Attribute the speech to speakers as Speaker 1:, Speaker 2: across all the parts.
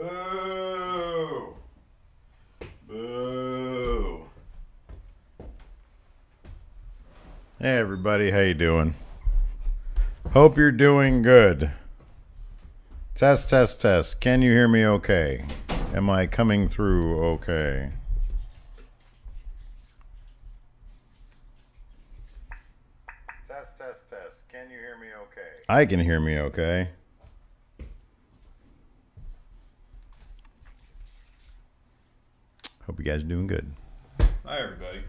Speaker 1: Boo! Boo! Hey everybody, how you doing? Hope you're doing good. Test, test, test. Can you hear me okay? Am I coming through okay? Test, test, test. Can you hear me okay? I can hear me okay. Hope you guys are doing good.
Speaker 2: Hi, everybody.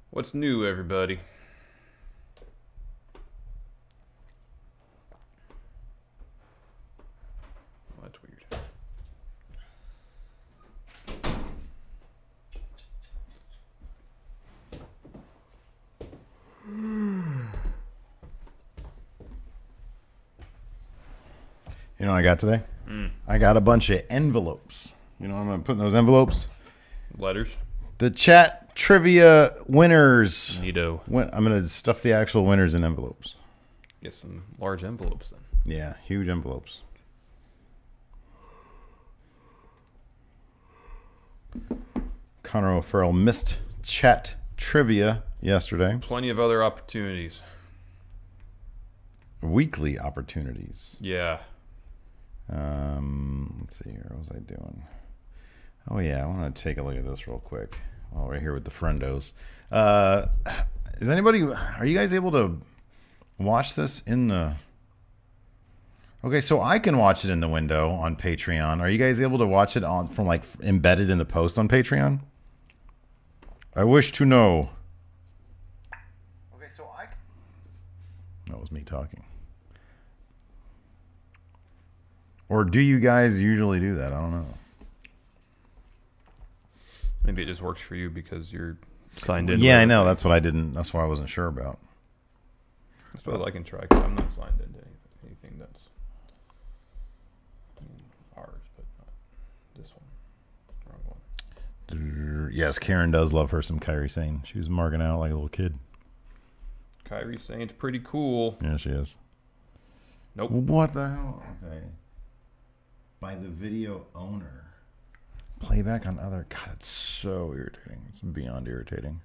Speaker 2: What's new, everybody? Oh, that's weird.
Speaker 1: You know what I got today? I got a bunch of envelopes. You know what I'm going to put in those envelopes?
Speaker 2: Letters.
Speaker 1: The chat trivia winners.
Speaker 2: Neato.
Speaker 1: I'm going to stuff the actual winners in envelopes.
Speaker 2: Get some large envelopes then.
Speaker 1: Yeah, huge envelopes. Connor O'Farrell missed chat trivia yesterday.
Speaker 2: Plenty of other opportunities.
Speaker 1: Weekly opportunities.
Speaker 2: Yeah.
Speaker 1: Let's see here. What was I doing? Oh yeah, I want to take a look at this real quick. While we're here with the friendos. Is anybody? Are you guys able to watch this in the? Okay, so I can watch it in the window on Patreon. Are you guys able to watch it on from like embedded in the post on Patreon? I wish to know. Okay, so that was me talking. Or do you guys usually do that? I don't know.
Speaker 2: Maybe it just works for you because you're signed in.
Speaker 1: Yeah, I know. That's what I didn't. That's what I wasn't sure about.
Speaker 2: I suppose I can try because I'm not signed into anything that's ours, but not this one. Wrong one.
Speaker 1: Yes, Karen does love her some Kairi Sane. She was marking out like a little kid.
Speaker 2: Kairi Sane's pretty cool.
Speaker 1: Yeah, she is.
Speaker 2: Nope.
Speaker 1: What the hell? Okay. By the video owner. Playback on other. God, it's so irritating. It's beyond irritating.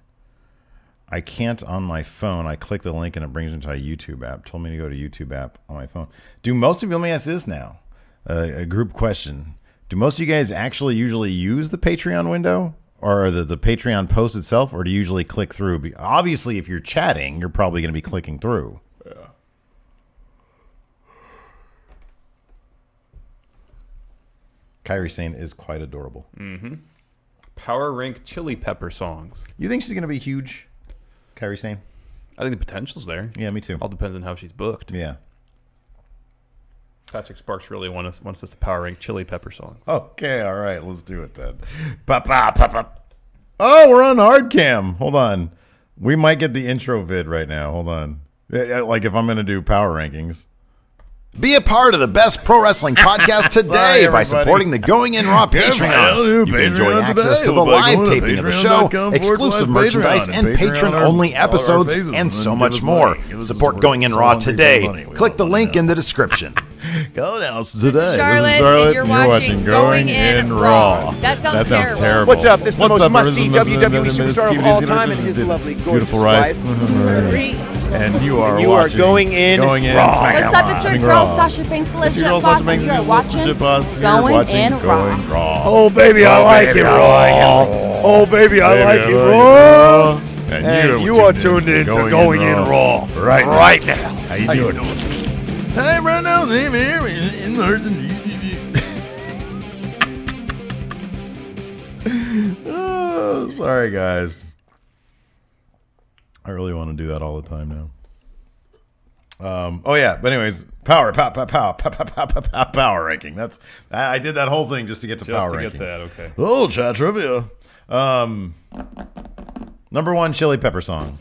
Speaker 1: I can't on my phone. I click the link and it brings me to a YouTube app. Told me to go to YouTube app on my phone. Do most of you, let me ask this now. A group question. Do most of you guys actually usually use the Patreon window or the Patreon post itself, or do you usually click through? Obviously, if you're chatting, you're probably going to be clicking through.
Speaker 2: Yeah.
Speaker 1: Kairi Sane is quite adorable.
Speaker 2: Mm-hmm. Power rank chili pepper songs.
Speaker 1: You think she's going to be huge, Kairi Sane?
Speaker 2: I think the potential's there.
Speaker 1: Yeah, me too.
Speaker 2: All depends on how she's booked.
Speaker 1: Yeah.
Speaker 2: Patrick Sparks really wants us to power rank chili pepper songs.
Speaker 1: Okay, all right, let's do it then. Oh, we're on hard cam. Hold on. We might get the intro vid right now. Hold on. Like if I'm going to do power rankings. Be a part of the best pro wrestling podcast today by supporting the Going In Raw Patreon. You can enjoy access to the live taping of the show, exclusive merchandise, and patron-only episodes, and so much more. Support Going In Raw today. Click the link in the description. Go now today.
Speaker 3: This is Charlotte, and you're watching Going In Raw. That sounds terrible.
Speaker 4: What's up? This is the most must-see WWE superstar of all time, and his lovely, gorgeous
Speaker 1: beautiful wife. And you are watching
Speaker 4: Going In Raw.
Speaker 3: What's up? It's your girl Sasha Banks, the legit boss, and you are watching Going In Raw.
Speaker 4: Oh baby, I like it raw. Oh baby, I like it raw. And you are tuned in to Going In Raw right now.
Speaker 1: How you doing? Hey, right now, name here in Oh, sorry, guys. I really want to do that all the time now. Oh yeah, but anyways, power ranking. I did that whole thing just to get to power rankings.
Speaker 2: Just to get that, okay.
Speaker 1: Oh, chat trivia. Number 1 Chili Pepper song.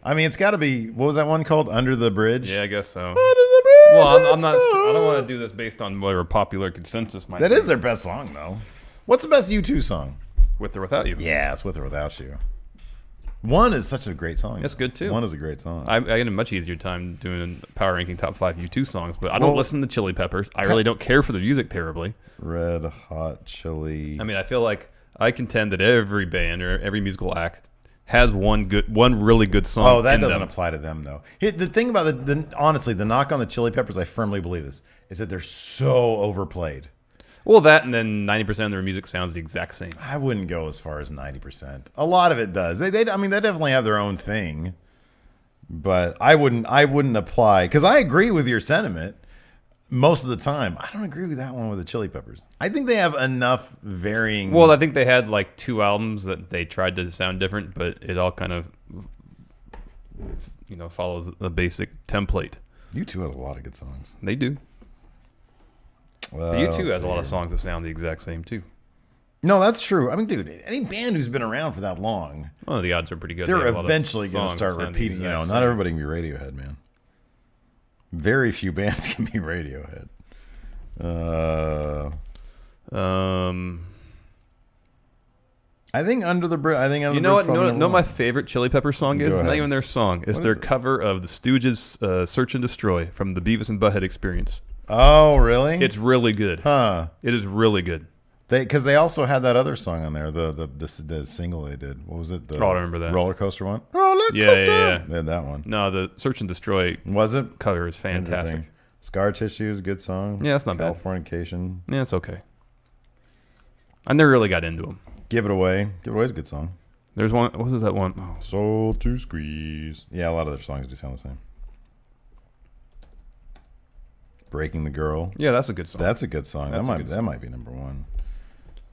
Speaker 1: I mean, it's got to be. What was that one called? Under the Bridge.
Speaker 2: Yeah, I guess so.
Speaker 1: Under the Bridge.
Speaker 2: Well, I'm not. I don't want to do this based on whatever popular consensus might.
Speaker 1: That
Speaker 2: be.
Speaker 1: is their best song, though. What's the best U2 song?
Speaker 2: With or Without You.
Speaker 1: Yeah, it's With or Without You. One is such a great song.
Speaker 2: That's good too.
Speaker 1: One is a great song.
Speaker 2: I get a much easier time doing power ranking top 5 U2 songs, but I don't listen to Chili Peppers. I really don't care for the music terribly.
Speaker 1: Red Hot Chili.
Speaker 2: I mean, I feel like I contend that every band or every musical act has one really good song.
Speaker 1: Oh, that doesn't apply to them though. Here, the thing about honestly, the knock on the Chili Peppers, I firmly believe this, is that they're so overplayed.
Speaker 2: Well, that and then 90% of their music sounds the exact same.
Speaker 1: I wouldn't go as far as 90%. A lot of it does. I mean, they definitely have their own thing, but I wouldn't apply because I agree with your sentiment most of the time. I don't agree with that one with the Chili Peppers. I think they have enough varying.
Speaker 2: Well, I think they had like 2 albums that they tried to sound different, but it all kind of follows the basic template.
Speaker 1: U2 has a lot of good songs.
Speaker 2: They do. U2 has a lot of songs that sound the exact same too.
Speaker 1: No, that's true. I mean, dude, any band who's been around for that long,
Speaker 2: well, the odds are pretty good.
Speaker 1: They're eventually going to start repeating. Not everybody can be Radiohead, man. Very few bands can be Radiohead. I think Under the Bridge.
Speaker 2: You know what? No, my favorite Chili Pepper song is? It's not even their song. It's their cover of the Stooges' "Search and Destroy" from the Beavis and Butthead Experience.
Speaker 1: Oh, really?
Speaker 2: It's really good.
Speaker 1: Huh?
Speaker 2: It is really good.
Speaker 1: Because they also had that other song on there, the single they did. What was it?
Speaker 2: I remember that
Speaker 1: roller coaster one. Roller coaster.
Speaker 2: Yeah.
Speaker 1: They had that one.
Speaker 2: No, the Search and Destroy cover is fantastic.
Speaker 1: Scar Tissue is a good song.
Speaker 2: Yeah, that's not bad.
Speaker 1: Californication.
Speaker 2: Yeah, it's okay. I never really got into them.
Speaker 1: Give It Away. Give It Away is a good song.
Speaker 2: There's one. What was that one? Oh.
Speaker 1: Soul to Squeeze. Yeah, a lot of their songs do sound the same. Breaking the Girl.
Speaker 2: Yeah, that's a good song.
Speaker 1: That might be number 1.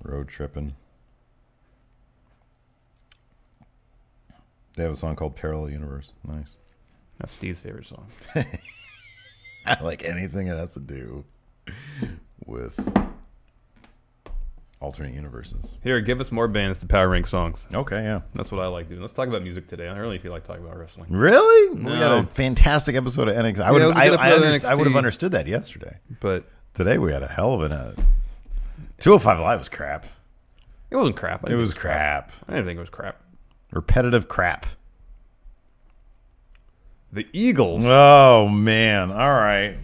Speaker 1: Road Trippin'. They have a song called Parallel Universe. Nice.
Speaker 2: That's Steve's favorite song.
Speaker 1: I like anything that has to do with alternate universes.
Speaker 2: Here, give us more bands to power rank songs.
Speaker 1: Okay, yeah.
Speaker 2: That's what I like doing. Let's talk about music today. I don't really feel like talking about wrestling.
Speaker 1: Really?
Speaker 2: No.
Speaker 1: We had a fantastic episode of NXT. I would have understood that yesterday.
Speaker 2: But
Speaker 1: today we had a hell of a 205 Live was crap.
Speaker 2: It wasn't crap.
Speaker 1: It was crap.
Speaker 2: I didn't think it was crap.
Speaker 1: Repetitive crap.
Speaker 2: The Eagles.
Speaker 1: Oh man! All right.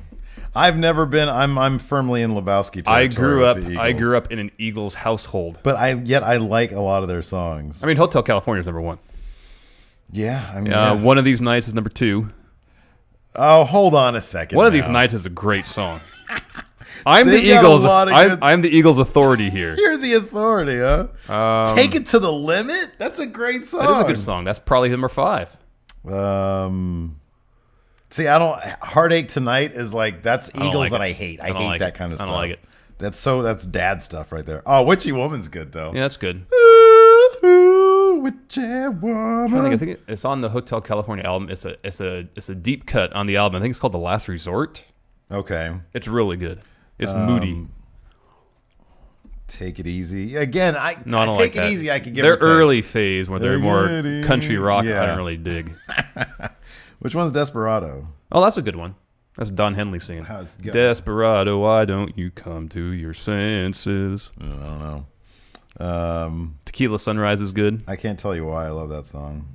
Speaker 1: I've never been. I'm firmly in Lebowski territory.
Speaker 2: I grew up in an Eagles household.
Speaker 1: But I like a lot of their songs.
Speaker 2: I mean, Hotel California is number 1.
Speaker 1: Yeah. I mean,
Speaker 2: One of These Nights is number 2.
Speaker 1: Oh, hold on a second.
Speaker 2: One of These Nights is a great song. I'm the Eagles. I'm the Eagles authority here.
Speaker 1: You're the authority, huh? Take It to the Limit. That's a great song.
Speaker 2: That is a good song. That's probably number 5.
Speaker 1: See, Heartache Tonight is like, that's Eagles that I hate. I hate that kind of stuff.
Speaker 2: I don't like it.
Speaker 1: That's dad stuff right there. Oh, Witchy Woman's good though.
Speaker 2: Yeah, that's good.
Speaker 1: Ooh, Witchy Woman.
Speaker 2: I think it's on the Hotel California album. It's a deep cut on the album. I think it's called The Last Resort.
Speaker 1: Okay.
Speaker 2: It's really good. It's moody.
Speaker 1: Take It Easy. Again, I
Speaker 2: don't
Speaker 1: Take
Speaker 2: like
Speaker 1: It
Speaker 2: that.
Speaker 1: Easy I could give
Speaker 2: Their
Speaker 1: or take.
Speaker 2: early phase where they're more country rock,
Speaker 1: Yeah.
Speaker 2: I don't really dig.
Speaker 1: Which one's Desperado?
Speaker 2: Oh, that's a good one. That's Don Henley singing.
Speaker 1: How's it go?
Speaker 2: Desperado, why don't you come to your senses?
Speaker 1: I don't know.
Speaker 2: Tequila Sunrise is good.
Speaker 1: I can't tell you why I love that song.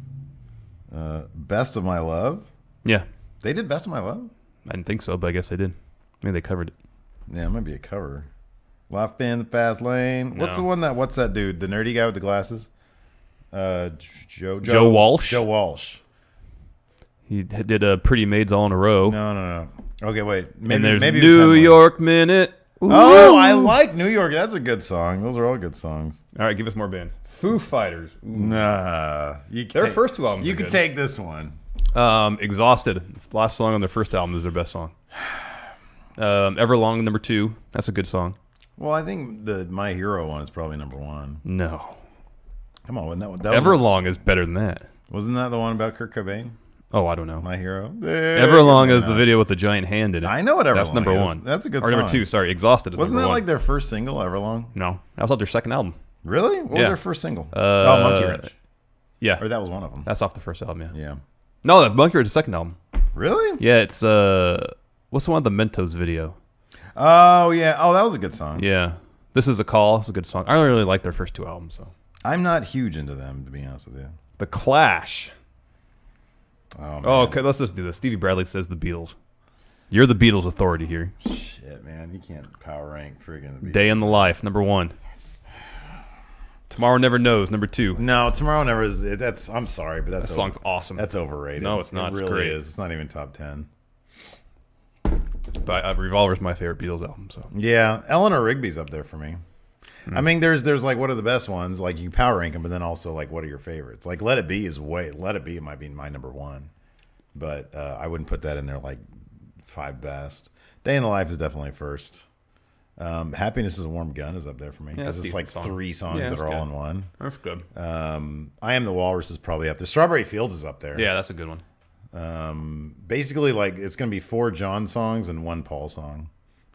Speaker 1: Best of My Love?
Speaker 2: Yeah.
Speaker 1: They did Best of My Love?
Speaker 2: I didn't think so, but I guess they did. Maybe they covered it.
Speaker 1: Yeah, it might be a cover. Life in the Fast Lane.
Speaker 2: No.
Speaker 1: What's that dude? The nerdy guy with the glasses?
Speaker 2: Joe Walsh?
Speaker 1: Joe Walsh.
Speaker 2: He did Pretty Maids All in a Row.
Speaker 1: No. Okay, wait.
Speaker 2: And there's New York Minute. Ooh.
Speaker 1: Oh, I like New York. That's a good song. Those are all good songs.
Speaker 2: All right, give us more bands. Foo Fighters. Ooh.
Speaker 1: Nah.
Speaker 2: Their first 2 albums
Speaker 1: You
Speaker 2: are
Speaker 1: could
Speaker 2: good.
Speaker 1: take this one.
Speaker 2: Exhausted. Last song on their first album is their best song. Everlong, number 2. That's a good song.
Speaker 1: Well, I think the My Hero one is probably number 1.
Speaker 2: No.
Speaker 1: Come on, wasn't that one?
Speaker 2: Everlong is better than that.
Speaker 1: Wasn't that the one about Kurt Cobain?
Speaker 2: Oh, I don't know.
Speaker 1: My Hero.
Speaker 2: Everlong is the video with the giant hand in it.
Speaker 1: I know what Everlong
Speaker 2: That's number
Speaker 1: is.
Speaker 2: one.
Speaker 1: That's a good
Speaker 2: or
Speaker 1: song.
Speaker 2: number two, sorry. Exhausted is
Speaker 1: Wasn't
Speaker 2: number
Speaker 1: that
Speaker 2: one.
Speaker 1: like their first single, Everlong?
Speaker 2: No. That was off their second album.
Speaker 1: Really? What was
Speaker 2: Yeah.
Speaker 1: their first single? Monkey Wrench.
Speaker 2: Yeah.
Speaker 1: Or that was one of them.
Speaker 2: That's off the first album, yeah.
Speaker 1: Yeah.
Speaker 2: No, that Monkey Wrench is the second album.
Speaker 1: Really?
Speaker 2: Yeah, it's, what's the one with the Mentos video?
Speaker 1: Oh, yeah. Oh, that was a good song.
Speaker 2: Yeah. This Is a Call. It's a good song. I don't really like their first two albums, so.
Speaker 1: I'm not huge into them, to be honest with you.
Speaker 2: The Clash.
Speaker 1: Oh, man.
Speaker 2: Oh, okay, let's just do this. Stevie Bradley says the Beatles. You're the Beatles authority here.
Speaker 1: Shit, man. You can't power rank friggin' Beatles.
Speaker 2: Day in the Life, number one. Tomorrow Never Knows, number two.
Speaker 1: No, Tomorrow Never is. I'm sorry, but
Speaker 2: That song's awesome.
Speaker 1: That's overrated.
Speaker 2: No, it's not.
Speaker 1: It
Speaker 2: It's
Speaker 1: really
Speaker 2: great.
Speaker 1: is. It's not even top 10.
Speaker 2: But Revolver's my favorite Beatles album. So
Speaker 1: Yeah, Eleanor Rigby's up there for me. I mean, there's like what are the best ones? Like you power rank them, but then also like what are your favorites? Like Let It Be might be my number one, but I wouldn't put that in there like 5 best. Day in the Life is definitely first. Happiness is a Warm Gun is up there for me because it's like 3 songs that are all in one.
Speaker 2: That's good.
Speaker 1: I Am the Walrus is probably up there. Strawberry Fields is up there.
Speaker 2: Yeah, that's a good one.
Speaker 1: Basically, like it's gonna be 4 John songs and 1 Paul song.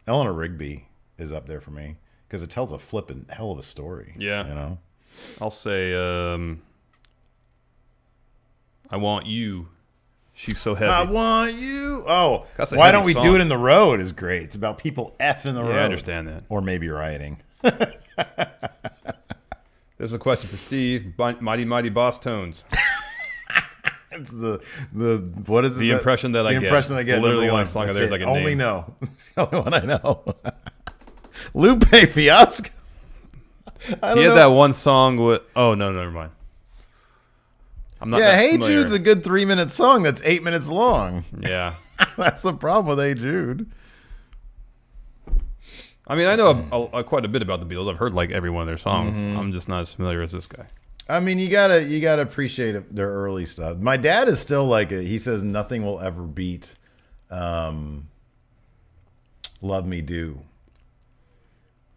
Speaker 1: Eleanor Rigby is up there for me because it tells a flippin' hell of a story.
Speaker 2: Yeah.
Speaker 1: You know?
Speaker 2: I'll say I Want You. She's So Heavy.
Speaker 1: I want you. Oh,
Speaker 2: That's a
Speaker 1: why
Speaker 2: heavy
Speaker 1: don't we
Speaker 2: song.
Speaker 1: do it in the road is great. It's about people effing the road.
Speaker 2: Yeah, I understand that.
Speaker 1: Or maybe rioting.
Speaker 2: There's a question for Steve. Mighty Mighty Boss Tones.
Speaker 1: It's the what is it?
Speaker 2: The impression that I get.
Speaker 1: The impression I get.
Speaker 2: Literally
Speaker 1: number
Speaker 2: only
Speaker 1: one.
Speaker 2: song of
Speaker 1: That's
Speaker 2: theirs
Speaker 1: it.
Speaker 2: I can
Speaker 1: Only
Speaker 2: name.
Speaker 1: know. It's the only one I know. Lupe Fiasco.
Speaker 2: He had that one song with. Oh no, never mind. I'm not.
Speaker 1: Yeah,
Speaker 2: that
Speaker 1: Hey
Speaker 2: familiar.
Speaker 1: Jude's a good 3-minute song that's 8 minutes long.
Speaker 2: Yeah.
Speaker 1: That's the problem with Hey Jude.
Speaker 2: I mean, I know quite a bit about the Beatles. I've heard like every one of their songs. I'm just not as familiar as this guy.
Speaker 1: I mean, you gotta appreciate their early stuff. My dad is still like he says nothing will ever beat "Love Me Do,"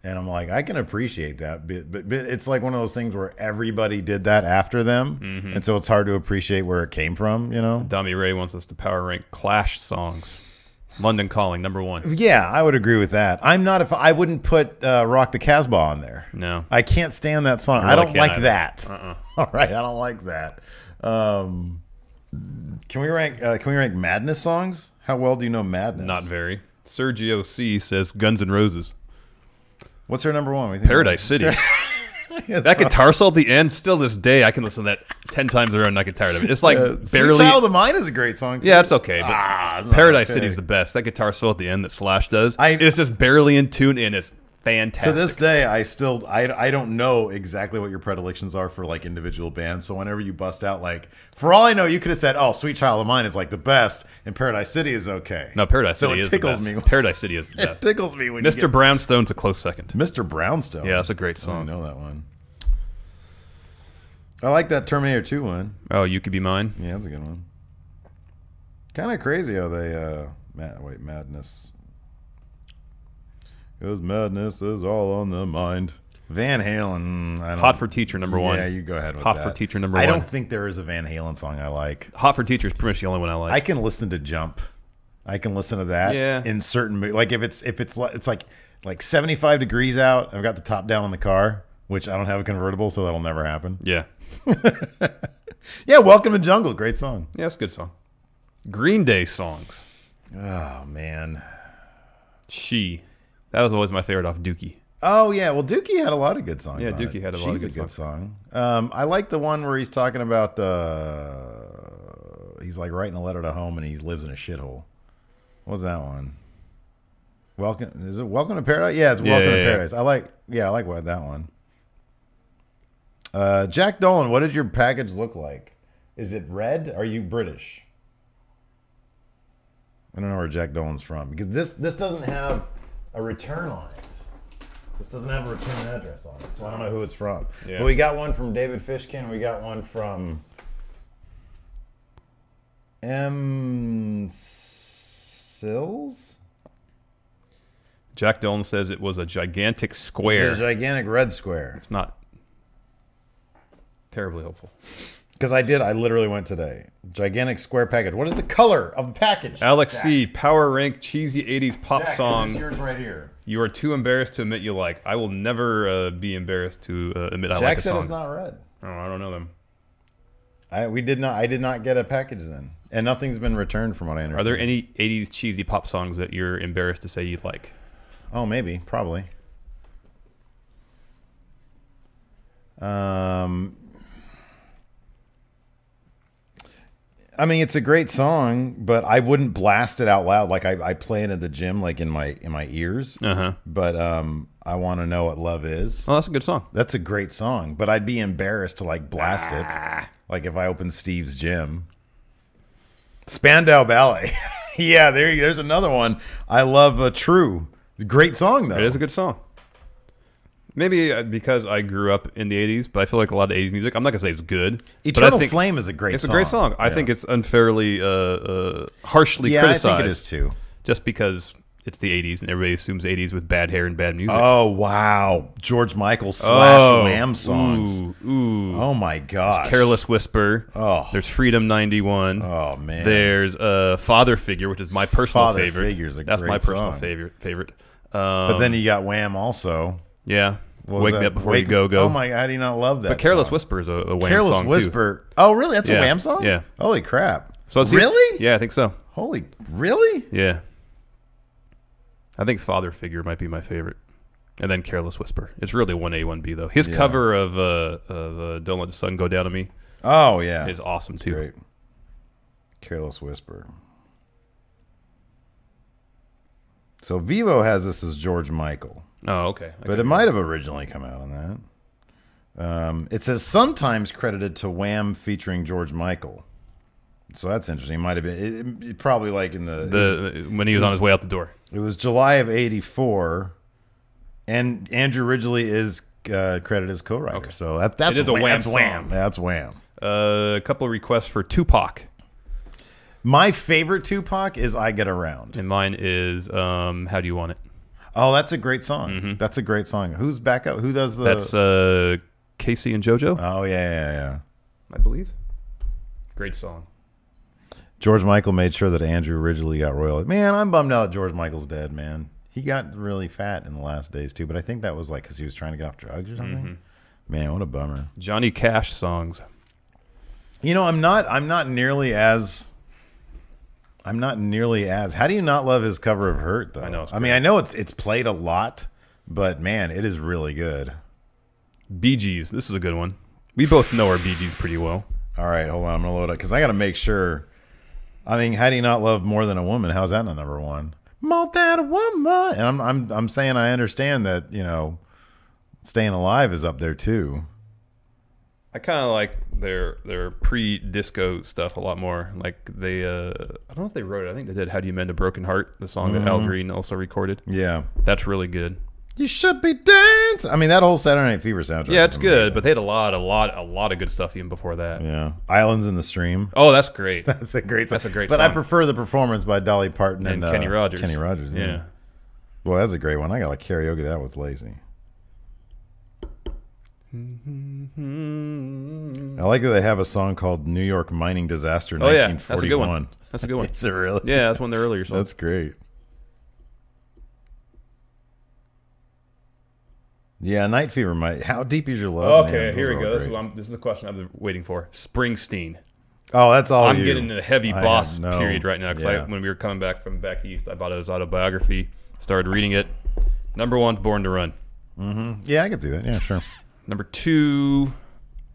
Speaker 1: and I'm like, I can appreciate that, but it's like one of those things where everybody did that after them, and so it's hard to appreciate where it came from. You know?
Speaker 2: Dummy Ray wants us to power rank Clash songs. London Calling, number one.
Speaker 1: Yeah, I would agree with that. I wouldn't put "Rock the Casbah" on there.
Speaker 2: No.
Speaker 1: I can't stand that song.
Speaker 2: I
Speaker 1: I
Speaker 2: really
Speaker 1: don't
Speaker 2: can't
Speaker 1: like
Speaker 2: either.
Speaker 1: that. All right, I don't like that. Can we rank Madness songs? How well do you know Madness?
Speaker 2: Not very. Sergio C says Guns N' Roses.
Speaker 1: What's her number one? What do you think?
Speaker 2: Paradise City. That guitar solo at the end, still this day, I can listen to that 10 times around and not get tired of it. It's like
Speaker 1: Sweet
Speaker 2: barely.
Speaker 1: Child of the Mind is a great song, too.
Speaker 2: Yeah, it's okay. But
Speaker 1: it's not
Speaker 2: Paradise
Speaker 1: okay.
Speaker 2: City is the best. That guitar solo at the end that Slash does,
Speaker 1: I-
Speaker 2: it's just barely in tune and it's fantastic.
Speaker 1: To this day, I don't know exactly what your predilections are for like individual bands. So whenever you bust out like, for all I know, you could have said, "Oh, Sweet Child of Mine is like the best," and Paradise City is okay.
Speaker 2: No, Paradise
Speaker 1: so
Speaker 2: City
Speaker 1: it
Speaker 2: is the
Speaker 1: tickles
Speaker 2: best.
Speaker 1: me.
Speaker 2: Paradise City is the
Speaker 1: It
Speaker 2: best.
Speaker 1: tickles me when you
Speaker 2: Mr.
Speaker 1: get
Speaker 2: Brownstone's a close second.
Speaker 1: Mr. Brownstone.
Speaker 2: Yeah, that's a great
Speaker 1: I
Speaker 2: song.
Speaker 1: don't know that one. I like that Terminator 2 one.
Speaker 2: Oh, You Could Be Mine.
Speaker 1: Yeah, that's a good one. Kind of crazy how they Madness. Because madness is all on the mind. Van Halen. I don't,
Speaker 2: Hot for Teacher, number one.
Speaker 1: Yeah, you go ahead with
Speaker 2: Hot
Speaker 1: that.
Speaker 2: for Teacher, number
Speaker 1: I
Speaker 2: one.
Speaker 1: don't think there is a Van Halen song I like.
Speaker 2: Hot for Teacher is pretty much the only one I like.
Speaker 1: I can listen to Jump. I can listen to that.
Speaker 2: Yeah.
Speaker 1: In certain like if it's like 75 degrees out. I've got the top down on the car, which I don't have a convertible, so that'll never happen.
Speaker 2: Yeah.
Speaker 1: Yeah, Welcome to Jungle, great song.
Speaker 2: Yeah, it's a good song. Green Day songs.
Speaker 1: Oh man.
Speaker 2: She. That was always my favorite off Dookie.
Speaker 1: Oh yeah, well Dookie had a lot of good songs.
Speaker 2: Yeah,
Speaker 1: on
Speaker 2: Dookie
Speaker 1: it.
Speaker 2: had a lot of
Speaker 1: She's
Speaker 2: good
Speaker 1: a good
Speaker 2: songs.
Speaker 1: song. I like the one where he's talking about he's like writing a letter to home and he lives in a shithole. What's that one? Welcome to Paradise? Yeah, it's Welcome to Paradise. I like that one. Jack Dolan, what does your package look like? Is it red? Are you British? I don't know where Jack Dolan's from because this doesn't have a return on it. This doesn't have a return address on it, so I don't know who it's from.
Speaker 2: Yeah.
Speaker 1: But we got one from David Fishkin. We got one from M. Sills.
Speaker 2: Jack Dolan says it was a gigantic square.
Speaker 1: It's a gigantic red square.
Speaker 2: It's not terribly hopeful.
Speaker 1: Because I literally went today. Gigantic square package. What is the color of the package?
Speaker 2: Alex C. Power rank cheesy 80s pop
Speaker 1: Jack,
Speaker 2: song.
Speaker 1: This is yours right here.
Speaker 2: You are too embarrassed to admit you like. I will never be embarrassed to admit I like a
Speaker 1: Jack said
Speaker 2: song.
Speaker 1: it's not red.
Speaker 2: Oh, I don't know them.
Speaker 1: I did not get a package then. And nothing's been returned from what I understand.
Speaker 2: Are there any 80s cheesy pop songs that you're embarrassed to say you like?
Speaker 1: Oh, maybe. Probably. I mean, it's a great song, but I wouldn't blast it out loud. Like I play it at the gym, like in my ears. But I want to know what love is.
Speaker 2: Oh, that's a good song.
Speaker 1: That's a great song, but I'd be embarrassed to like blast it. Like if I opened Steve's gym. Spandau Ballet. Yeah, there's another one. I love True. Great song though.
Speaker 2: It is a good song. Maybe because I grew up in the 80s, but I feel like a lot of 80s music, I'm not going to say it's good.
Speaker 1: Eternal Flame is a great song.
Speaker 2: It's a great song. I think it's unfairly, harshly criticized.
Speaker 1: I think it is too.
Speaker 2: Just because it's the 80s and everybody assumes 80s with bad hair and bad music.
Speaker 1: Oh, wow. George Michael / Wham songs.
Speaker 2: Ooh.
Speaker 1: Oh, my gosh.
Speaker 2: There's Careless Whisper.
Speaker 1: Oh.
Speaker 2: There's Freedom 91.
Speaker 1: Oh, man.
Speaker 2: There's Father Figure, which is my personal favorite.
Speaker 1: Father Figure's a
Speaker 2: That's
Speaker 1: great
Speaker 2: my personal
Speaker 1: song.
Speaker 2: favorite.
Speaker 1: But then you got Wham also.
Speaker 2: Yeah. Wake Me Up Before You Go.
Speaker 1: Oh my! How do you not love that?
Speaker 2: But Careless
Speaker 1: song?
Speaker 2: Whisper is a Wham
Speaker 1: Careless
Speaker 2: song
Speaker 1: Whisper.
Speaker 2: too.
Speaker 1: Oh, really? That's a
Speaker 2: Yeah.
Speaker 1: Wham song?
Speaker 2: Yeah.
Speaker 1: Holy crap!
Speaker 2: So it's
Speaker 1: really?
Speaker 2: Yeah, I think so.
Speaker 1: Holy, really?
Speaker 2: Yeah. I think Father Figure might be my favorite, and then Careless Whisper. It's really 1A, 1B though. His cover of Don't Let the Sun Go Down on Me.
Speaker 1: Oh yeah,
Speaker 2: is awesome too.
Speaker 1: Great. Careless Whisper. So Vivo has this as George Michael.
Speaker 2: Oh, okay.
Speaker 1: But it might have originally come out on that. It says sometimes credited to Wham featuring George Michael. So that's interesting. It might have been it probably like in
Speaker 2: when he was on his way out the door.
Speaker 1: It was July of '84, and Andrew Ridgeley is credited as co-writer. Okay. So that's
Speaker 2: a Wham.
Speaker 1: That's
Speaker 2: song.
Speaker 1: Wham. That's Wham.
Speaker 2: A couple of requests for Tupac.
Speaker 1: My favorite Tupac is "I Get Around,"
Speaker 2: and mine is "How Do You Want It."
Speaker 1: Oh, that's a great song.
Speaker 2: Mm-hmm.
Speaker 1: That's a great song. Who's back up? Who does the?
Speaker 2: That's Casey and JoJo.
Speaker 1: Oh yeah.
Speaker 2: I believe. Great song.
Speaker 1: George Michael made sure that Andrew Ridgeley got royalty. Man, I'm bummed out that George Michael's dead, man. He got really fat in the last days too, but I think that was like because he was trying to get off drugs or something. Mm-hmm. Man, what a bummer.
Speaker 2: Johnny Cash songs.
Speaker 1: You know, I'm not nearly as. How do you not love his cover of "Hurt" though?
Speaker 2: I know.
Speaker 1: I mean, I know it's played a lot, but man, it is really good.
Speaker 2: Bee Gees. This is a good one. We both know our Bee Gees pretty well.
Speaker 1: All right, hold on. I'm gonna load up because I got to make sure. I mean, how do you not love "More Than a Woman"? How's that not number one? More than a woman. And I'm saying I understand that, you know, "Staying Alive" is up there too.
Speaker 2: I kind of like their pre-disco stuff a lot more. Like they, I don't know if they wrote it. I think they did "How Do You Mend a Broken Heart," the song that Al Green also recorded.
Speaker 1: Yeah,
Speaker 2: that's really good.
Speaker 1: You should be dancing. I mean, that whole Saturday Night Fever soundtrack.
Speaker 2: Yeah, it's good, but they had a lot of good stuff even before that.
Speaker 1: Yeah, "Islands in the Stream."
Speaker 2: Oh, that's great.
Speaker 1: That's a great song.
Speaker 2: That's a great
Speaker 1: but
Speaker 2: song.
Speaker 1: I prefer the performance by Dolly Parton and
Speaker 2: Kenny Rogers.
Speaker 1: Kenny Rogers. Yeah. Boy, that's a great one. I got to karaoke that with Lacey. I like that they have a song called "New York Mining Disaster" 1941.
Speaker 2: Yeah, that's a good one. That's a good one.
Speaker 1: It's a really
Speaker 2: yeah, that's one of their earlier songs.
Speaker 1: That's great. Yeah, Night Fever might. How deep is your love?
Speaker 2: Okay,
Speaker 1: man?
Speaker 2: here we go. This is the question I've been waiting for. Springsteen.
Speaker 1: Oh, that's all.
Speaker 2: I'm getting a heavy boss period right now because when we were coming back from back east, I bought his autobiography, started reading it. Number one's "Born to Run."
Speaker 1: Mm-hmm. Yeah, I can see that. Yeah, sure.
Speaker 2: Number two,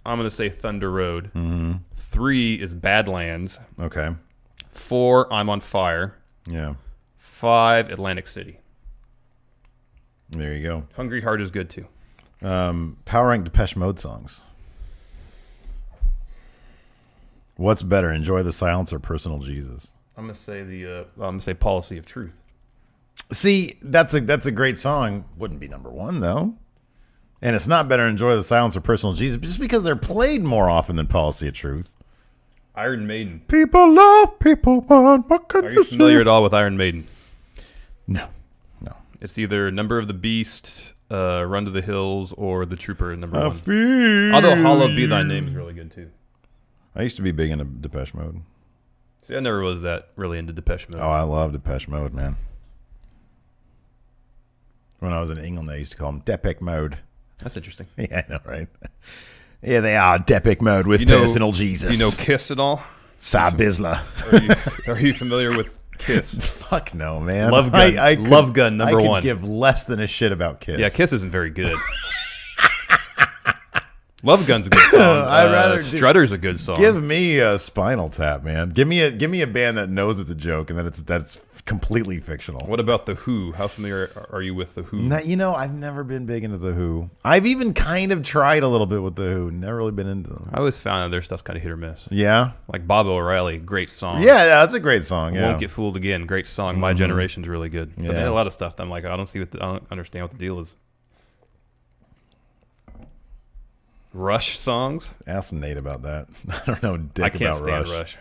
Speaker 2: I'm going to say "Thunder Road."
Speaker 1: Mm-hmm.
Speaker 2: 3 is "Badlands."
Speaker 1: Okay.
Speaker 2: 4, "I'm on Fire."
Speaker 1: Yeah.
Speaker 2: 5, "Atlantic City."
Speaker 1: There you go.
Speaker 2: "Hungry Heart" is good too.
Speaker 1: Power rank Depeche Mode songs. What's better, "Enjoy the Silence" or "Personal Jesus"?
Speaker 2: I'm gonna say "Policy of Truth."
Speaker 1: See, that's a great song. Wouldn't be number one though. And it's not better, "Enjoy the Silence" or "Personal Jesus," just because they're played more often than "Policy of Truth."
Speaker 2: Iron Maiden.
Speaker 1: People love people, but what can
Speaker 2: Are you familiar at all with Iron Maiden?
Speaker 1: No.
Speaker 2: It's either "Number of the Beast," "Run to the Hills," or "The Trooper" number one. Although "Hallowed Be Thy Name" is really good too.
Speaker 1: I used to be big into Depeche Mode.
Speaker 2: See, I never was that really into Depeche Mode.
Speaker 1: Oh, I love Depeche Mode, man. When I was in England, they used to call them Depeche Mode.
Speaker 2: That's interesting.
Speaker 1: Yeah, I know, right? Yeah, they are Depeche Mode with personal Jesus.
Speaker 2: Do you know Kiss at all?
Speaker 1: Sabizla.
Speaker 2: Are you familiar with Kiss?
Speaker 1: Fuck no, man.
Speaker 2: Love Gun. Love Gun, number one.
Speaker 1: I could give less than a shit about Kiss.
Speaker 2: Yeah, Kiss isn't very good. Love Gun's a good song.
Speaker 1: I'd rather
Speaker 2: Strutter's a good song.
Speaker 1: Give me a Spinal Tap, man. Give me a band that knows it's a joke and that's completely fictional.
Speaker 2: What about The Who? How familiar are you with The Who?
Speaker 1: I've never been big into The Who. I've even kind of tried a little bit with The Who. Never really been into them.
Speaker 2: I always found that their stuff's kind of hit or miss.
Speaker 1: Yeah?
Speaker 2: Like Bob O'Reilly, great song.
Speaker 1: Yeah, that's a great song. Yeah.
Speaker 2: Won't Get Fooled Again, great song. My Generation's really good. But they had a lot of stuff that I'm like, I don't understand what the deal is. Rush songs?
Speaker 1: Ask Nate about that. I don't know dick about
Speaker 2: Rush.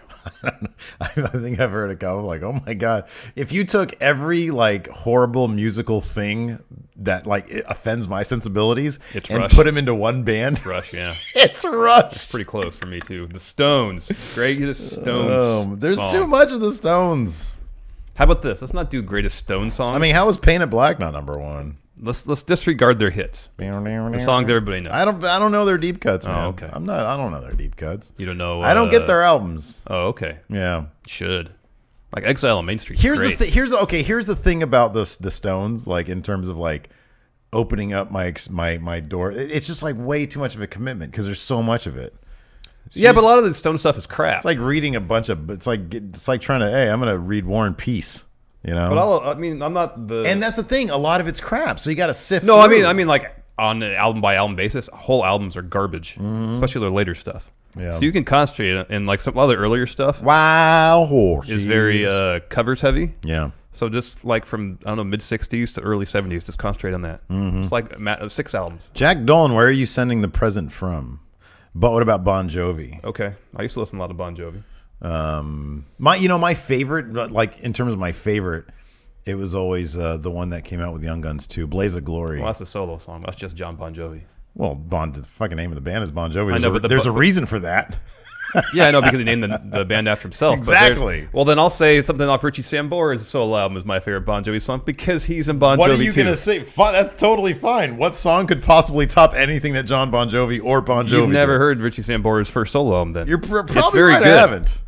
Speaker 1: I think I've heard a couple like, oh my god, if you took every like horrible musical thing that like it offends my sensibilities and put them into one band,
Speaker 2: Rush, yeah,
Speaker 1: it's Rush.
Speaker 2: It's pretty close for me too. The Stones, greatest Stones.
Speaker 1: There's
Speaker 2: song.
Speaker 1: Too much of the Stones.
Speaker 2: How about this? Let's not do greatest Stones songs.
Speaker 1: I mean, how was Painted Black not number one?
Speaker 2: Let's disregard their hits. The songs everybody knows.
Speaker 1: I don't know their deep cuts, man.
Speaker 2: Oh, okay.
Speaker 1: I don't know their deep cuts.
Speaker 2: You don't know.
Speaker 1: I don't get their albums.
Speaker 2: Oh, okay.
Speaker 1: Yeah.
Speaker 2: Should. Like Exile on Main Street.
Speaker 1: Here's the thing about the Stones, like in terms of like opening up my door. It's just like way too much of a commitment because there's so much of it.
Speaker 2: Yeah, but a lot of the Stone stuff is crap.
Speaker 1: It's like reading a bunch of. It's like trying to. Hey, I'm gonna read War and Peace. You know,
Speaker 2: but I'm not the.
Speaker 1: And that's the thing. A lot of it's crap, so you got to sift.
Speaker 2: No,
Speaker 1: through.
Speaker 2: I mean, like on an album by album basis, whole albums are garbage, especially their later stuff.
Speaker 1: Yeah.
Speaker 2: So you can concentrate in like some other earlier stuff.
Speaker 1: Wow, horse
Speaker 2: is very covers heavy.
Speaker 1: Yeah.
Speaker 2: So just like from mid '60s to early '70s, just concentrate on that. It's like 6 albums.
Speaker 1: Jack Dolan, where are you sending the present from? But what about Bon Jovi?
Speaker 2: Okay, I used to listen a lot to Bon Jovi.
Speaker 1: My favorite, like in terms of my favorite, it was always the one that came out with Young Guns too, Blaze of Glory.
Speaker 2: Well, that's a solo song. That's just John Bon Jovi.
Speaker 1: Well, the fucking name of the band is Bon Jovi.
Speaker 2: I know, but
Speaker 1: there's a reason for that.
Speaker 2: Yeah, I know, because he named the band after himself.
Speaker 1: Exactly.
Speaker 2: Well, then I'll say something off Richie Sambora's solo album is my favorite Bon Jovi song because he's in Bon Jovi too.
Speaker 1: What are you going to say? That's totally fine. What song could possibly top anything that John Bon Jovi or Bon Jovi
Speaker 2: You've never heard Richie Sambora's first solo album then.
Speaker 1: You're probably
Speaker 2: it's very
Speaker 1: right,
Speaker 2: good.
Speaker 1: I haven't.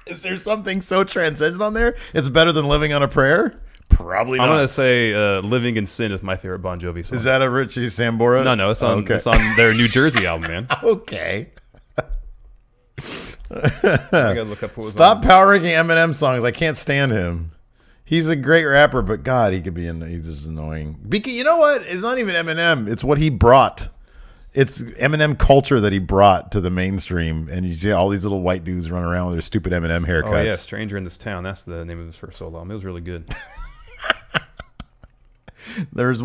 Speaker 1: Is there something so transcendent on there? It's better than Living on a Prayer? Probably not.
Speaker 2: I'm going to say Living in Sin is my favorite Bon Jovi song.
Speaker 1: Is that a Richie Sambora?
Speaker 2: No, it's on, it's on their New Jersey album, man.
Speaker 1: Okay.
Speaker 2: I gotta look up what was
Speaker 1: Stop power ranking Eminem songs. I can't stand him. He's a great rapper, but God, he's just annoying. Because you know what? It's not even Eminem. It's what he brought. It's Eminem culture that he brought to the mainstream, and you see all these little white dudes running around with their stupid Eminem haircuts.
Speaker 2: Oh yeah, Stranger in This Town. That's the name of his first solo album. It was really good.
Speaker 1: There's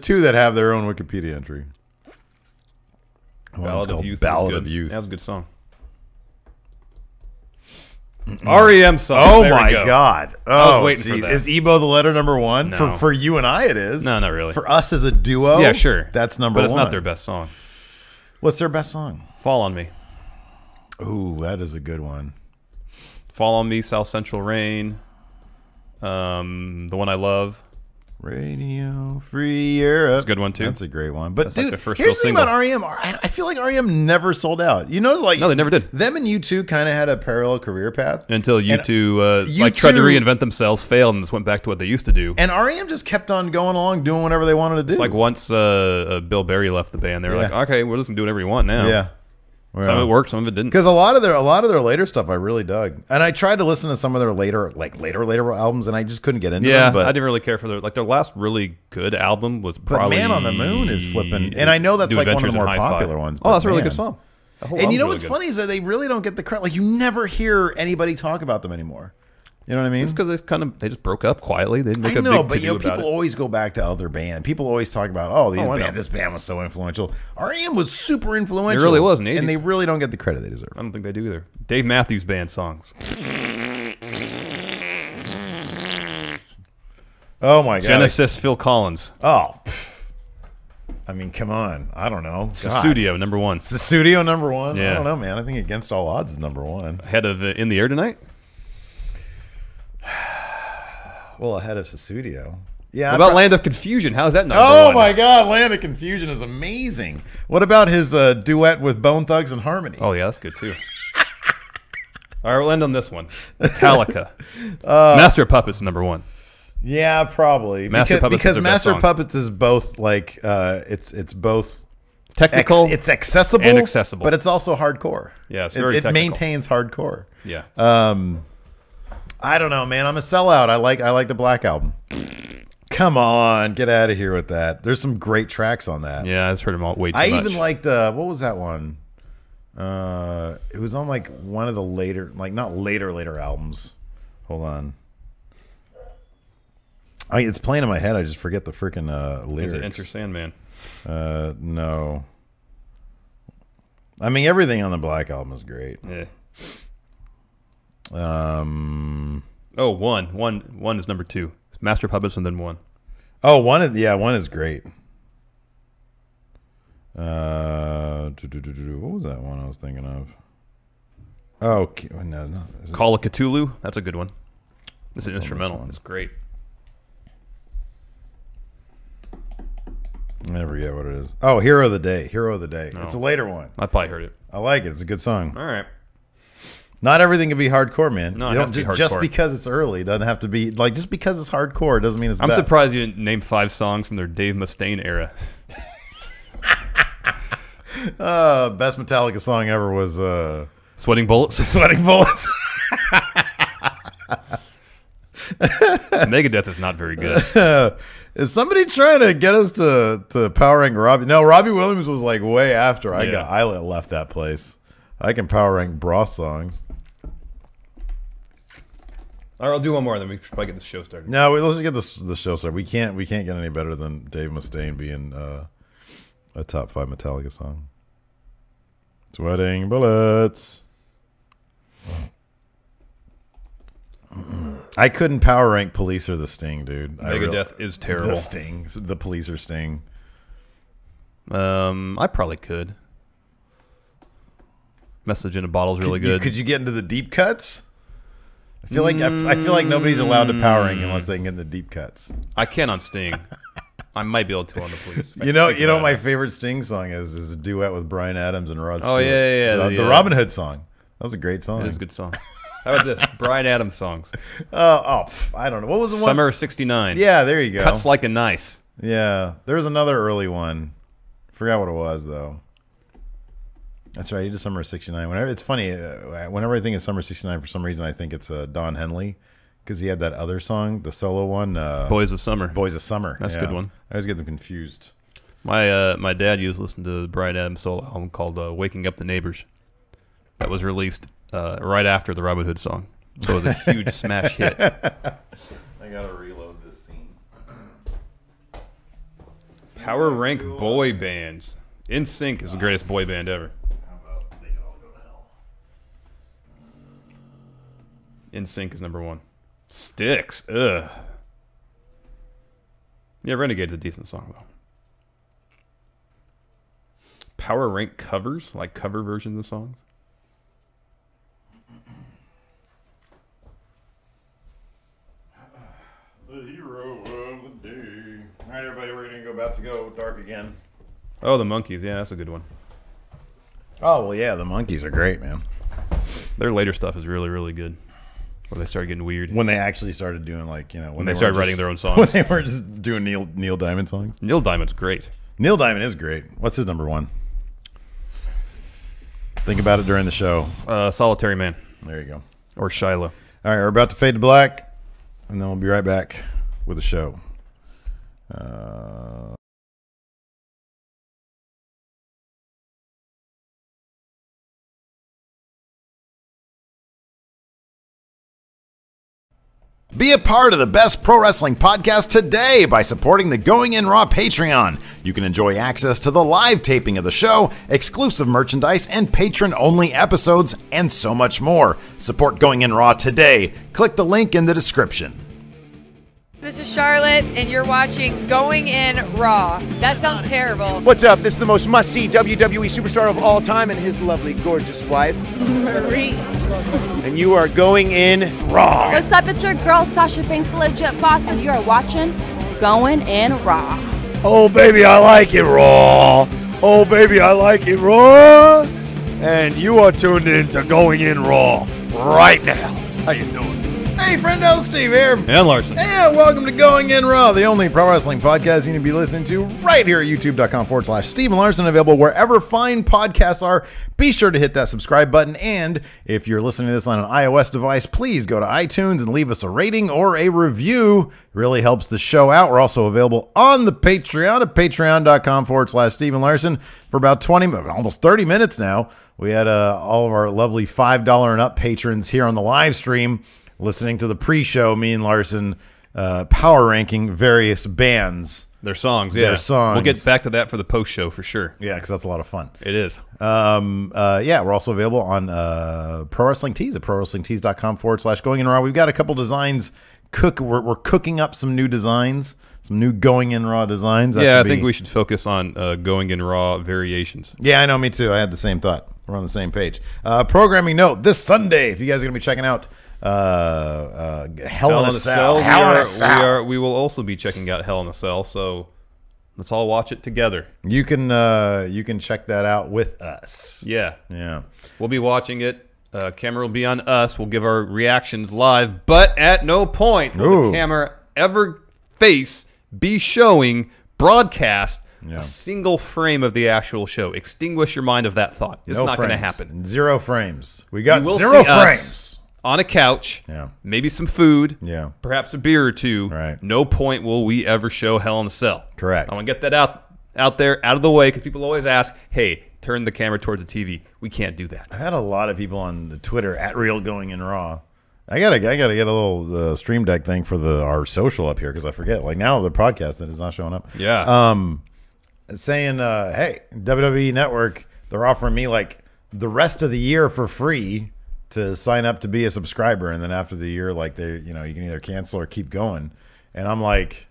Speaker 1: two that have their own Wikipedia entry.
Speaker 2: Ballad of Youth.
Speaker 1: Ballad of Youth.
Speaker 2: That was a good song. REM song.
Speaker 1: Oh my God!
Speaker 2: I was waiting for that.
Speaker 1: Is Ebo the letter number one?
Speaker 2: No.
Speaker 1: For you and I, it is.
Speaker 2: No, not really.
Speaker 1: For us as a duo,
Speaker 2: yeah, sure,
Speaker 1: that's number one.
Speaker 2: But it's not their best song.
Speaker 1: What's their best song?
Speaker 2: Fall on Me.
Speaker 1: Ooh, that is a good one.
Speaker 2: Fall on Me, South Central Rain. The One I Love.
Speaker 1: Radio Free Europe.
Speaker 2: That's a good one too.
Speaker 1: That's a great one. But
Speaker 2: that's
Speaker 1: dude,
Speaker 2: like the first
Speaker 1: here's the thing
Speaker 2: single.
Speaker 1: about REM. I feel like REM never sold out. You notice, like,
Speaker 2: no, they never did.
Speaker 1: Them and U2 kind of had a parallel career path
Speaker 2: until U2 like tried to reinvent themselves, failed, and just went back to what they used to do.
Speaker 1: And REM just kept on going along, doing whatever they wanted to do.
Speaker 2: It's like once Bill Berry left the band, they were like, okay, we're just gonna do whatever you want now.
Speaker 1: Yeah.
Speaker 2: Well, some of it worked, some of it didn't.
Speaker 1: Because a lot of their later stuff I really dug, and I tried to listen to some of their later albums, and I just couldn't get into them. But
Speaker 2: I didn't really care for their last really good album was probably.
Speaker 1: But Man on the Moon is flipping, and I know that's like one of the more popular ones.
Speaker 2: Oh, that's a really good song.
Speaker 1: And you know what's funny is that they really don't get the credit. Like you never hear anybody talk about them anymore. You know what I mean?
Speaker 2: It's because they just broke up quietly. They didn't make
Speaker 1: I know,
Speaker 2: a big
Speaker 1: but
Speaker 2: to-do about
Speaker 1: people
Speaker 2: it.
Speaker 1: always go back to other band. People always talk about, this band was so influential. REM was super influential.
Speaker 2: It really was in the 80s.
Speaker 1: And they really don't get the credit they deserve.
Speaker 2: I don't think they do either. Dave Matthews Band songs.
Speaker 1: Oh my God.
Speaker 2: Genesis, Phil Collins.
Speaker 1: Oh. I mean, come on. I don't know.
Speaker 2: Sussudio, number 1.
Speaker 1: Sussudio, number 1?
Speaker 2: Yeah.
Speaker 1: I don't know, man. I think Against All Odds is number 1.
Speaker 2: Ahead of In the Air Tonight?
Speaker 1: Well, ahead of Sussudio. Yeah.
Speaker 2: What about Land of Confusion? How's that number 1?
Speaker 1: Oh, my God. Land of Confusion is amazing. What about his duet with Bone Thugs and Harmony?
Speaker 2: Oh, yeah, that's good, too. All right, we'll end on this one. Metallica. Master of Puppets is number 1.
Speaker 1: Yeah, probably. Because Master of Puppets is both, like, it's both...
Speaker 2: Technical.
Speaker 1: It's accessible.
Speaker 2: And accessible.
Speaker 1: But it's also hardcore.
Speaker 2: Yeah, it's very technical.
Speaker 1: It maintains hardcore.
Speaker 2: Yeah.
Speaker 1: I don't know, man. I'm a sellout. I like the Black Album. Come on, get out of here with that. There's some great tracks on that.
Speaker 2: Yeah, I've heard them all way too much.
Speaker 1: I even liked what was that one? It was on like one of the later, like not later albums. Hold on. It's playing in my head. I just forget the freaking lyrics.
Speaker 2: Is it Enter Sandman?
Speaker 1: No. I mean, everything on the Black Album is great.
Speaker 2: Yeah.
Speaker 1: One
Speaker 2: is number 2. It's Master of Puppets and then 1.
Speaker 1: Oh, one is great. What was that one I was thinking of? Oh, no.
Speaker 2: Call of Cthulhu. That's a good one. This is instrumental. It's great.
Speaker 1: I never get what it is. Oh, Hero of the Day. Hero of the Day.
Speaker 2: No.
Speaker 1: It's a later one.
Speaker 2: I probably heard it.
Speaker 1: I like it. It's a good song.
Speaker 2: All right.
Speaker 1: Not everything can be hardcore, man.
Speaker 2: No,
Speaker 1: you don't just because it's early doesn't have to be like just because it's hardcore doesn't mean it's best.
Speaker 2: I'm surprised you didn't name 5 songs from their Dave Mustaine era.
Speaker 1: Best Metallica song ever was
Speaker 2: Sweating Bullets.
Speaker 1: Sweating Bullets.
Speaker 2: Megadeth is not very good.
Speaker 1: Is somebody trying to get us to power rank Robbie? No, Robbie Williams was like way after I left that place. I can power rank Bros songs.
Speaker 2: All right, I'll do one more, then we should probably get the show started.
Speaker 1: No, let's just get the show started. We can't get any better than Dave Mustaine being a top 5 Metallica song. Sweating Bullets. I couldn't power rank Police or the Sting, dude.
Speaker 2: Megadeth is terrible.
Speaker 1: The Sting, the Police or Sting.
Speaker 2: I probably could. Message in a Bottle is really good.
Speaker 1: Could you get into the deep cuts? I feel like nobody's allowed to power rank unless they can get in the deep cuts.
Speaker 2: I can on Sting. I might be able to on the Police.
Speaker 1: You know, my favorite Sting song is a duet with Bryan Adams and Rod Stewart.
Speaker 2: Oh yeah.
Speaker 1: The Robin Hood song. That was a great song.
Speaker 2: It is a good song. How about this? Bryan Adams songs.
Speaker 1: I don't know. What was the one?
Speaker 2: Summer of '69.
Speaker 1: Yeah, there you go.
Speaker 2: Cuts Like a Knife.
Speaker 1: Yeah, there was another early one. Forgot what it was though. That's right. He did Summer of '69. Whenever it's funny, whenever I think of Summer of '69, for some reason I think it's Don Henley because he had that other song, the solo one,
Speaker 2: Boys of Summer.
Speaker 1: Boys of Summer.
Speaker 2: That's a good one.
Speaker 1: I always get them confused.
Speaker 2: My dad used to listen to the Bryan Adams solo album called "Waking Up the Neighbors." That was released right after the Robin Hood song, so it was a huge smash hit.
Speaker 1: I gotta reload this scene.
Speaker 2: Power rank boy bands. NSYNC is the greatest boy band ever.
Speaker 1: They can all go to hell.
Speaker 2: NSYNC is number 1. Styx. Ugh. Yeah, Renegade's a decent song though. Power rank covers, like cover versions of songs.
Speaker 1: The hero of the day. All right, everybody, we're about to go dark again.
Speaker 2: Oh, the Monkees. Yeah, that's a good one.
Speaker 1: Oh well, yeah, the Monkees are great, man.
Speaker 2: Their later stuff is really, really good. Where they started getting weird.
Speaker 1: When they actually started doing
Speaker 2: when they started writing their own songs.
Speaker 1: When they weren't just doing Neil Diamond songs.
Speaker 2: Neil Diamond's great.
Speaker 1: Neil Diamond is great. What's his number 1? Think about it during the show.
Speaker 2: Solitary Man.
Speaker 1: There you go.
Speaker 2: Or Shiloh.
Speaker 1: All right, we're about to fade to black, and then we'll be right back with the show. Be a part of the best pro wrestling podcast today by supporting the Going In Raw Patreon. You can enjoy access to the live taping of the show, exclusive merchandise, and patron-only episodes, and so much more. Support Going In Raw today. Click the link in the description.
Speaker 5: This is Charlotte, and you're watching Going In Raw. That sounds terrible.
Speaker 6: What's up? This is the most must-see WWE superstar of all time and his lovely, gorgeous wife,
Speaker 5: Marie.
Speaker 6: and you are Going In Raw.
Speaker 3: What's up? It's your girl, Sasha Banks, the legit boss, and you are watching Going In Raw.
Speaker 4: Oh, baby, I like it raw. Oh, baby, I like it raw. And you are tuned in to Going In Raw right now. How you doing?
Speaker 1: Hey, friendo, Steve here.
Speaker 2: And Larson.
Speaker 1: And welcome to Going In Raw, the only pro wrestling podcast you need to be listening to right here at youtube.com/Steve Larson, available wherever fine podcasts are. Be sure to hit that subscribe button. And if you're listening to this on an iOS device, please go to iTunes and leave us a rating or a review. It really helps the show out. We're also available on the Patreon at patreon.com/Steve Larson for about almost 30 minutes now. We had all of our lovely $5 and up patrons here on the live stream, listening to the pre-show, me and Larson power ranking various bands.
Speaker 2: Their songs, yeah.
Speaker 1: Their songs.
Speaker 2: We'll get back to that for the post-show for sure.
Speaker 1: Yeah, because that's a lot of fun.
Speaker 2: It is.
Speaker 1: Yeah, we're also available on Pro Wrestling Tees at prowrestlingtees.com/Going In Raw. We've got a couple designs. We're cooking up some new designs, some new Going In Raw designs.
Speaker 2: Yeah, I think we should focus on Going In Raw variations.
Speaker 1: Yeah, I know, me too. I had the same thought. We're on the same page. Programming note, this Sunday, if you guys are going to be checking out Hell in a Cell.
Speaker 2: We will also be checking out Hell in a Cell, so let's all watch it together.
Speaker 1: You can check that out with us.
Speaker 2: Yeah.
Speaker 1: Yeah.
Speaker 2: We'll be watching it. Camera will be on us. We'll give our reactions live, but at no point will the camera ever be showing, broadcast a single frame of the actual show. Extinguish your mind of that thought. It's not going to happen.
Speaker 1: 0 frames. We got 0 frames.
Speaker 2: On a couch, maybe some food, perhaps a beer or two.
Speaker 1: Right.
Speaker 2: No point will we ever show Hell in a Cell.
Speaker 1: Correct.
Speaker 2: I want to get that out there, out of the way, because people always ask, hey, turn the camera towards the TV. We can't do that.
Speaker 1: I've had a lot of people on the Twitter at Real Going In Raw. I gotta get a little Stream Deck thing for our social up here, because I forget. Like now the podcast that is not showing up.
Speaker 2: Yeah.
Speaker 1: Saying, hey, WWE Network, they're offering me like the rest of the year for free to sign up to be a subscriber, and then after the year, like you can either cancel or keep going. And I'm like,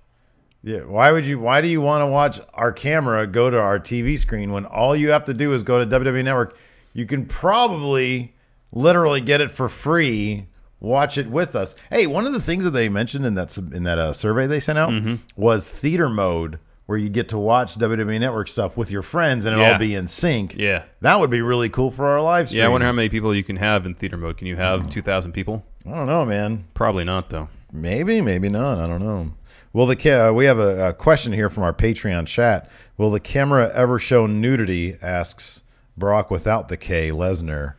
Speaker 1: yeah, why do you want to watch our camera go to our TV screen when all you have to do is go to WWE Network? You can probably literally get it for free. Watch it with us. Hey, one of the things that they mentioned in that survey they sent out was theater mode, where you get to watch WWE Network stuff with your friends and it all be in sync.
Speaker 2: Yeah.
Speaker 1: That would be really cool for our live stream.
Speaker 2: Yeah, I wonder how many people you can have in theater mode. Can you have 2,000 people?
Speaker 1: I don't know, man.
Speaker 2: Probably not, though.
Speaker 1: Maybe not. I don't know. Well, we have a question here from our Patreon chat. Will the camera ever show nudity, asks Brock without the K, Lesnar.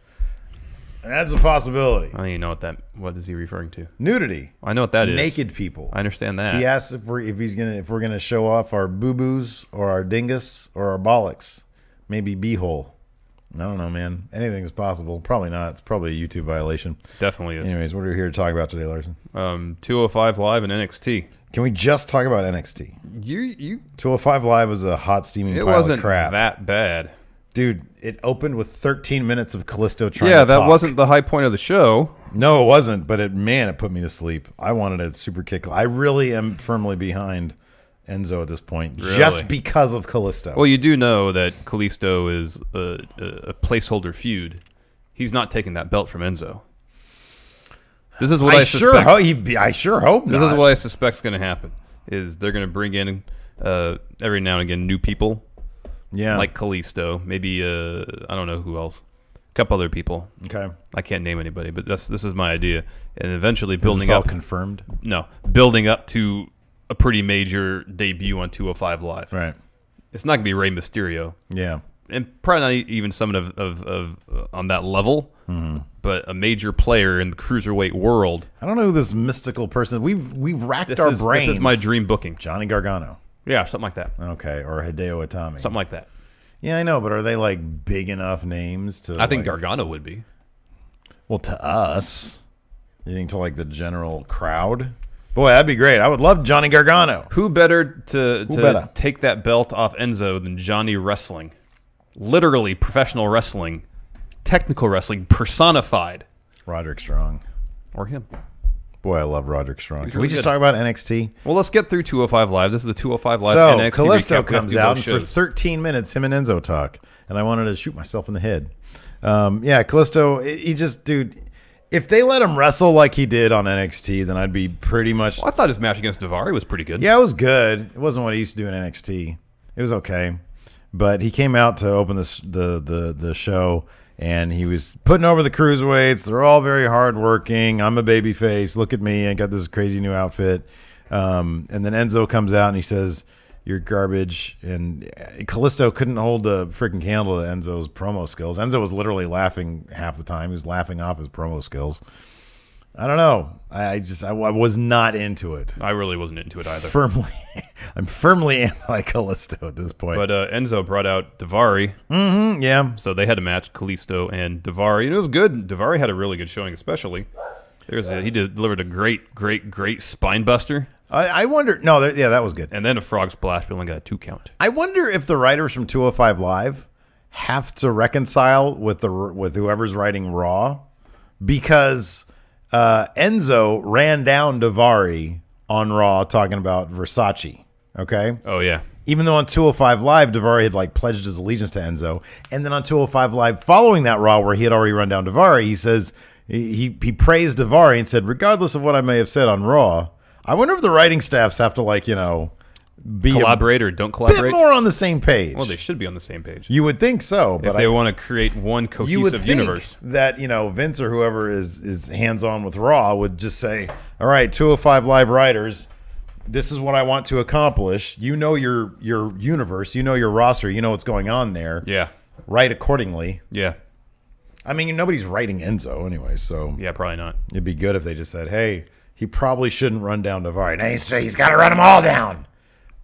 Speaker 1: That's a possibility.
Speaker 2: I don't even know what is he referring to?
Speaker 1: Nudity.
Speaker 2: I know what that is.
Speaker 1: Naked people.
Speaker 2: I understand that.
Speaker 1: He asks if we're gonna show off our boo-boos or our dingus or our bollocks. Maybe b-hole. I don't know, man. Anything is possible. Probably not. It's probably a YouTube violation.
Speaker 2: Definitely is.
Speaker 1: Anyways, what are we here to talk about today, Larson?
Speaker 2: 205 Live and NXT.
Speaker 1: Can we just talk about NXT? 205 Live was a hot, steaming pile of crap.
Speaker 2: It wasn't that bad.
Speaker 1: Dude, it opened with 13 minutes of Kalisto trying to talk.
Speaker 2: Yeah, that wasn't the high point of the show.
Speaker 1: No, it wasn't, but it put me to sleep. I wanted a super kick. I really am firmly behind Enzo at this point, just because of Kalisto.
Speaker 2: Well, you do know that Kalisto is a placeholder feud. He's not taking that belt from Enzo. This is what I suspect.
Speaker 1: I sure hope not.
Speaker 2: This is what I suspect is going to happen. Is they're going to bring in every now and again new people.
Speaker 1: Yeah,
Speaker 2: like Kalisto, maybe I don't know who else, a couple other people.
Speaker 1: Okay,
Speaker 2: I can't name anybody, but this is my idea, and eventually building
Speaker 1: is this all
Speaker 2: up.
Speaker 1: Confirmed?
Speaker 2: No, building up to a pretty major debut on 205 Live.
Speaker 1: Right.
Speaker 2: It's not gonna be Rey Mysterio.
Speaker 1: Yeah,
Speaker 2: and probably not even someone of on that level. But a major player in the cruiserweight world.
Speaker 1: I don't know who this mystical person. We've racked our brains.
Speaker 2: This is my dream booking.
Speaker 1: Johnny Gargano.
Speaker 2: Yeah, something like that.
Speaker 1: Okay, or Hideo Itami.
Speaker 2: Something like that.
Speaker 1: Yeah, I know, but are they like big enough names to?
Speaker 2: I think Gargano would be.
Speaker 1: Well, to us, you think to like the general crowd? Boy, that'd be great. I would love Johnny Gargano.
Speaker 2: Who better to take that belt off Enzo than Johnny Wrestling? Literally professional wrestling, technical wrestling personified.
Speaker 1: Roderick Strong.
Speaker 2: Or him.
Speaker 1: Boy, I love Roderick Strong.
Speaker 2: He's
Speaker 1: Can we
Speaker 2: really
Speaker 1: just
Speaker 2: good.
Speaker 1: talk about NXT?
Speaker 2: Well, let's get through 205 Live. This is the 205 Live
Speaker 1: So,
Speaker 2: NXT
Speaker 1: Kalisto
Speaker 2: recap.
Speaker 1: comes out, and for 13 minutes, him and Enzo talk. And I wanted to shoot myself in the head. Yeah, Kalisto, he just, dude, if they let him wrestle like he did on NXT, then I'd be pretty much...
Speaker 2: Well, I thought his match against Daivari was pretty good.
Speaker 1: Yeah, it was good. It wasn't what he used to do in NXT. It was okay. But he came out to open the show, and he was putting over the cruiserweights. They're all very hardworking. I'm a babyface. Look at me. I got this crazy new outfit. And then Enzo comes out, and he says, "You're garbage." And Kalisto couldn't hold a freaking candle to Enzo's promo skills. Enzo was literally laughing half the time. He was laughing off his promo skills. I don't know. I was not into it.
Speaker 2: I really wasn't into it either.
Speaker 1: I'm firmly anti-Kalisto at this point.
Speaker 2: But Enzo brought out Daivari.
Speaker 1: Mm-hmm, yeah.
Speaker 2: So they had a match, Kalisto and Daivari. And it was good. Daivari had a really good showing, especially. He delivered a great spine buster.
Speaker 1: I wonder. No, yeah, that was good.
Speaker 2: And then a frog splash, but only got a 2 count.
Speaker 1: I wonder if the writers from 205 Live have to reconcile with whoever's writing Raw, because Enzo ran down Daivari on Raw talking about Versace. Okay.
Speaker 2: Oh yeah.
Speaker 1: Even though on 205 Live, Daivari had like pledged his allegiance to Enzo, and then on 205 Live, following that Raw where he had already run down Daivari, he says he praised Daivari and said, regardless of what I may have said on Raw, I wonder if the writing staffs have to be
Speaker 2: collaborate or don't
Speaker 1: a
Speaker 2: collaborate.
Speaker 1: bit more on the same page.
Speaker 2: Well, they should be on the same page.
Speaker 1: You would think so, but
Speaker 2: if they want to create one
Speaker 1: you would
Speaker 2: cohesive
Speaker 1: think
Speaker 2: universe.
Speaker 1: that Vince or whoever is hands on with Raw would just say, "All right, 205 Live writers, this is what I want to accomplish. You know your universe, you know your roster, you know what's going on there.
Speaker 2: Yeah.
Speaker 1: Write accordingly."
Speaker 2: Yeah.
Speaker 1: I mean, nobody's writing Enzo anyway, so
Speaker 2: Yeah, probably not.
Speaker 1: it'd be good if they just said, "Hey, he probably shouldn't run down Daivari." Now he's got to run them all down,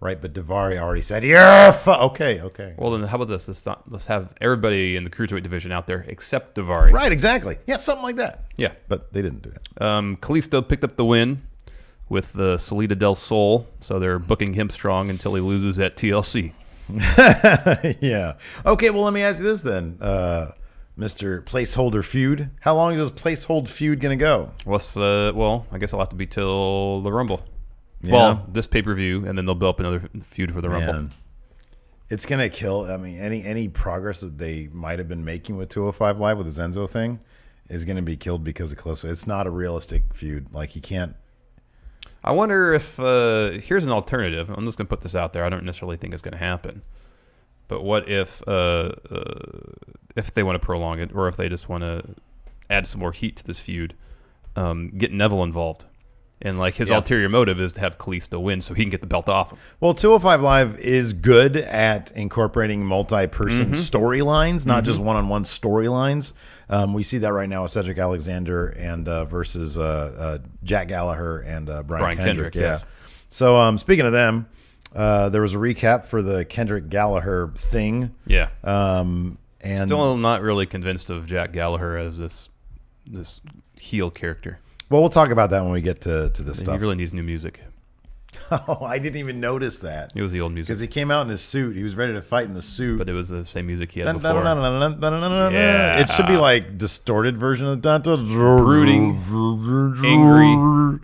Speaker 1: right? But Daivari already said, okay.
Speaker 2: Well, then how about this? Let's have everybody in the cruiserweight division out there except Daivari.
Speaker 1: Right, exactly. Yeah, something like that.
Speaker 2: Yeah.
Speaker 1: But they didn't do that.
Speaker 2: Kalisto picked up the win with the Salida del Sol, so they're booking him strong until he loses at TLC.
Speaker 1: Yeah. Okay, well, let me ask you this then, Mr. Placeholder Feud. How long is this placehold feud going to go?
Speaker 2: Well, I guess I'll have to be till the Rumble.
Speaker 1: Yeah.
Speaker 2: Well, this pay-per-view, and then they'll build up another feud for the Rumble.
Speaker 1: Man, it's going to kill. I mean, any progress that they might have been making with 205 Live with the Enzo thing is going to be killed because of Kalisto. It's not a realistic feud. Like, he can't.
Speaker 2: I wonder if here's an alternative. I'm just going to put this out there. I don't necessarily think it's going to happen. But what if they want to prolong it, or if they just want to add some more heat to this feud, get Neville involved? And like his ulterior motive is to have Kalisto win so he can get the belt off him.
Speaker 1: Well, 205 Live is good at incorporating multi-person storylines, not just one-on-one storylines. We see that right now with Cedric Alexander and versus Jack Gallagher and Brian Kendrick. Yeah.
Speaker 2: Yes.
Speaker 1: So speaking of them, there was a recap for the Kendrick Gallagher thing.
Speaker 2: Yeah.
Speaker 1: And
Speaker 2: Still not really convinced of Jack Gallagher as this heel character.
Speaker 1: well, we'll talk about that when we get to this
Speaker 2: He
Speaker 1: stuff.
Speaker 2: really needs new music.
Speaker 1: Oh, I didn't even notice that.
Speaker 2: It was the old music.
Speaker 1: Because he came out in his suit. He was ready to fight in the suit.
Speaker 2: But it was the same music he had before.
Speaker 1: Yeah. It should be like distorted version of
Speaker 2: Brooding, angry.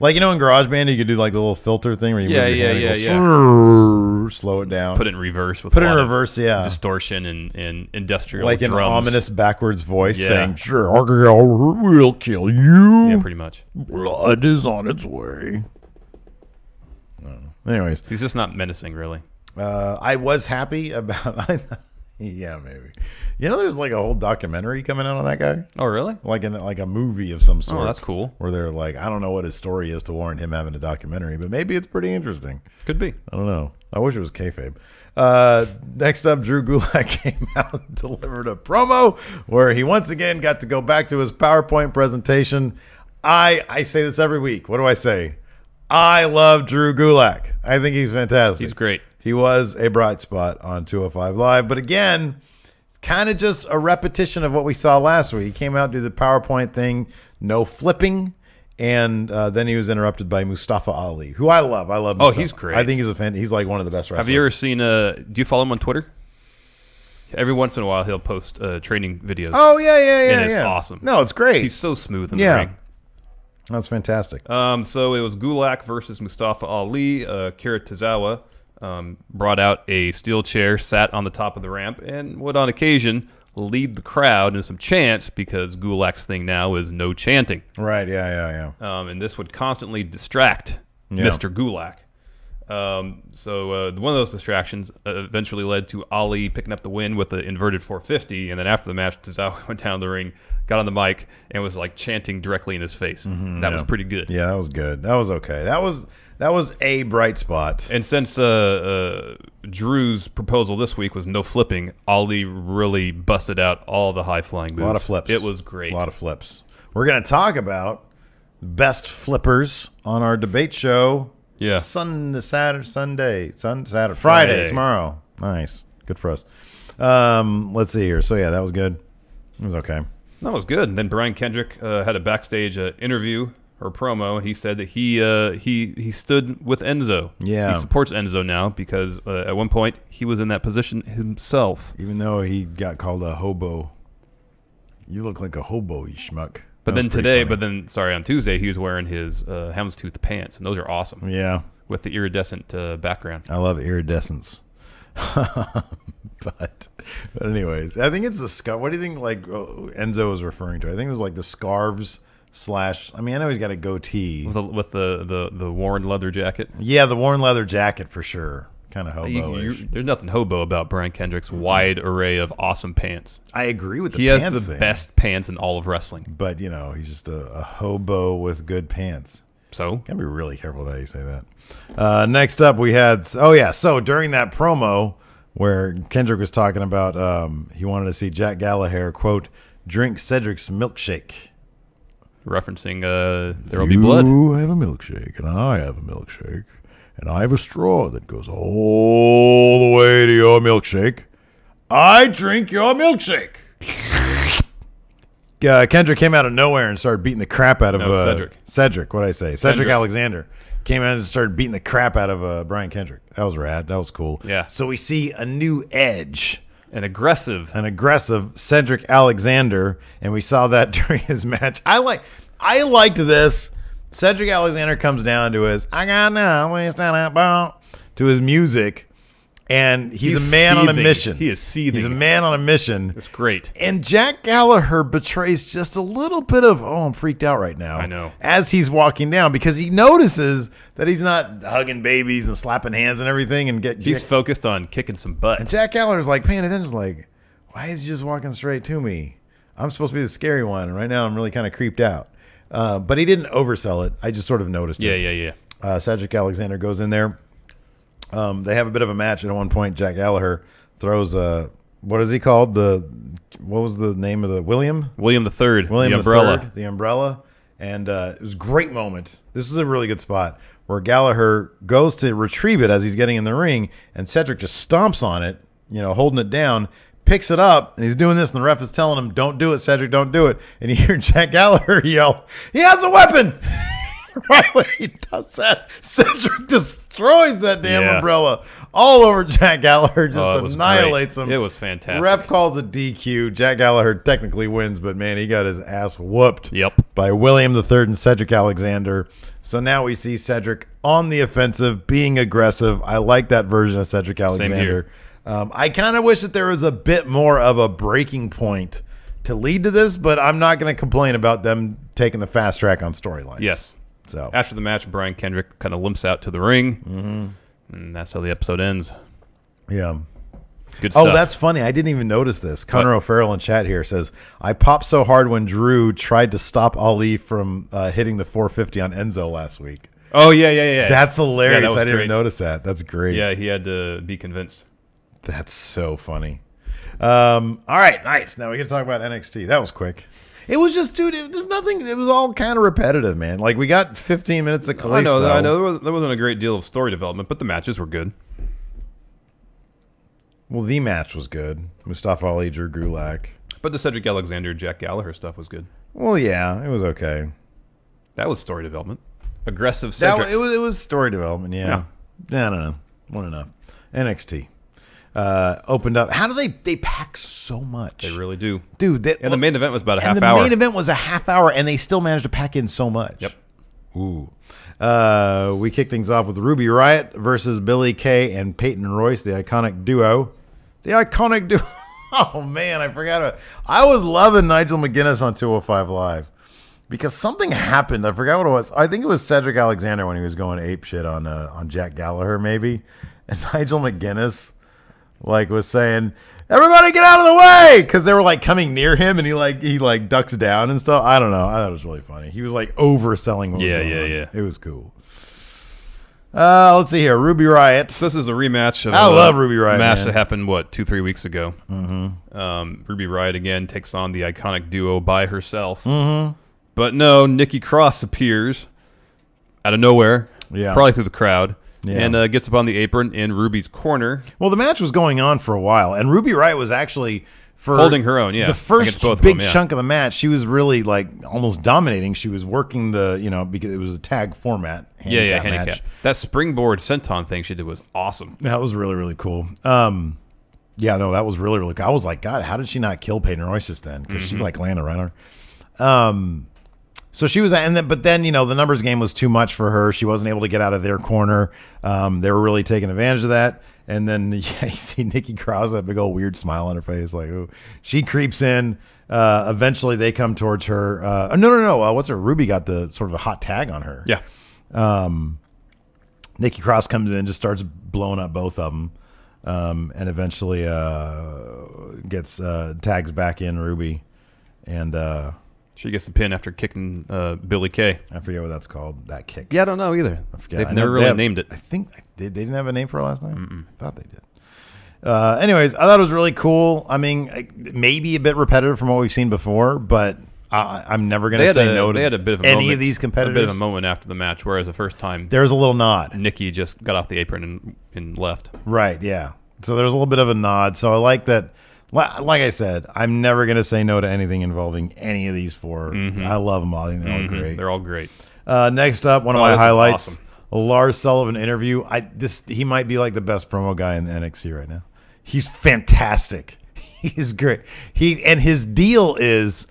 Speaker 1: Like, in GarageBand, you could do like the little filter thing where you move your hand and go, slow it down.
Speaker 2: Put it in reverse with
Speaker 1: Put
Speaker 2: a
Speaker 1: it in
Speaker 2: lot of
Speaker 1: reverse, yeah.
Speaker 2: distortion and industrial
Speaker 1: Like an
Speaker 2: drums.
Speaker 1: ominous backwards voice
Speaker 2: Yeah.
Speaker 1: saying, "Sure, we'll kill you.
Speaker 2: Yeah, pretty much.
Speaker 1: Blood is on its way." I don't know. Anyways,
Speaker 2: He's just not menacing, really.
Speaker 1: I was happy about. Yeah, maybe. There's like a whole documentary coming out on that guy,
Speaker 2: Oh, really?
Speaker 1: like a movie of some sort.
Speaker 2: Oh, that's cool.
Speaker 1: Where they're like, I don't know what his story is to warrant him having a documentary, but maybe it's pretty interesting.
Speaker 2: Could be.
Speaker 1: I don't know. I wish it was kayfabe. Next up, Drew Gulak came out and delivered a promo where he once again got to go back to his PowerPoint presentation. I say this every week. What do I say? I love Drew Gulak. I think he's fantastic.
Speaker 2: He's great.
Speaker 1: He was a bright spot on 205 Live. But again, kind of just a repetition of what we saw last week. He came out, do the PowerPoint thing, no flipping. And then he was interrupted by Mustafa Ali, who I love. I love Mustafa.
Speaker 2: He's great.
Speaker 1: I think he's a fan. He's like one of the best wrestlers.
Speaker 2: Have you ever seen do you follow him on Twitter? Every once in a while, he'll post training videos.
Speaker 1: Oh, yeah.
Speaker 2: And it's awesome.
Speaker 1: No, it's great.
Speaker 2: He's so smooth in the
Speaker 1: Yeah.
Speaker 2: ring.
Speaker 1: That's fantastic.
Speaker 2: So it was Gulak versus Mustafa Ali. Kira Tozawa brought out a steel chair, sat on the top of the ramp, and would on occasion lead the crowd in some chants because Gulak's thing now is no chanting.
Speaker 1: Right, yeah.
Speaker 2: And this would constantly distract Mr. Gulak. So one of those distractions eventually led to Ali picking up the win with the inverted 450, and then after the match, Tozawa went down the ring, got on the mic, and was like chanting directly in his face. That was pretty good.
Speaker 1: Yeah, that was good. That was okay. That was a bright spot.
Speaker 2: And since Drew's proposal this week was no flipping, Ali really busted out all the high-flying moves.
Speaker 1: A lot of flips.
Speaker 2: It was great.
Speaker 1: A lot of flips. We're going to talk about best flippers on our debate show.
Speaker 2: Yeah.
Speaker 1: Friday tomorrow. Nice. Good for us. Let's see here. So yeah, that was good. It was okay.
Speaker 2: That was good. And then Brian Kendrick had a backstage interview or promo, and he said that he stood with Enzo.
Speaker 1: Yeah.
Speaker 2: He supports Enzo now because at one point he was in that position himself.
Speaker 1: Even though he got called a hobo. You look like a hobo, you schmuck.
Speaker 2: But then on Tuesday, he was wearing his houndstooth pants, and those are awesome.
Speaker 1: Yeah.
Speaker 2: With the iridescent background.
Speaker 1: I love iridescence. but anyways, I think it's the scarf. What do you think Enzo was referring to? I think it was like the scarves / I mean, I know he's got a goatee.
Speaker 2: With the worn leather jacket?
Speaker 1: Yeah, the worn leather jacket for sure. Kind of hobo-ish.
Speaker 2: There's nothing hobo about Brian Kendrick's wide array of awesome pants.
Speaker 1: I agree with the
Speaker 2: pants. He has the
Speaker 1: thing.
Speaker 2: best pants in all of wrestling.
Speaker 1: But, he's just a hobo with good pants.
Speaker 2: So?
Speaker 1: Gotta be really careful with how you say that. Next up, we had... So during that promo where Kendrick was talking about he wanted to see Jack Gallagher, quote, drink Cedric's milkshake.
Speaker 2: Referencing There'll Be Blood.
Speaker 1: You have a milkshake, and I have a milkshake. And I have a straw that goes all the way to your milkshake. I drink your milkshake. Kendrick came out of nowhere and started beating the crap out of Cedric. What'd I say? Cedric Alexander came out and started beating the crap out of Brian Kendrick. That was rad. That was cool.
Speaker 2: Yeah.
Speaker 1: So we see a new edge.
Speaker 2: An aggressive
Speaker 1: Cedric Alexander, and we saw that during his match. I liked this. Cedric Alexander comes down to his to his music, and he's a man
Speaker 2: seething.
Speaker 1: on a mission.
Speaker 2: He is seething.
Speaker 1: He's a man on a mission.
Speaker 2: It's great.
Speaker 1: And Jack Gallagher betrays just a little bit of, I'm freaked out right now.
Speaker 2: I know.
Speaker 1: As he's walking down, because he notices that he's not hugging babies and slapping hands and everything.
Speaker 2: He's focused on kicking some butt.
Speaker 1: And Jack Gallagher's like paying attention, like, why is he just walking straight to me? I'm supposed to be the scary one, and right now I'm really kind of creeped out. But he didn't oversell it. I just sort of noticed it.
Speaker 2: Yeah.
Speaker 1: Cedric Alexander goes in there. They have a bit of a match, and at one point, Jack Gallagher throws what is he called? What was the name of the William?
Speaker 2: William the Third.
Speaker 1: William
Speaker 2: the umbrella.
Speaker 1: III, the umbrella. And it was a great moment. This is a really good spot where Gallagher goes to retrieve it as he's getting in the ring, and Cedric just stomps on it, holding it down. Picks it up, and he's doing this, and the ref is telling him, don't do it, Cedric, don't do it. And you hear Jack Gallagher yell, he has a weapon! Right when he does that, Cedric destroys that damn umbrella all over Jack Gallagher, just annihilates him.
Speaker 2: It was fantastic.
Speaker 1: Ref calls a DQ. Jack Gallagher technically wins, but man, he got his ass whooped by William III and Cedric Alexander. So now we see Cedric on the offensive, being aggressive. I like that version of Cedric Alexander.
Speaker 2: Same here.
Speaker 1: I kind of wish that there was a bit more of a breaking point to lead to this, but I'm not going to complain about them taking the fast track on storylines.
Speaker 2: Yes.
Speaker 1: So
Speaker 2: after the match, Brian Kendrick kind of limps out to the ring, and that's how the episode ends.
Speaker 1: Yeah.
Speaker 2: Good stuff.
Speaker 1: Oh, that's funny. I didn't even notice this. Connor O'Farrell in chat here says, I popped so hard when Drew tried to stop Ali from hitting the 450 on Enzo last week.
Speaker 2: Oh, yeah.
Speaker 1: That's hilarious.
Speaker 2: Yeah, that
Speaker 1: I didn't even notice that. That's great.
Speaker 2: Yeah, he had to be convinced.
Speaker 1: That's so funny. All right, nice. Now we got to talk about NXT. That was quick. It was just, dude, there's nothing. It was all kind of repetitive, man. Like, we got 15 minutes of Kalisto.
Speaker 2: I know there wasn't a great deal of story development, but the matches were good.
Speaker 1: Well, the match was good. Mustafa Ali, Drew Gulak.
Speaker 2: But the Cedric Alexander, Jack Gallagher stuff was good.
Speaker 1: Well, yeah, it was okay.
Speaker 2: That was story development. Aggressive Cedric.
Speaker 1: It was story development, yeah. No. One enough. NXT. opened up. How do they pack so much?
Speaker 2: They really do.
Speaker 1: Dude.
Speaker 2: And the main event was about a half
Speaker 1: and
Speaker 2: hour.
Speaker 1: The main event was a half hour, and they still managed to pack in so much.
Speaker 2: Yep.
Speaker 1: Ooh. We kick things off with Ruby Riott versus Billie Kay and Peyton Royce, the iconic duo. Oh, man, I forgot. I was loving Nigel McGuinness on 205 Live because something happened. I forgot what it was. I think it was Cedric Alexander when he was going ape shit on Jack Gallagher, maybe. And Nigel McGuinness was saying, "Everybody get out of the way," because they were coming near him, and he ducks down and stuff. I don't know. I thought it was really funny. He was overselling what was going on. It was cool. Let's see here. Ruby Riott.
Speaker 2: So this is a rematch of
Speaker 1: I love Ruby Riott,
Speaker 2: match
Speaker 1: man.
Speaker 2: that happened 2-3 weeks ago. Ruby Riott again takes on the iconic duo by herself. But no, Nikki Cross appears out of nowhere, probably through the crowd. Yeah. And gets up on the apron in Ruby's corner.
Speaker 1: Well, the match was going on for a while, and Ruby Riott was actually
Speaker 2: holding her own. Yeah,
Speaker 1: the first big chunk of the match, she was really almost dominating. She was working because it was a tag format. Handicap match.
Speaker 2: That springboard senton thing she did was awesome.
Speaker 1: That was really, really cool. That was really, really cool. I was like, God, how did she not kill Peyton Royce just then? Because she landed right on her. So she was, but then the numbers game was too much for her. She wasn't able to get out of their corner. They were really taking advantage of that. And then you see Nikki Cross, that big old weird smile on her face, ooh. She creeps in. Eventually, they come towards her. No. What's her? Ruby got the sort of a hot tag on her.
Speaker 2: Yeah.
Speaker 1: Nikki Cross comes in, just starts blowing up both of them, and eventually gets tags back in Ruby, and.
Speaker 2: She gets the pin after kicking Billie Kay.
Speaker 1: I forget what that's called. That kick.
Speaker 2: Yeah, I don't know either.
Speaker 1: I forget.
Speaker 2: They've never really named it.
Speaker 1: I think they didn't have a name for it last night. I thought they did. Anyways, I thought it was really cool. I mean, maybe a bit repetitive from what we've seen before, but I'm never going to say no to any of these competitors.
Speaker 2: A bit of a moment after the match, whereas the first time
Speaker 1: there's a little nod.
Speaker 2: Nikki just got off the apron and left.
Speaker 1: Right. Yeah. So there's a little bit of a nod. So I like that. Like I said, I'm never going to say no to anything involving any of these four. I love them all. I think they're all great.
Speaker 2: They're all great.
Speaker 1: Next up, one of my highlights, awesome. A Lars Sullivan interview. He might be the best promo guy in the NXT right now. He's fantastic. He's great. And his deal is,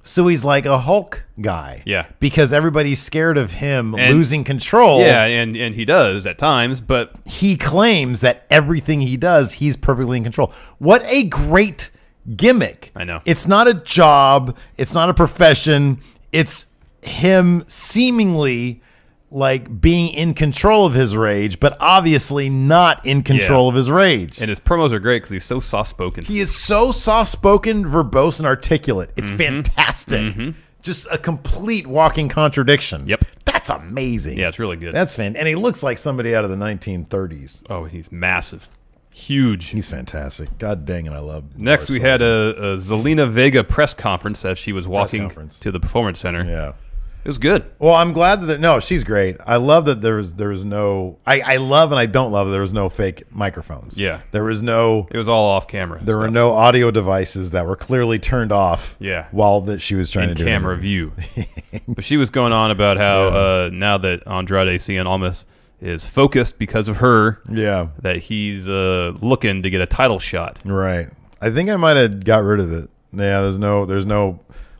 Speaker 1: so he's like a Hulk guy.
Speaker 2: Yeah.
Speaker 1: Because everybody's scared of him losing control.
Speaker 2: Yeah, and he does at times, but
Speaker 1: he claims that everything he does, he's perfectly in control. What a great gimmick.
Speaker 2: I know.
Speaker 1: It's not a job. It's not a profession. It's him seemingly being in control of his rage, but obviously not in control of his rage.
Speaker 2: And his promos are great because he's so soft-spoken.
Speaker 1: He is so soft-spoken, verbose, and articulate. It's fantastic. Just a complete walking contradiction.
Speaker 2: Yep.
Speaker 1: That's amazing.
Speaker 2: Yeah, it's really good.
Speaker 1: That's fantastic. And he looks like somebody out of the 1930s.
Speaker 2: Oh, he's massive. Huge.
Speaker 1: He's fantastic. God dang it, I love
Speaker 2: Next, we had a Zelina Vega press conference as she was walking to the Performance Center.
Speaker 1: Yeah.
Speaker 2: It was good.
Speaker 1: Well, I'm glad that no, she's great. I love that there was no. I love and I don't love that there was no fake microphones.
Speaker 2: Yeah,
Speaker 1: there was no.
Speaker 2: It was all off camera.
Speaker 1: There were no audio devices that were clearly turned off.
Speaker 2: Yeah,
Speaker 1: while that she was trying to do
Speaker 2: camera view. But she was going on about how now that Andrade Cien Almas is focused because of her.
Speaker 1: Yeah,
Speaker 2: that he's looking to get a title shot.
Speaker 1: Right. I think I might have got rid of it. Yeah, there's no.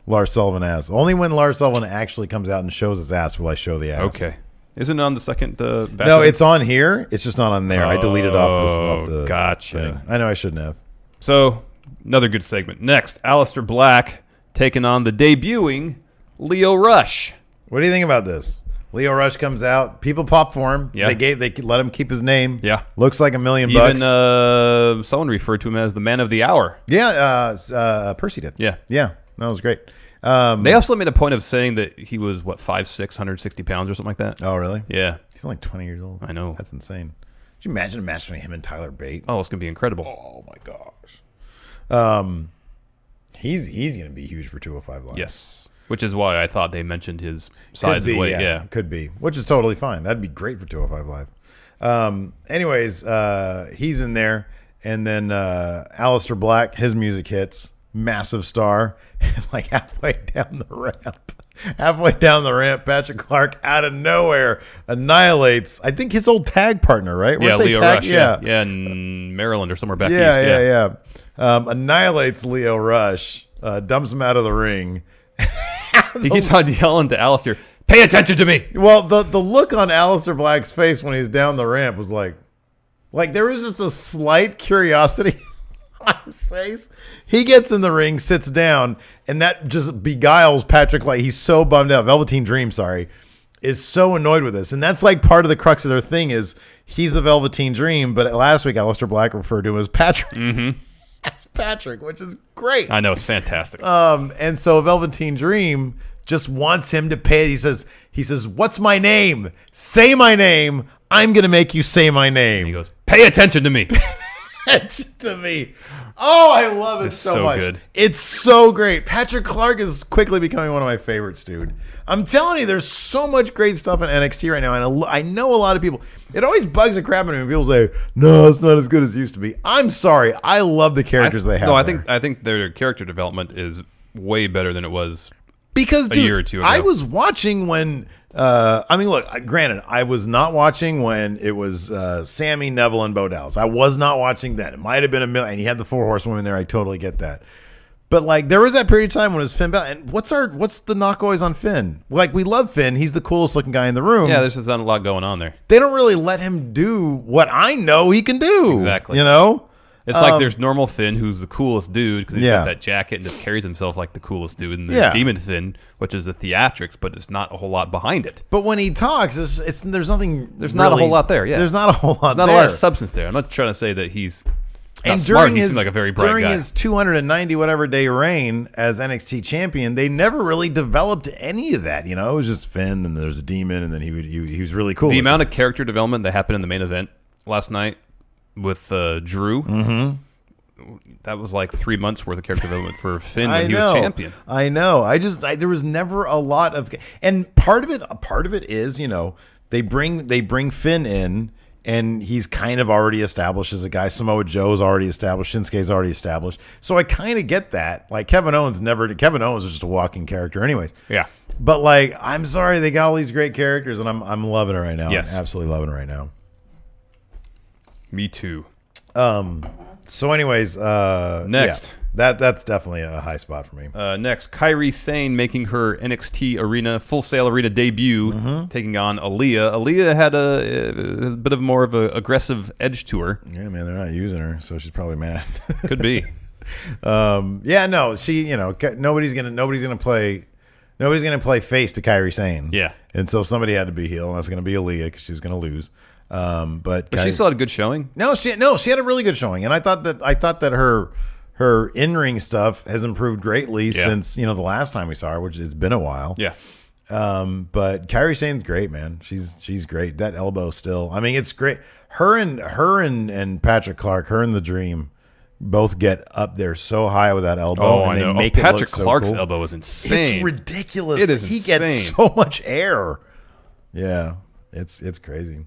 Speaker 1: Lars Sullivan ass. Only when Lars Sullivan actually comes out and shows his ass will I show the ass.
Speaker 2: Okay. Isn't it on the second
Speaker 1: No, it's on here. It's just not on there. I deleted off the
Speaker 2: gotcha.
Speaker 1: thing. I know I shouldn't have.
Speaker 2: So, another good segment. Next, Aleister Black taking on the debuting Lio Rush.
Speaker 1: What do you think about this? Lio Rush comes out. People pop for him.
Speaker 2: Yeah.
Speaker 1: They let him keep his name.
Speaker 2: Yeah.
Speaker 1: Looks like $1 million.
Speaker 2: Even someone referred to him as the man of the hour.
Speaker 1: Yeah, Percy did.
Speaker 2: Yeah.
Speaker 1: Yeah. That was great.
Speaker 2: They also made a point of saying that he was, 5'6", 160 pounds or something like that.
Speaker 1: Oh, really?
Speaker 2: Yeah.
Speaker 1: He's only 20 years old.
Speaker 2: I know.
Speaker 1: That's insane. Could you imagine a match between him and Tyler Bate?
Speaker 2: Oh, it's going to be incredible.
Speaker 1: Oh, my gosh. He's going to be huge for 205 Live.
Speaker 2: Yes. Which is why I thought they mentioned his size and weight. Yeah.
Speaker 1: Could be. Which is totally fine. That'd be great for 205 Live. Anyways, he's in there. And then Aleister Black, his music hits. Massive star. And halfway down the ramp, Patrick Clark out of nowhere annihilates, I think, his old tag partner, right?
Speaker 2: Yeah, Lio Rush.
Speaker 1: Yeah.
Speaker 2: And Maryland or somewhere back east.
Speaker 1: Yeah. Annihilates Lio Rush, dumps him out of the ring.
Speaker 2: He keeps on yelling to Aleister, "Pay attention to me."
Speaker 1: Well, the look on Aleister Black's face when he's down the ramp was like there was just a slight curiosity on his face. He gets in the ring, sits down, and that just beguiles Patrick. Like, he's so bummed out. Velveteen Dream, is so annoyed with this. And that's like part of the crux of their thing is he's the Velveteen Dream, but last week Aleister Black referred to him as Patrick.
Speaker 2: Mm-hmm.
Speaker 1: As Patrick, which is great.
Speaker 2: I know, it's fantastic.
Speaker 1: And so Velveteen Dream just wants him to pay it. He says, "What's my name? Say my name. I'm going to make you say my name."
Speaker 2: He goes, "Pay attention to me."
Speaker 1: To me. Oh, I love it so much.
Speaker 2: Good.
Speaker 1: It's so great. Patrick Clark is quickly becoming one of my favorites, dude. I'm telling you, there's so much great stuff in NXT right now, and I know a lot of people. It always bugs the crap out of me when people say, "No, it's not as good as it used to be." I'm sorry. I love the characters they have.
Speaker 2: No,
Speaker 1: there.
Speaker 2: I think their character development is way better than it was
Speaker 1: because
Speaker 2: a year or two ago.
Speaker 1: I was watching when. Look, granted, I was not watching when it was Sammy, Neville, and Bo Dallas. I was not watching then. It might have been a million, and you had the 4 horsewomen there. I totally get that. But like, there was that period of time when it was Finn Balor. And what's the knock always on Finn? Like, we love Finn. He's the coolest looking guy in the room.
Speaker 2: Yeah, there's just not a lot going on there.
Speaker 1: They don't really let him do what I know he can do.
Speaker 2: Exactly.
Speaker 1: You know?
Speaker 2: It's like there's normal Finn, who's the coolest dude because he's got that jacket and just carries himself like the coolest dude. And there's Demon Finn, which is the theatrics, but it's not a whole lot behind it.
Speaker 1: But when he talks, there's nothing.
Speaker 2: There's not a whole lot there. Yeah,
Speaker 1: there's not a whole lot.
Speaker 2: There's not a lot of substance there. I'm not trying to say that he's not smart. He seems like a very bright guy.
Speaker 1: During his 290 whatever day reign as NXT champion, they never really developed any of that. You know, it was just Finn, and there's a Demon, and then he was really cool.
Speaker 2: The amount of character development that happened in the main event last night with Drew.
Speaker 1: Mm-hmm.
Speaker 2: That was like 3 months worth of character development for Finn when he was champion.
Speaker 1: I know. There was never a lot of, and part of it is, you know, they bring Finn in, and he's kind of already established as a guy. Samoa Joe's already established. Shinsuke's already established. So I kind of get that. Like, Kevin Owens was just a walking character, anyways.
Speaker 2: Yeah.
Speaker 1: But like, I'm sorry, they got all these great characters, and I'm loving it right now.
Speaker 2: Yes.
Speaker 1: I'm absolutely loving it right now.
Speaker 2: Me too.
Speaker 1: So anyways,
Speaker 2: next.
Speaker 1: Yeah, that's definitely a high spot for me.
Speaker 2: Next, Kairi Sane making her NXT Full Sail Arena debut, taking on Aaliyah. Aaliyah had a bit of more of an aggressive edge to her.
Speaker 1: Yeah, man, they're not using her, so she's probably mad.
Speaker 2: Could be.
Speaker 1: She, you know, nobody's gonna play face to Kairi Sane.
Speaker 2: Yeah,
Speaker 1: and so somebody had to be heel, and that's gonna be Aaliyah because she was gonna lose. But
Speaker 2: she still had a good showing.
Speaker 1: No, she had a really good showing, and I thought that her in-ring stuff has improved greatly since, you know, the last time we saw her, which it's been a while.
Speaker 2: Yeah.
Speaker 1: But Kairi Sane's great, man. She's great. That elbow still. I mean, it's great. Her and Patrick Clark, her and the Dream, both get up there so high with that elbow, and they make it look so cool.
Speaker 2: Patrick Clark's elbow is insane.
Speaker 1: It's ridiculous.
Speaker 2: It is
Speaker 1: He
Speaker 2: insane.
Speaker 1: gets so much air. Yeah, it's crazy.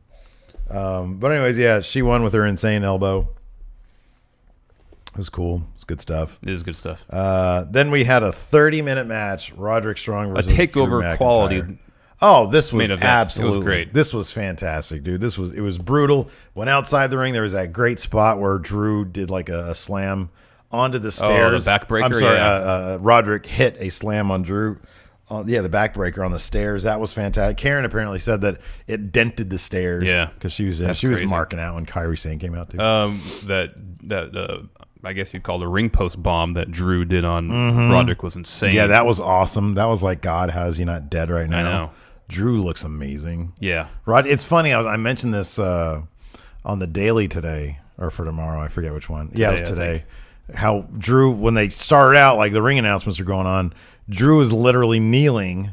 Speaker 1: But anyways, yeah, she won with her insane elbow. It was cool. It's good stuff.
Speaker 2: It is good stuff.
Speaker 1: Then we had a 30-minute match. Roderick Strong versus
Speaker 2: a takeover
Speaker 1: Drew
Speaker 2: quality.
Speaker 1: Oh, this was
Speaker 2: main event.
Speaker 1: absolutely
Speaker 2: It was great.
Speaker 1: This was fantastic, dude. It was brutal. Went outside the ring. There was that great spot where Drew did like a slam onto the stairs.
Speaker 2: The backbreaker.
Speaker 1: I'm sorry.
Speaker 2: Yeah.
Speaker 1: Roderick hit a slam on Drew. The backbreaker on the stairs. That was fantastic. Karen apparently said that it dented the stairs.
Speaker 2: Yeah,
Speaker 1: because she was marking out when Kairi Sane came out too.
Speaker 2: That I guess you'd call the ring post bomb that Drew did on Roderick was insane.
Speaker 1: Yeah, that was awesome. That was like, God, how is he not dead right now?
Speaker 2: I know.
Speaker 1: Drew looks amazing.
Speaker 2: Yeah,
Speaker 1: It's funny. I mentioned this on the Daily today or for tomorrow. I forget which one. Yeah, it was today. How Drew, when they started out, like the ring announcements are going on, Drew was literally kneeling,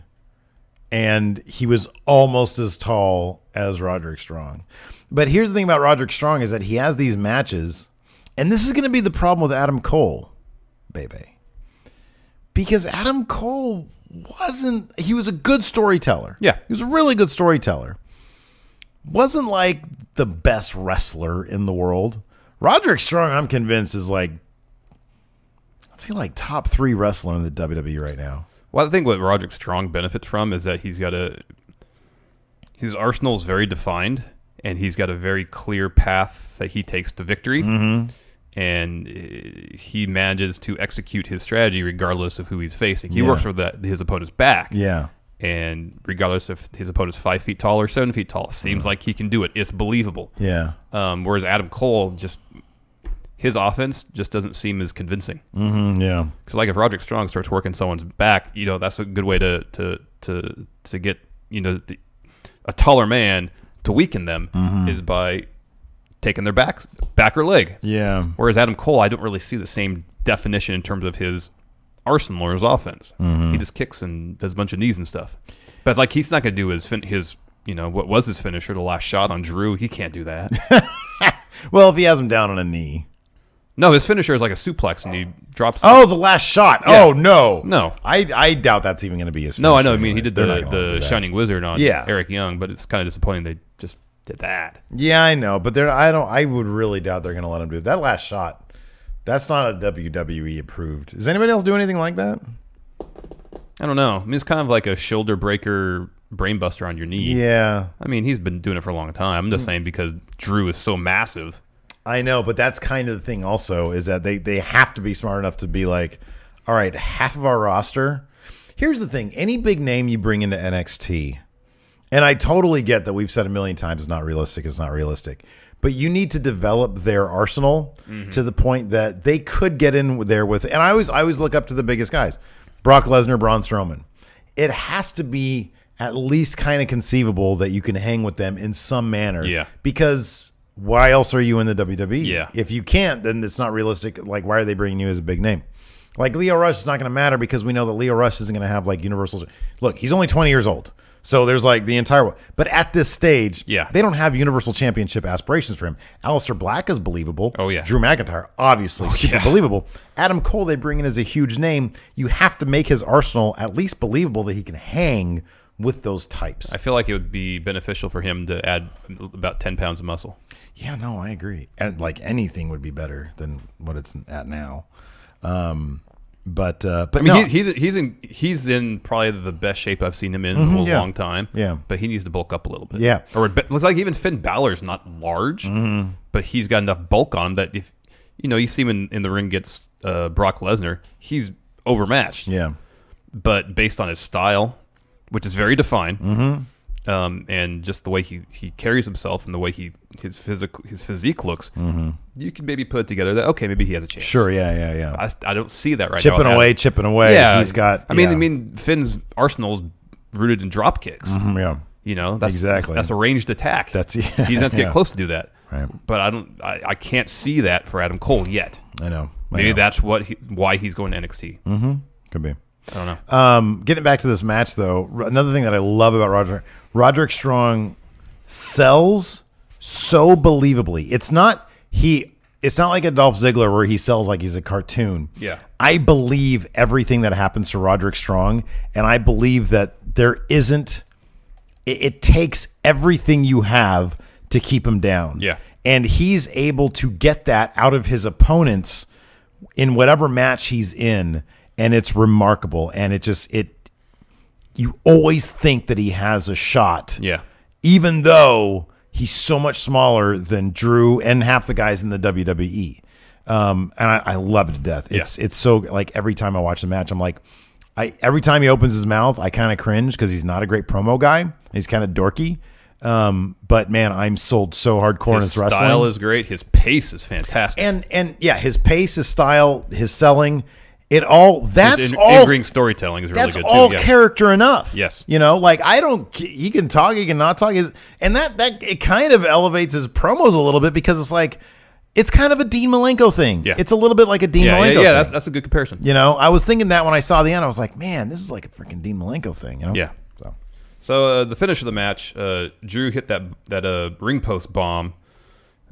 Speaker 1: and he was almost as tall as Roderick Strong. But here's the thing about Roderick Strong is that he has these matches, and this is going to be the problem with Adam Cole, baby. Because Adam Cole he was a good storyteller.
Speaker 2: Yeah.
Speaker 1: He was a really good storyteller. Wasn't like the best wrestler in the world. Roderick Strong, I'm convinced, is like, I'd say like top 3 wrestler in the WWE right now.
Speaker 2: Well, I think what Roderick Strong benefits from is that he's got his arsenal is very defined, and he's got a very clear path that he takes to victory. And he manages to execute his strategy regardless of who he's facing. He works with his opponent's back.
Speaker 1: Yeah.
Speaker 2: And regardless if his opponent's 5 feet tall or 7 feet tall, seems like he can do it. It's believable.
Speaker 1: Yeah.
Speaker 2: Whereas Adam Cole, his offense just doesn't seem as convincing.
Speaker 1: Yeah.
Speaker 2: Because like if Roderick Strong starts working someone's back, that's a good way to get a taller man to weaken them is by taking their back or leg.
Speaker 1: Yeah.
Speaker 2: Whereas Adam Cole, I don't really see the same definition in terms of his arsenal or his offense. He just kicks and does a bunch of knees and stuff. But like he's not going to do his what was his finisher, the last shot on Drew. He can't do that.
Speaker 1: Well, if he has him down on a knee.
Speaker 2: No, his finisher is like a suplex and he drops.
Speaker 1: Oh, the last shot. Yeah. Oh no. I doubt that's even going to be his finisher.
Speaker 2: No, I know. I mean,
Speaker 1: anyways.
Speaker 2: he did the Shining Wizard on
Speaker 1: Yeah.
Speaker 2: Eric Young, but it's kind of disappointing they just did that.
Speaker 1: Yeah, I know, but I would really doubt they're going to let him do it. That last shot. That's not a WWE approved. Does anybody else do anything like that?
Speaker 2: I don't know. I mean, it's kind of like a shoulder breaker, brainbuster on your knee.
Speaker 1: Yeah.
Speaker 2: I mean, he's been doing it for a long time. I'm just saying because Drew is so massive.
Speaker 1: I know, but that's kind of the thing also is that they have to be smart enough to be like, all right, half of our roster. Here's the thing. Any big name you bring into NXT, and I totally get that we've said a million times it's not realistic. But you need to develop their arsenal to the point that they could get in there with. And I always look up to the biggest guys, Brock Lesnar, Braun Strowman. It has to be at least kind of conceivable that you can hang with them in some manner.
Speaker 2: Yeah.
Speaker 1: Because why else are you in the WWE?
Speaker 2: Yeah.
Speaker 1: If you can't, then it's not realistic. Like, why are they bringing you as a big name? Like Lio Rush is not going to matter because we know that Lio Rush isn't going to have like Universal. Look, he's only 20 years old. So there's like the entire, but at this stage, they don't have Universal Championship aspirations for him. Aleister Black is believable.
Speaker 2: Oh yeah,
Speaker 1: Drew McIntyre, obviously super believable. Adam Cole, they bring in as a huge name. You have to make his arsenal at least believable that he can hang with those types.
Speaker 2: I feel like it would be beneficial for him to add about 10 pounds of muscle.
Speaker 1: Yeah, no, I agree. And like anything would be better than what it's at now. But I mean,
Speaker 2: no. he's in probably the best shape I've seen him in a long time.
Speaker 1: Yeah,
Speaker 2: but he needs to bulk up a little bit.
Speaker 1: Yeah,
Speaker 2: or it looks like even Finn Balor's not large, but he's got enough bulk on him that if you see him in the ring against Brock Lesnar, he's overmatched.
Speaker 1: Yeah,
Speaker 2: but based on his style, which is very defined, and just the way he carries himself and the way his physique looks, you can maybe put it together that okay, maybe he has a chance.
Speaker 1: Sure, yeah.
Speaker 2: I don't see that right
Speaker 1: now. Chipping away.
Speaker 2: Yeah,
Speaker 1: he's got.
Speaker 2: I mean, Finn's arsenal's rooted in drop kicks.
Speaker 1: Yeah,
Speaker 2: that's
Speaker 1: exactly.
Speaker 2: That's a ranged attack.
Speaker 1: He's
Speaker 2: not to get close to do that.
Speaker 1: Right.
Speaker 2: But I can't see that for Adam Cole yet.
Speaker 1: I know.
Speaker 2: Maybe that's why he's going to NXT.
Speaker 1: Could be.
Speaker 2: I don't know.
Speaker 1: Getting back to this match, though, another thing that I love about Roderick Strong sells so believably. It's not like a Dolph Ziggler where he sells like he's a cartoon.
Speaker 2: Yeah.
Speaker 1: I believe everything that happens to Roderick Strong, and I believe that there isn't. It takes everything you have to keep him down.
Speaker 2: Yeah.
Speaker 1: And he's able to get that out of his opponents in whatever match he's in. And it's remarkable. And you always think that he has a shot.
Speaker 2: Yeah.
Speaker 1: Even though he's so much smaller than Drew and half the guys in the WWE. And I love it to death. It's so like every time I watch the match, I'm like, every time he opens his mouth, I kind of cringe because he's not a great promo guy. He's kind of dorky. But man, I'm sold so hardcore in his wrestling.
Speaker 2: His style is great. His pace is fantastic.
Speaker 1: And yeah, his pace, his style, his selling. That's all
Speaker 2: in-ring storytelling is really good too.
Speaker 1: That's all character enough.
Speaker 2: Yes.
Speaker 1: Like he can talk, he can not talk. And that it kind of elevates his promos a little bit because it's like, it's kind of a Dean Malenko thing. Yeah. It's a little bit like a Dean Malenko thing.
Speaker 2: Yeah, that's a good comparison.
Speaker 1: I was thinking that when I saw the end, I was like, man, this is like a freaking Dean Malenko thing.
Speaker 2: Yeah. So the finish of the match, Drew hit that ring post bomb.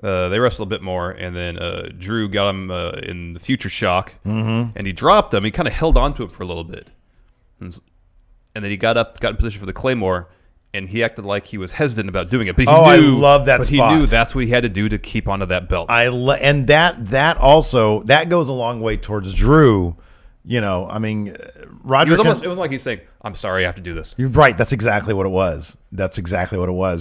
Speaker 2: They wrestled a bit more, and then Drew got him in the future shock, and he dropped him. He kind of held on to him for a little bit, and then he got in position for the Claymore, and he acted like he was hesitant about doing it. But
Speaker 1: I love that spot.
Speaker 2: He knew that's what he had to do to keep onto that belt.
Speaker 1: And that also goes a long way towards Drew. I mean, Roderick.
Speaker 2: It was like he's saying, "I'm sorry, I have to do this."
Speaker 1: You're right. That's exactly what it was.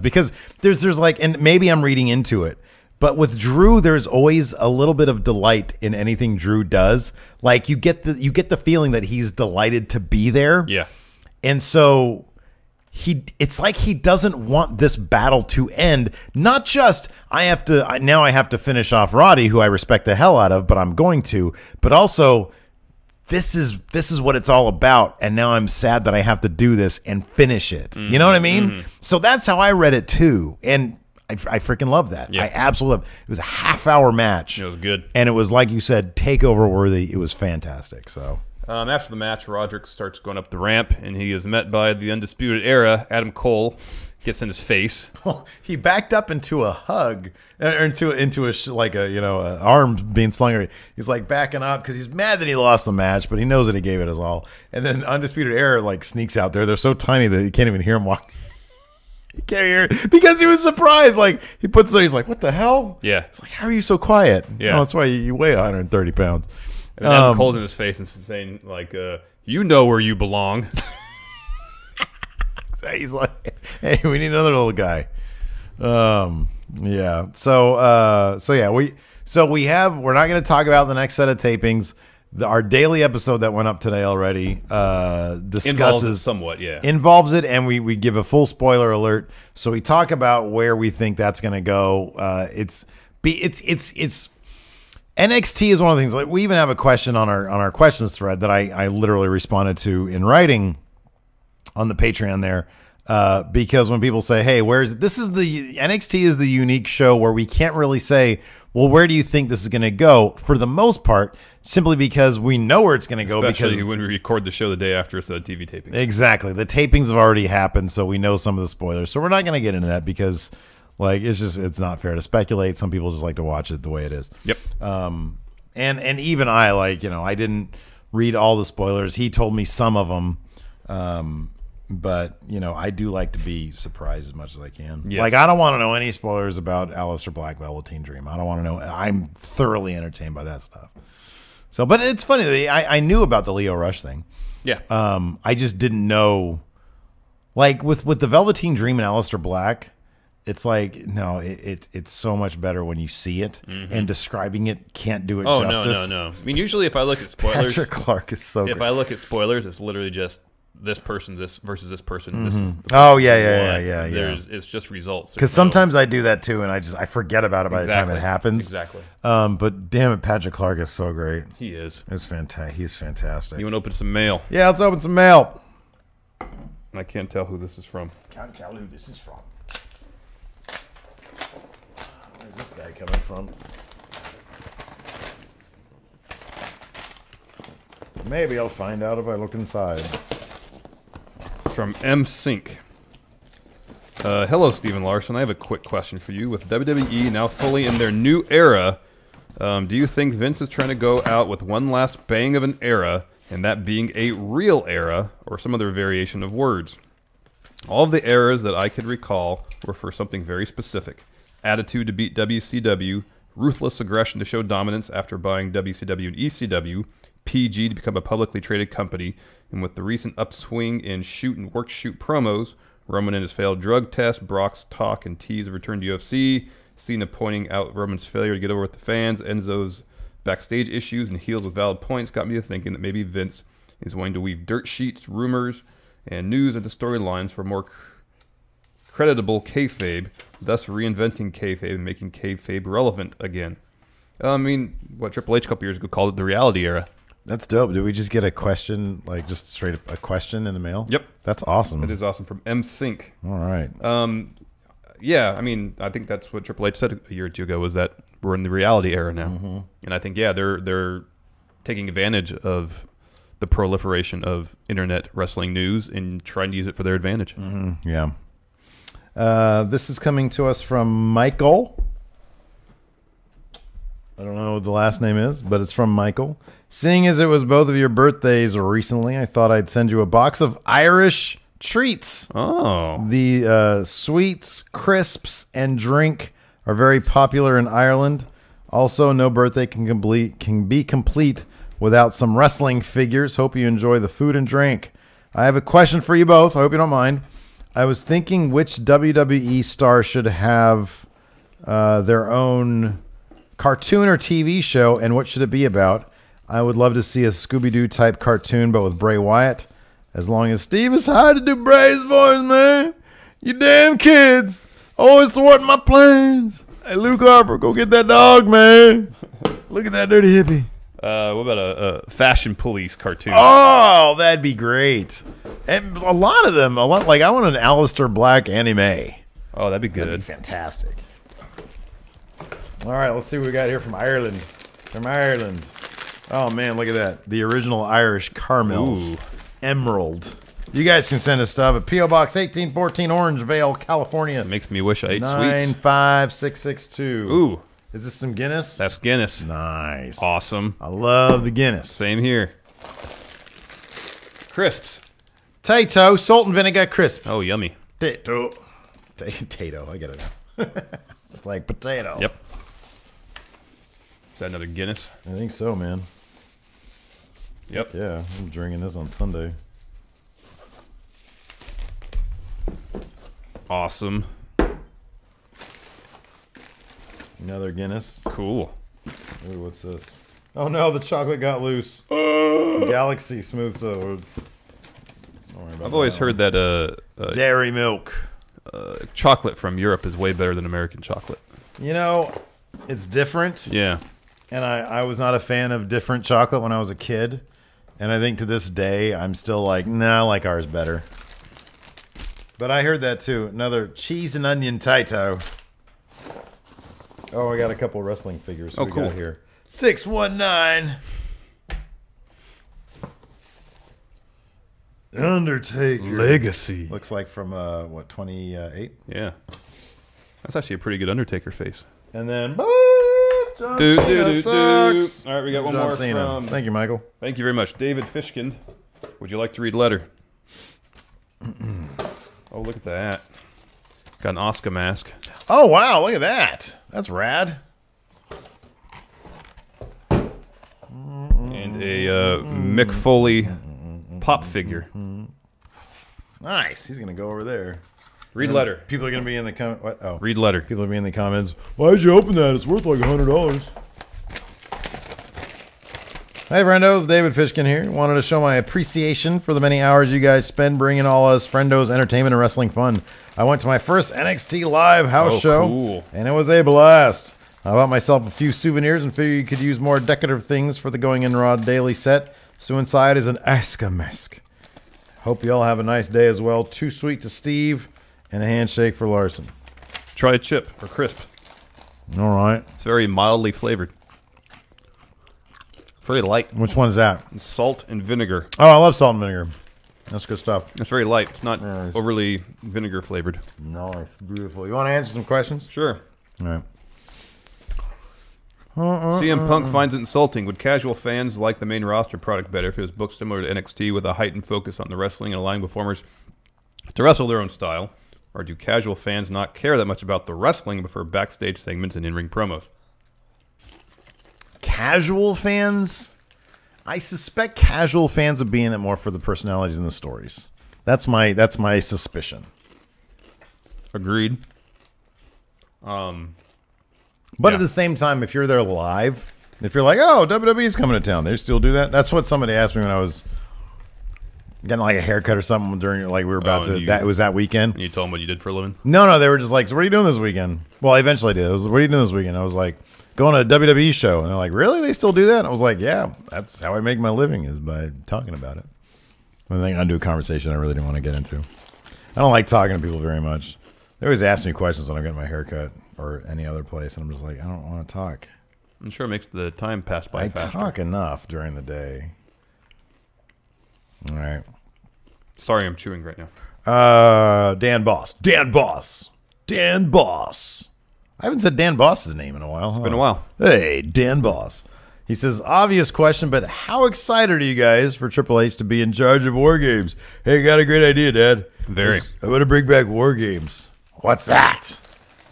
Speaker 1: Because there's like, and maybe I'm reading into it, but with Drew, there's always a little bit of delight in anything Drew does. Like you get the feeling that he's delighted to be there.
Speaker 2: Yeah.
Speaker 1: And so it's like he doesn't want this battle to end. Not just I have to finish off Roddy, who I respect the hell out of, but I'm going to. But also, this is what it's all about. And now I'm sad that I have to do this and finish it. Mm-hmm. You know what I mean? Mm-hmm. So that's how I read it too. And I freaking love that. Yeah. I absolutely love it. It was a half-hour match.
Speaker 2: It was good.
Speaker 1: And it was, like you said, takeover worthy. It was fantastic. So.
Speaker 2: After the match, Roderick starts going up the ramp, and he is met by the Undisputed Era. Adam Cole gets in his face.
Speaker 1: Oh, he backed up into a hug, or into a arm being slung. He's like backing up because he's mad that he lost the match, but he knows that he gave it his all. And then Undisputed Era like sneaks out there. They're so tiny that you can't even hear him walk. You can't hear it because he was surprised. Like he puts there, he's like, "What the hell?"
Speaker 2: Yeah.
Speaker 1: It's like, "How are you so quiet?"
Speaker 2: Yeah,
Speaker 1: that's why you weigh 130 pounds.
Speaker 2: And Adam Cole's in his face and saying, like, you know where you belong.
Speaker 1: He's like, hey, we need another little guy. Yeah. So yeah, we're not going to talk about the next set of tapings. Our daily episode that went up today already discusses involves it, and we give a full spoiler alert. So we talk about where we think that's going to go. It's NXT is one of the things. Like we even have a question on our questions thread that I literally responded to in writing on the Patreon there, because when people say, "Hey, NXT is the unique show where we can't really say, well, where do you think this is going to go?" For the most part, simply because we know where it's going to go.
Speaker 2: Especially
Speaker 1: because
Speaker 2: when we record the show the day after it's the TV taping.
Speaker 1: Exactly, the tapings have already happened, so we know some of the spoilers. So we're not going to get into that because. Like it's not fair to speculate. Some people just like to watch it the way it is.
Speaker 2: Yep.
Speaker 1: And even I I didn't read all the spoilers. He told me some of them. But I do like to be surprised as much as I can. Yes. Like I don't want to know any spoilers about Aleister Black Velveteen Dream. I don't want to know. I'm thoroughly entertained by that stuff. So, but it's funny. I knew about the Lio Rush thing.
Speaker 2: Yeah.
Speaker 1: I just didn't know. Like with the Velveteen Dream and Aleister Black. It's like, no, it's so much better when you see it, and describing it can't do it justice.
Speaker 2: No. I mean, usually if I look at spoilers,
Speaker 1: Patrick Clark is so
Speaker 2: If
Speaker 1: great.
Speaker 2: I look at spoilers, it's literally just this person, this versus this person.
Speaker 1: Mm-hmm.
Speaker 2: This is
Speaker 1: yeah.
Speaker 2: It's just results.
Speaker 1: Because sometimes I do that too, and I forget about it by the time it happens.
Speaker 2: Exactly.
Speaker 1: But damn it, Patrick Clark is so great.
Speaker 2: He is.
Speaker 1: It's fantastic. He's fantastic.
Speaker 2: You want to open some mail?
Speaker 1: Yeah, let's open some mail.
Speaker 2: I can't tell who this is from.
Speaker 1: Can't tell who this is from. Where's this guy coming from? Maybe I'll find out if I look inside.
Speaker 2: It's from M Sync. Hello, Stephen Larson. I have a quick question for you. With WWE now fully in their new era, do you think Vince is trying to go out with one last bang of an era, and that being a real era, or some other variation of words? All of the eras that I could recall were for something very specific. Attitude to beat WCW, ruthless aggression to show dominance after buying WCW and ECW, PG to become a publicly traded company, and with the recent upswing in shoot and work shoot promos, Roman and his failed drug test, Brock's talk and tease of return to UFC, Cena pointing out Roman's failure to get over with the fans, Enzo's backstage issues, and heels with valid points got me to thinking that maybe Vince is wanting to weave dirt sheets, rumors, and news into storylines for more creditable kayfabe, thus reinventing kayfabe and making kayfabe relevant again. I mean, what Triple H a couple years ago called it the reality era.
Speaker 1: That's dope. Did we just get a question, like just straight up a question in the mail?
Speaker 2: Yep.
Speaker 1: That's awesome.
Speaker 2: That is awesome from M Sync.
Speaker 1: All right.
Speaker 2: Yeah, I mean, I think that's what Triple H said a year or two ago, was that we're in the reality era now. Mm-hmm. And I think, yeah, they're taking advantage of the proliferation of internet wrestling news and trying to use it for their advantage.
Speaker 1: Mm-hmm. Yeah. This is coming to us from Michael. I don't know what the last name is, but it's from Michael. Seeing as it was both of your birthdays recently, I thought I'd send you a box of Irish treats.
Speaker 2: Oh.
Speaker 1: The sweets, crisps, and drink are very popular in Ireland. Also, no birthday can be complete without some wrestling figures. Hope you enjoy the food and drink. I have a question for you both. I hope you don't mind. I was thinking which WWE star should have their own cartoon or TV show, and what should it be about? I would love to see a Scooby-Doo type cartoon, but with Bray Wyatt. As long as Steve is hired to do Bray's voice, man. You damn kids. Always thwarting my plans. Hey, Luke Harper, go get that dog, man. Look at that dirty hippie.
Speaker 2: What about a Fashion Police cartoon?
Speaker 1: Oh, that'd be great. And a lot of them, like I want an Aleister Black anime.
Speaker 2: Oh, that'd be good.
Speaker 1: That'd be fantastic. All right, let's see what we got here from Ireland. Oh, man, look at that. The original Irish caramels.
Speaker 2: Ooh.
Speaker 1: Emerald. You guys can send us stuff at P.O. Box 1814, Orangevale, California.
Speaker 2: It makes me wish I ate sweets.
Speaker 1: 95662.
Speaker 2: Ooh.
Speaker 1: Is this some Guinness?
Speaker 2: That's Guinness.
Speaker 1: Nice.
Speaker 2: Awesome.
Speaker 1: I love the Guinness.
Speaker 2: Same here. Crisps.
Speaker 1: Tato, salt and vinegar crisp.
Speaker 2: Oh, yummy.
Speaker 1: Tato. I get it now. It's like potato.
Speaker 2: Yep. Is that another Guinness?
Speaker 1: I think so, man.
Speaker 2: Yep.
Speaker 1: Yeah, I'm drinking this on Sunday.
Speaker 2: Awesome.
Speaker 1: Another Guinness.
Speaker 2: Cool.
Speaker 1: Ooh, what's this? Oh no, the chocolate got loose. Galaxy Smooth Soda.
Speaker 2: I've always heard that
Speaker 1: dairy milk.
Speaker 2: Chocolate from Europe is way better than American chocolate.
Speaker 1: You know, it's different.
Speaker 2: Yeah.
Speaker 1: And I was not a fan of different chocolate when I was a kid. And I think to this day, I'm still like, nah, I like ours better. But I heard that too. Another cheese and onion Taito. Oh, I got a couple wrestling figures.
Speaker 2: Oh, cool.
Speaker 1: Got here. 619. Undertaker.
Speaker 4: Legacy.
Speaker 1: Looks like from, what, 28?
Speaker 2: Yeah. That's actually a pretty good Undertaker face.
Speaker 1: And then, John
Speaker 2: Do,
Speaker 1: Cena
Speaker 2: do, do,
Speaker 1: sucks.
Speaker 2: do. All right, we got one
Speaker 1: John
Speaker 2: more
Speaker 1: Cena.
Speaker 2: from...
Speaker 1: Thank you, Michael.
Speaker 2: Thank you very much. David Fishkin. Would you like to read letter? Oh, look at that. Got an Oscar mask.
Speaker 1: Oh, wow. Look at that. That's rad.
Speaker 2: And a Mick Foley pop figure.
Speaker 1: Nice. He's going to go over there.
Speaker 2: Read letter.
Speaker 1: People are going to be in the comment. What? Oh.
Speaker 2: Read letter.
Speaker 1: People are going to be in the comments. Why'd you open that? It's worth like $100. Hey, friendos. David Fishkin here. Wanted to show my appreciation for the many hours you guys spend bringing all us friendos entertainment and wrestling fun. I went to my first NXT live house show,
Speaker 2: cool.
Speaker 1: and it was a blast. I bought myself a few souvenirs and figured you could use more decorative things for the Going In Raw daily set. So inside is an Asuka mask. Hope you all have a nice day as well. Too sweet to Steve, and a handshake for Larson.
Speaker 2: Try a chip or crisp.
Speaker 1: All right.
Speaker 2: It's very mildly flavored. Very light.
Speaker 1: Which one is that?
Speaker 2: Salt and vinegar.
Speaker 1: Oh, I love salt and vinegar. That's good stuff.
Speaker 2: It's very light. It's not
Speaker 1: Nice.
Speaker 2: overly vinegar flavored.
Speaker 1: Nice. Beautiful. You want to answer some questions?
Speaker 2: Sure.
Speaker 1: All right.
Speaker 2: CM Punk finds it insulting. Would casual fans like the main roster product better if it was booked similar to NXT with a heightened focus on the wrestling and allowing performers to wrestle their own style? Or do casual fans not care that much about the wrestling and prefer backstage segments and in-ring promos?
Speaker 1: Casual fans? I suspect casual fans would be in it more for the personalities and the stories. That's my suspicion.
Speaker 2: Agreed.
Speaker 1: But at the same time, if you're there live, if you're like, oh, WWE's coming to town, they still do that? That's what somebody asked me when I was getting like a haircut or something during, like we were about to, it was that weekend.
Speaker 2: And you told them what you did for a living?
Speaker 1: No, they were just like, so what are you doing this weekend? Well, I eventually did. It was, what are you doing this weekend? I was like, going to a WWE show. And they're like, really? They still do that? And I was like, yeah, that's how I make my living, is by talking about it. I think I do a conversation I really didn't want to get into. I don't like talking to people very much. They always ask me questions when I'm getting my haircut or any other place, and I'm just like, I don't want to talk.
Speaker 2: I'm sure it makes the time pass by faster.
Speaker 1: I talk enough during the day. All right.
Speaker 2: Sorry, I'm chewing right now.
Speaker 1: Dan Boss. I haven't said Dan Boss's name in a while. Huh?
Speaker 2: It's been a while.
Speaker 1: Hey, Dan Boss. He says, obvious question, but how excited are you guys for Triple H to be in charge of War Games? Hey, got a great idea, Dad.
Speaker 2: Very.
Speaker 1: I'm going to bring back War Games. What's that?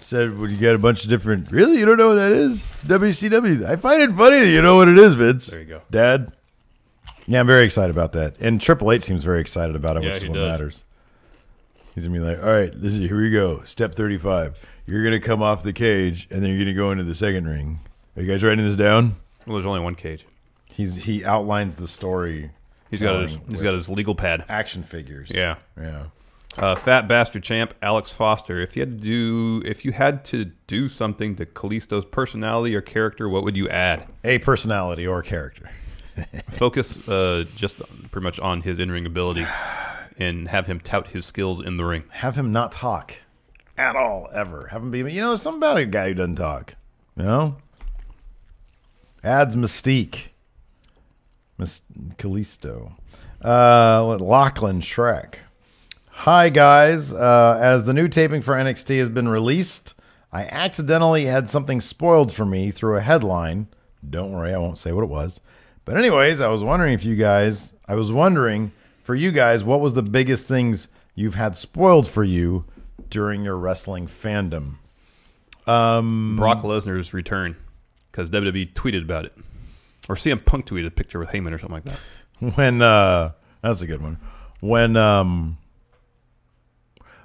Speaker 1: Said, well, you got a bunch of different. Really, you don't know what that is? It's WCW. I find it funny that you know what it is, Vince.
Speaker 2: There you go,
Speaker 1: Dad. Yeah, I'm very excited about that, and Triple H seems very excited about it, which is what matters. He's gonna be like, all right, here we go. Step 35. You're gonna come off the cage, and then you're gonna go into the second ring. Are you guys writing this down?
Speaker 2: Well, there's only one cage.
Speaker 1: He outlines the story.
Speaker 2: He's got his legal pad.
Speaker 1: Action figures.
Speaker 2: Yeah.
Speaker 1: Yeah.
Speaker 2: Fat bastard champ Alex Foster. If you had to do something to Kalisto's personality or character, what would you add?
Speaker 1: A personality or character.
Speaker 2: Focus just pretty much on his in-ring ability and have him tout his skills in the ring.
Speaker 1: Have him not talk at all, ever. Have him be, something about a guy who doesn't talk. You know? Adds mystique. Kalisto. Lachlan Shrek. Hi, guys. As the new taping for NXT has been released, I accidentally had something spoiled for me through a headline. Don't worry, I won't say what it was. But anyways, I was wondering for you guys, what was the biggest things you've had spoiled for you during your wrestling fandom?
Speaker 2: Brock Lesnar's return, because WWE tweeted about it. Or CM Punk tweeted a picture with Heyman or something like that.
Speaker 1: When that's a good one. When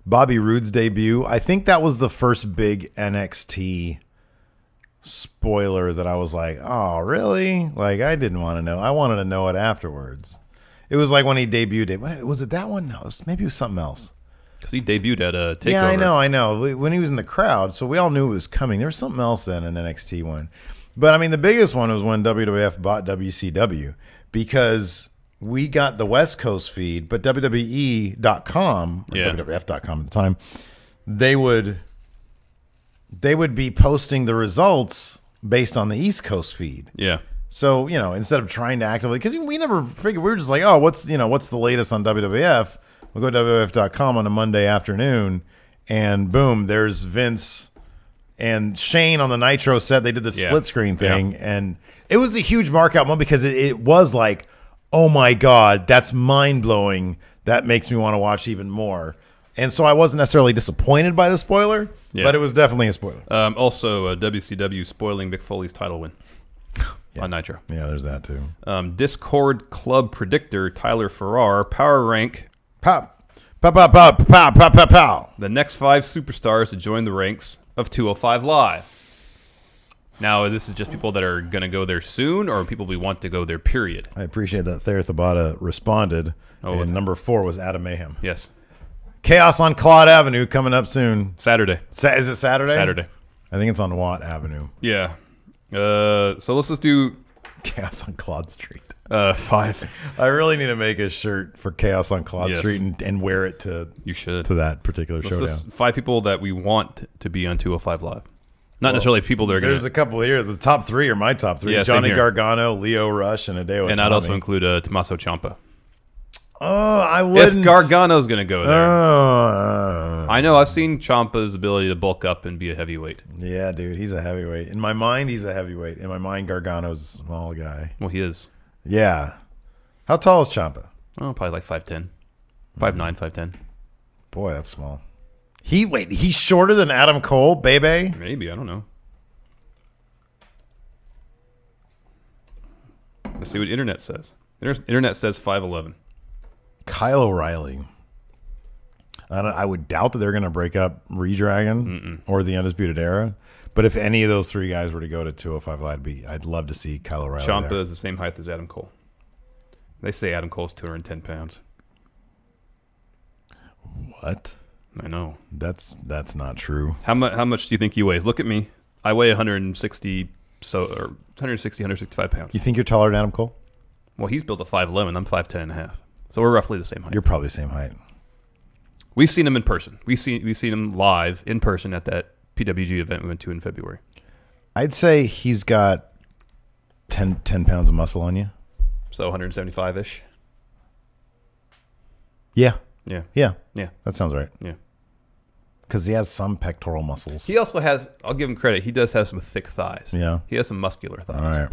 Speaker 1: Bobby Roode's debut, I think that was the first big NXT spoiler that I was like, oh, really? Like, I didn't want to know. I wanted to know it afterwards. It was like when he debuted. Was it that one? No, maybe it was something else.
Speaker 2: Because he debuted at a TakeOver.
Speaker 1: Yeah, I know. When he was in the crowd, so we all knew it was coming. There was something else then, an NXT one. But, I mean, the biggest one was when WWF bought WCW, because we got the West Coast feed, but WWE.com, or WWF.com at the time, they would be posting the results based on the East Coast feed.
Speaker 2: Yeah.
Speaker 1: So, instead of trying to actively, because we never figured, we were just like, oh, what's the latest on WWF? We'll go to WWF.com on a Monday afternoon, and boom, there's Vince and Shane on the Nitro set. They did the split screen thing, and it was a huge markout moment because it was like, oh my God, that's mind blowing. That makes me want to watch even more. And so I wasn't necessarily disappointed by the spoiler, but it was definitely a spoiler.
Speaker 2: Also, WCW spoiling Mick Foley's title win on Nitro.
Speaker 1: Yeah, there's that too.
Speaker 2: Discord Club predictor Tyler Farrar, power rank.
Speaker 1: Pow. Pow, pow, pow, pow, pow, pow, pow.
Speaker 2: The next 5 superstars to join the ranks of 205 Live. Now, this is just people that are going to go there soon, or people we want to go there, period.
Speaker 1: I appreciate that Thayer Thabata responded. And number 4 was Adam Mayhem.
Speaker 2: Yes.
Speaker 1: Chaos on Claude Avenue coming up soon.
Speaker 2: Saturday.
Speaker 1: Is it Saturday?
Speaker 2: Saturday.
Speaker 1: I think it's on Watt Avenue.
Speaker 2: Yeah. So let's just do
Speaker 1: Chaos on Claude Street.
Speaker 2: 5.
Speaker 1: I really need to make a shirt for Chaos on Claude Street and wear it to that particular showdown.
Speaker 2: 5 people that we want to be on 205 Live. Not necessarily people that are going to...
Speaker 1: There's a couple here. The top 3 are my top 3.
Speaker 2: Yeah,
Speaker 1: Johnny Gargano, Leo Rush, and Hideo Itami.
Speaker 2: And I'd also include Tommaso Ciampa.
Speaker 1: Oh, I wouldn't...
Speaker 2: If Gargano's going to go there. I know. I've seen Ciampa's ability to bulk up and be a heavyweight.
Speaker 1: Yeah, dude. He's a heavyweight. In my mind, he's a heavyweight. In my mind, Gargano's a small guy.
Speaker 2: Well, he is.
Speaker 1: Yeah. How tall is Ciampa?
Speaker 2: Oh, probably like 5'10". 5'9", 5'10".
Speaker 1: Boy, that's small. He's shorter than Adam Cole, baby?
Speaker 2: Maybe, I don't know. Let's see what internet says. Internet says 5'11".
Speaker 1: Kyle O'Reilly. I would doubt that they're going to break up Redragon or the Undisputed Era. But if any of those 3 guys were to go to 205 Live, I'd love to see Kyle O'Reilly
Speaker 2: Ciampa
Speaker 1: there.
Speaker 2: is the same height as Adam Cole. They say Adam Cole's 210 pounds.
Speaker 1: What?
Speaker 2: I know.
Speaker 1: That's not true.
Speaker 2: How much do you think he weighs? Look at me. I weigh 165 pounds.
Speaker 1: You think you're taller than Adam Cole?
Speaker 2: Well, he's built a 5'11". I'm 5'10 and a half. So we're roughly the same height.
Speaker 1: You're probably the same height.
Speaker 2: We've seen him in person. We've seen him live in person at that PWG event we went to in February.
Speaker 1: I'd say he's got 10 pounds of muscle on you.
Speaker 2: So 175-ish.
Speaker 1: Yeah.
Speaker 2: Yeah.
Speaker 1: Yeah.
Speaker 2: Yeah.
Speaker 1: That sounds right.
Speaker 2: Yeah.
Speaker 1: Because he has some pectoral muscles.
Speaker 2: He also has, I'll give him credit, he does have some thick thighs.
Speaker 1: Yeah.
Speaker 2: He has some muscular thighs.
Speaker 1: All right.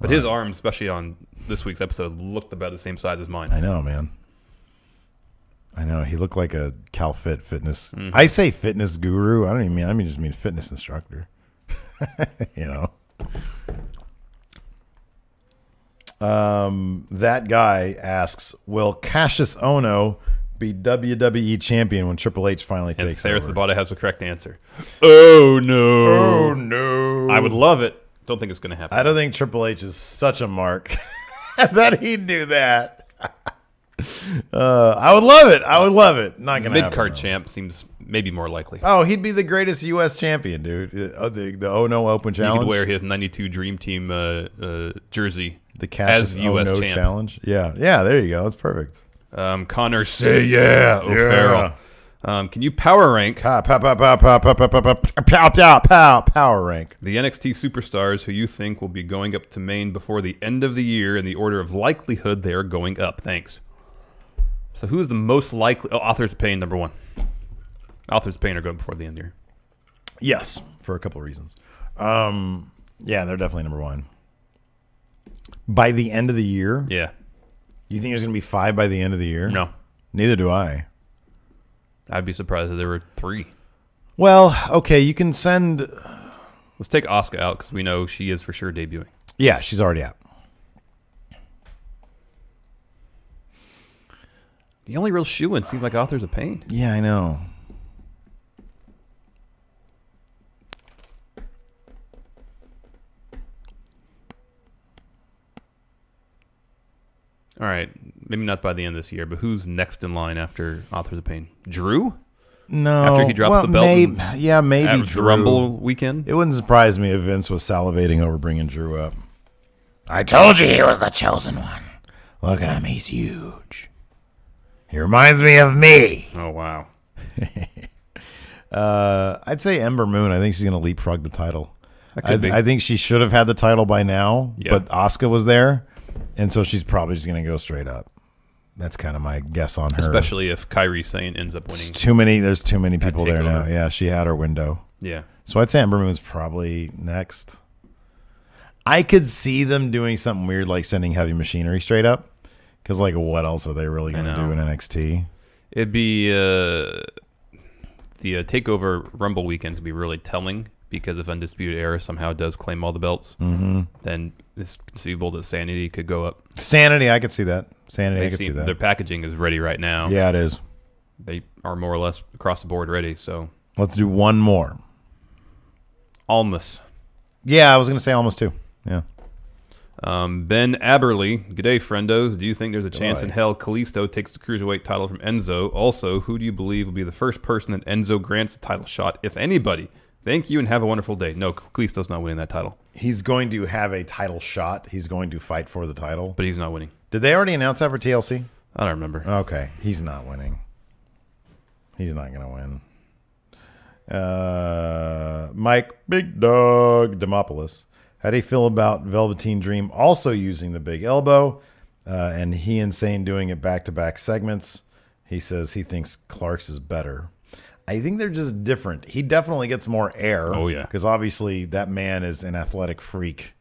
Speaker 2: But his arms, especially on this week's episode, looked about the same size as mine.
Speaker 1: I know, man. I know. He looked like a CalFit fitness. I say fitness guru. I don't even mean, I just mean fitness instructor. You know. That guy asks, will Cassius Ohno be WWE champion when Triple H finally
Speaker 2: And
Speaker 1: takes
Speaker 2: Sarah
Speaker 1: over?
Speaker 2: Thabata has the correct answer. Oh, no.
Speaker 1: Oh, no.
Speaker 2: I would love it. Don't think it's going to happen.
Speaker 1: I don't think Triple H is such a mark that he'd do that. I would love it. I would love it. Not gonna happen.
Speaker 2: Mid-card champ seems maybe more likely.
Speaker 1: Oh, he'd be the greatest U.S. champion, dude. The Oh No Open
Speaker 2: He
Speaker 1: Challenge.
Speaker 2: could wear his 92 Dream Team jersey
Speaker 1: The Cassius
Speaker 2: as U.S.
Speaker 1: Oh No
Speaker 2: champ.
Speaker 1: Challenge. Yeah, there you go. That's perfect.
Speaker 2: Connor, say yeah. O'Farrell. Can you power rank
Speaker 1: Pow, pow, power rank.
Speaker 2: the NXT superstars who you think will be going up to Maine before the end of the year in the order of likelihood they are going up? Thanks. So who is the most likely? Oh, Authors of Pain, number one. Authors of Pain are going before the end of the year.
Speaker 1: Yes, for a couple of reasons. Yeah, they're definitely number one. By the end of the year?
Speaker 2: Yeah.
Speaker 1: You think there's going to be 5 by the end of the year?
Speaker 2: No.
Speaker 1: Neither do I.
Speaker 2: I'd be surprised if there were 3.
Speaker 1: Well, okay, you can send...
Speaker 2: Let's take Asuka out because we know she is for sure debuting.
Speaker 1: Yeah, she's already out.
Speaker 2: The only real shoe-in seems like Authors of Pain.
Speaker 1: Yeah, I know.
Speaker 2: All right, maybe not by the end of this year, but who's next in line after Authors of Pain? Drew?
Speaker 1: No.
Speaker 2: After he drops the belt
Speaker 1: maybe
Speaker 2: at the
Speaker 1: Drew.
Speaker 2: Rumble weekend?
Speaker 1: It wouldn't surprise me if Vince was salivating over bringing Drew up.
Speaker 4: I told you he was the chosen one. Look at him, he's huge. He reminds me of me.
Speaker 2: Oh, wow.
Speaker 1: I'd say Ember Moon. I think she's going to leapfrog the title.
Speaker 2: could be.
Speaker 1: I think she should have had the title by now,
Speaker 2: Yeah.
Speaker 1: but Asuka was there, and so she's probably just going to go straight up. That's kind of my guess on her.
Speaker 2: Especially if Kairi Sane ends up winning.
Speaker 1: There's too many people there now.
Speaker 2: TakeOver.
Speaker 1: Yeah, she had her window.
Speaker 2: Yeah.
Speaker 1: So I'd say Ember Moon's probably next. I could see them doing something weird like sending Heavy Machinery straight up. Because, like, what else are they really going to do in NXT?
Speaker 2: It'd be the TakeOver Rumble weekends would be really telling because if Undisputed Era somehow does claim all the belts, then it's conceivable that Sanity could go up.
Speaker 1: Sanity, I could see that. I could see that.
Speaker 2: Their packaging is ready right now.
Speaker 1: Yeah, it is.
Speaker 2: They are more or less across the board ready. So
Speaker 1: Let's do one more.
Speaker 2: Almas.
Speaker 1: Yeah, I was going to say almost 2. Yeah.
Speaker 2: Ben Aberley. G'day, friendos. Do you think there's a chance
Speaker 1: Boy.
Speaker 2: in hell Kalisto takes the Cruiserweight title from Enzo? Also, who do you believe will be the first person that Enzo grants a title shot, if anybody? Thank you and have a wonderful day. No, Kalisto's not winning that title.
Speaker 1: He's going to have a title shot. He's going to fight for the title.
Speaker 2: But he's not winning.
Speaker 1: Did they already announce that for TLC?
Speaker 2: I don't remember.
Speaker 1: Okay. He's not winning. He's not going to win. Mike Big Dog Demopoulos. How do you feel about Velveteen Dream also using the big elbow and he and Sane doing it back-to-back segments? He says he thinks Clark's is better. I think they're just different. He definitely gets more air.
Speaker 2: Oh, yeah.
Speaker 1: Because obviously that man is an athletic freak.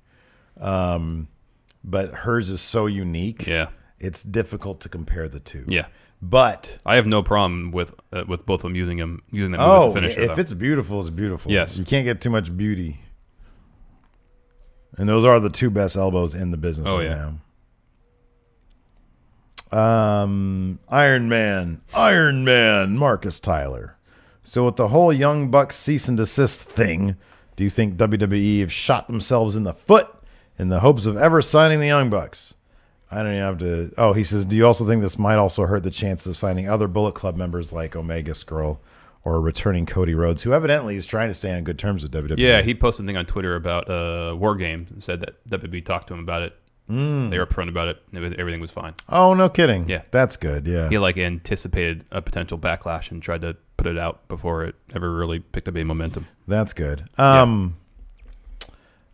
Speaker 1: But hers is so unique.
Speaker 2: Yeah.
Speaker 1: It's difficult to compare the two.
Speaker 2: Yeah.
Speaker 1: But
Speaker 2: I have no problem with both of them using that move as
Speaker 1: oh,
Speaker 2: a finisher.
Speaker 1: if
Speaker 2: though.
Speaker 1: it's beautiful, it's beautiful.
Speaker 2: Yes.
Speaker 1: You can't get too much beauty. And those are the 2 best elbows in the business right now. Iron Man, Marcus Tyler. So with the whole Young Bucks cease and desist thing, do you think WWE have shot themselves in the foot in the hopes of ever signing the Young Bucks? I don't even have to. Oh, he says, do you also think this might also hurt the chances of signing other Bullet Club members like Omega Skrull or returning Cody Rhodes, who evidently is trying to stay on good terms with WWE?
Speaker 2: Yeah, he posted a thing on Twitter about War Games and said that WWE talked to him about it. They were upfront about it. Everything was fine.
Speaker 1: Oh, no kidding.
Speaker 2: Yeah.
Speaker 1: That's good, yeah.
Speaker 2: He anticipated a potential backlash and tried to put it out before it ever really picked up any momentum.
Speaker 1: That's good.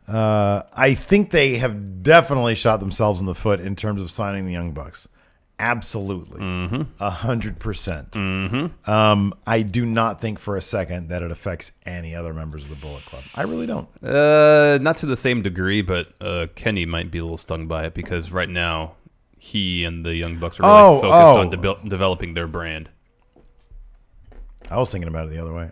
Speaker 1: I think they have definitely shot themselves in the foot in terms of signing the Young Bucks. Absolutely. 100%. I do not think for a second that it affects any other members of the Bullet Club. I really don't.
Speaker 2: Not to the same degree, but Kenny might be a little stung by it because right now he and the Young Bucks are really focused on developing their brand.
Speaker 1: I was thinking about it the other way.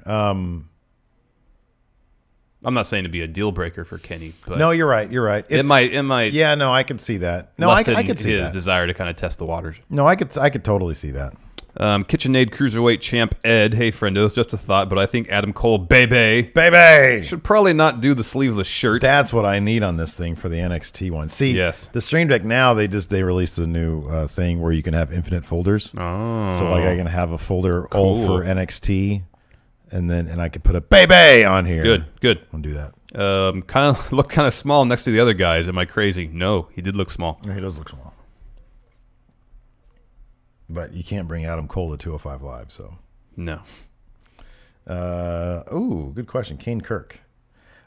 Speaker 2: I'm not saying to be a deal breaker for Kenny, but
Speaker 1: no, you're right. You're right.
Speaker 2: It might.
Speaker 1: Yeah, no, I can see that. No, I could see
Speaker 2: his desire to kind of test the waters.
Speaker 1: No, I could totally see that.
Speaker 2: KitchenAid Cruiserweight Champ Ed. Hey, friendos, just a thought, but I think Adam Cole, baby, should probably not do the sleeveless shirt.
Speaker 1: That's what I need on this thing for the NXT one. See,
Speaker 2: yes.
Speaker 1: The Stream Deck now they released a new thing where you can have infinite folders. Oh, so like I can have a folder all for NXT, and I can put a baby on here.
Speaker 2: Good.
Speaker 1: I'll do that.
Speaker 2: Kind of look kind of small next to the other guys. Am I crazy? No, he did look small.
Speaker 1: Yeah, he does look small. But you can't bring Adam Cole to 205 Live, so.
Speaker 2: No.
Speaker 1: Good question. Kane Kirk.